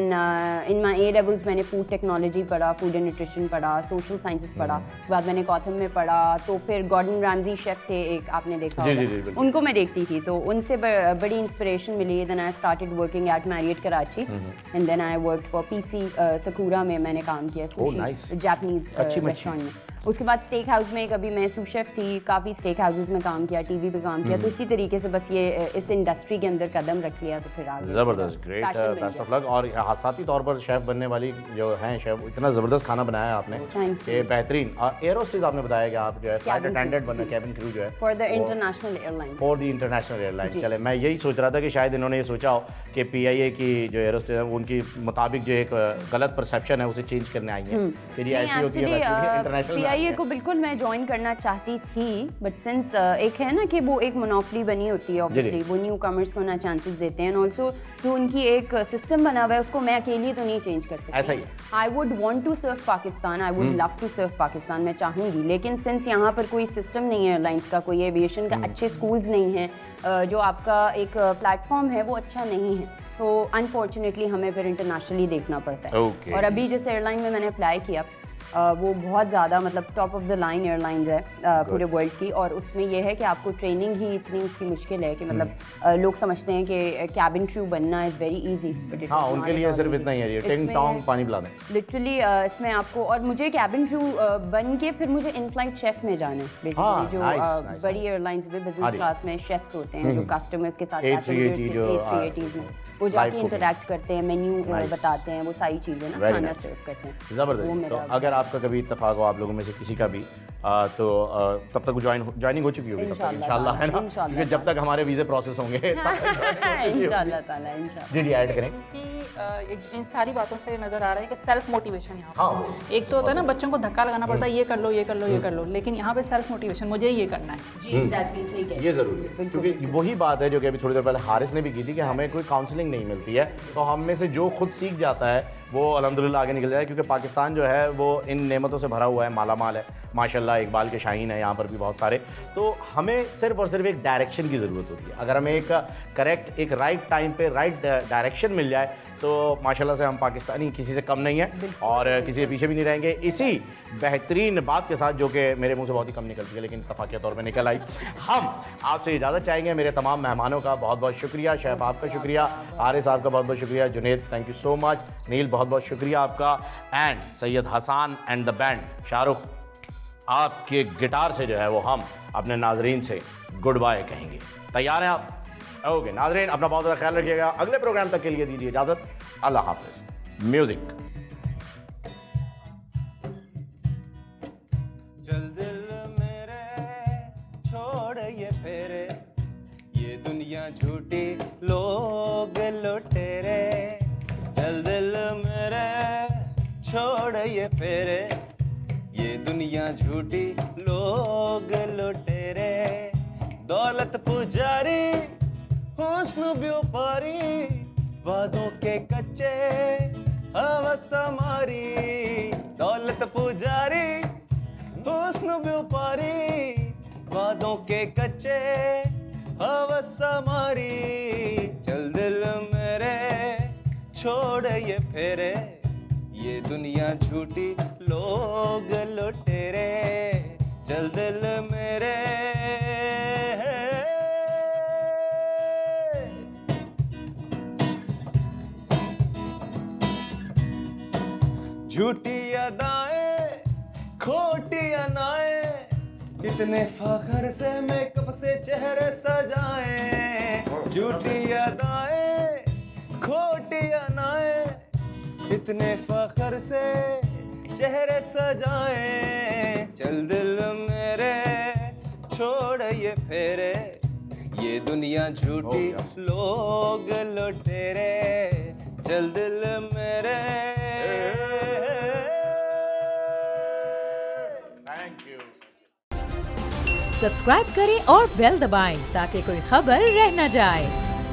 in my A levels मैंने फूड टेक्नोलॉजी पढ़ा, फूड एंड न्यूट्रिशन पढ़ा, सोशल साइंसेस पढ़ा। उसके बाद मैंने कॉथम में पढ़ा, तो फिर गॉर्डन रामजी शेफ़ थे एक, आपने देखा होगा, उनको मैं देखती थी, तो उनसे बड़ी इंस्पिरेशन मिली। Then I started working at Marriott Karachi and then I work for PC Sakura में मैंने काम किया, जापानीज रेस्टोरेंट में। उसके बाद स्टेक हाउस में कभी मैं सूस शेफ थी, काफ़ी स्टेक हाउसेस में काम किया, टीवी पे काम किया, तो इसी तरीके से बस ये इस इंडस्ट्री के अंदर कदम रख लिया तो फिर आगे ज़बरदस्त, ग्रेट, बेस्ट ऑफ लक। और हादसाती तौर पर शेफ़ बनने वाली जो हैं शेफ़, इतना ज़बरदस्त खाना बनाया आपने कि बेहतरीन। एयर होस्टेस आपने बताया कि आप जो है फ्लाइट अटेंडेंट बनना, कैबिन क्रू जो है for the international airline, for the international airline. चले, मैं यही सोच रहा था कि शायद इन्होंने ये सोचा हो कि PIA की जो एयर होस्टेस है उनकी मुताबिक जो एक गलत परसेप्शन है उसे चेंज करने आई है, फिर ये ऐसी होती है इंटरनेशनल। PIA को बिल्कुल मैं ज्वाइन करना चाहती थी, बट सिंस एक है ना कि वो एक मोनोपोली बनी होती है, ऑब्वियसली वो न्यू कमर्स को ना चांसेस देते हैं, एंड ऑल्सो जो उनकी एक सिस्टम बना हुआ है उसको मैं अकेली तो नहीं चेंज कर सकती। ऐसा ही I would want to serve Pakistan, I would love to serve Pakistan, मैं चाहूँगी, लेकिन सिंस यहाँ पर कोई सिस्टम नहीं है एयरलाइंस का, कोई एविएशन का अच्छे स्कूल्स नहीं हैं, जो आपका एक प्लेटफॉर्म है वो अच्छा नहीं है, तो अनफॉर्चुनेटली हमें फिर इंटरनेशनली देखना पड़ता है। और अभी जिस एयरलाइन में मैंने अप्लाई किया वो बहुत ज़्यादा मतलब top of the line airlines है पूरे वर्ल्ड की, और उसमें यह है कि आपको ट्रेनिंग ही इतनी उसकी मुश्किल है कि मतलब लोग समझते हैं कि कैबिन क्रू बनना इज़ वेरी इजी, बट हाँ उनके लिए सिर्फ इतना ही है, ये टिंग टोंग पानी पिला दें लिटरली। इसमें आपको, और मुझे कैबिन क्रू बन के फिर मुझे इन फ्लाइट शेफ में जाना है बेसिकली, जो बड़ी एयरलाइंस में बिजनेस क्लास में शेफ्स होते हैं जो कस्टमर्स के साथ A380s में वो जाके इंटरैक्ट करते हैं, मेन्यू बताते हैं, वो सारी चीज़ें ना खाना सर्व करते हैं। ज़बरदस्त। तो अगर आपका कभी इत्तेफाक हो आप लोगों में से किसी का भी तो तब तक ज्वाइनिंग हो चुकी होगी इंशाल्लाह, है ना, क्योंकि जब तक हमारे वीज़े प्रोसेस होंगे इंशाल्लाह ताला इंशाल्लाह। जी ऐड करें कि इन सारी बातों से नज़र आ रहा है कि सेल्फ मोटिवेशन यहाँ एक तो होता है ना बच्चों को धक्का लगाना पड़ता है, ये कर लो ये कर लो ये कर लो, लेकिन यहाँ पे सेल्फ मोटिवेशन मुझे ये करना है। जी एग्जैक्टली, सही कह रहे हैं, ये ज़रूरी है, क्योंकि वही बात है जो कि अभी थोड़ी देर पहले हारिस ने भी की थी कि हमें कोई काउंसलिंग नहीं मिलती है, तो हम में से जो खुद सीख जाता है वो अल्हम्दुलिल्लाह आगे निकल जाए, क्योंकि पाकिस्तान जो है वो इन नेमतों से भरा हुआ है, माला माल है माशाल्लाह, इकबाल के शाहीन है यहाँ पर भी बहुत सारे, तो हमें सिर्फ और सिर्फ एक डायरेक्शन की ज़रूरत होती है। अगर हमें एक करेक्ट, एक राइट टाइम पे राइट डायरेक्शन मिल जाए तो माशाल्लाह से हम पाकिस्तानी किसी से कम नहीं है और किसी के पीछे भी नहीं रहेंगे। इसी बेहतरीन बात के साथ, जो कि मेरे मुंह से बहुत ही कम निकलती है लेकिन इत्तफाक़िया तौर पर निकल आई, हम आपसे इजाज़त चाहेंगे। मेरे तमाम मेहमानों का बहुत बहुत शुक्रिया, शेफ आपका शुक्रिया, आरिस साहब का बहुत बहुत शुक्रिया, Junaid thank you so much, Neel बहुत बहुत शुक्रिया आपका, and Syed Hasan and the band, Shahrukh आपके गिटार से जो है वो हम अपने नाजरीन से गुड बाय कहेंगे। तैयार हैं आप? ओके नाजरीन, अपना बहुत ज़्यादा ख्याल रखिएगा, अगले प्रोग्राम तक के लिए दीजिए इजाज़त, अल्लाह हाफ़िज़। म्यूज़िक। चल दिल मेरे छोड़ ये फेरे, ये दुनिया झूठी लोग लुटेरे, चल दिल मेरे छोड़ ये फेरे, ये दुनिया झूठी लोग लुटेरे, दौलत पुजारी हुस्न व्यापारी, वादों के कच्चे हवस हमारी, दौलत पुजारी हुस्न व्यापारी, वादों के कच्चे हवस हमारी, चल दिल मेरे छोड़ ये फेरे, ये दुनिया झूठी लोग लुटेरे, चल दिल मेरे। झूठी अदाएं खोटी अनाएं, इतने फखर से मेकअप से चेहरे सजाएं, झूठी अदाएं खोटी अनाएं, इतने फखर से चेहरे सजाएं, चल दिल मेरे छोड़ ये फेरे, ये दुनिया झूठी लोग लुटेरे, चल दिल मेरे। Thank you. सब्सक्राइब करें और बेल दबाएं ताकि कोई खबर रह न जाए।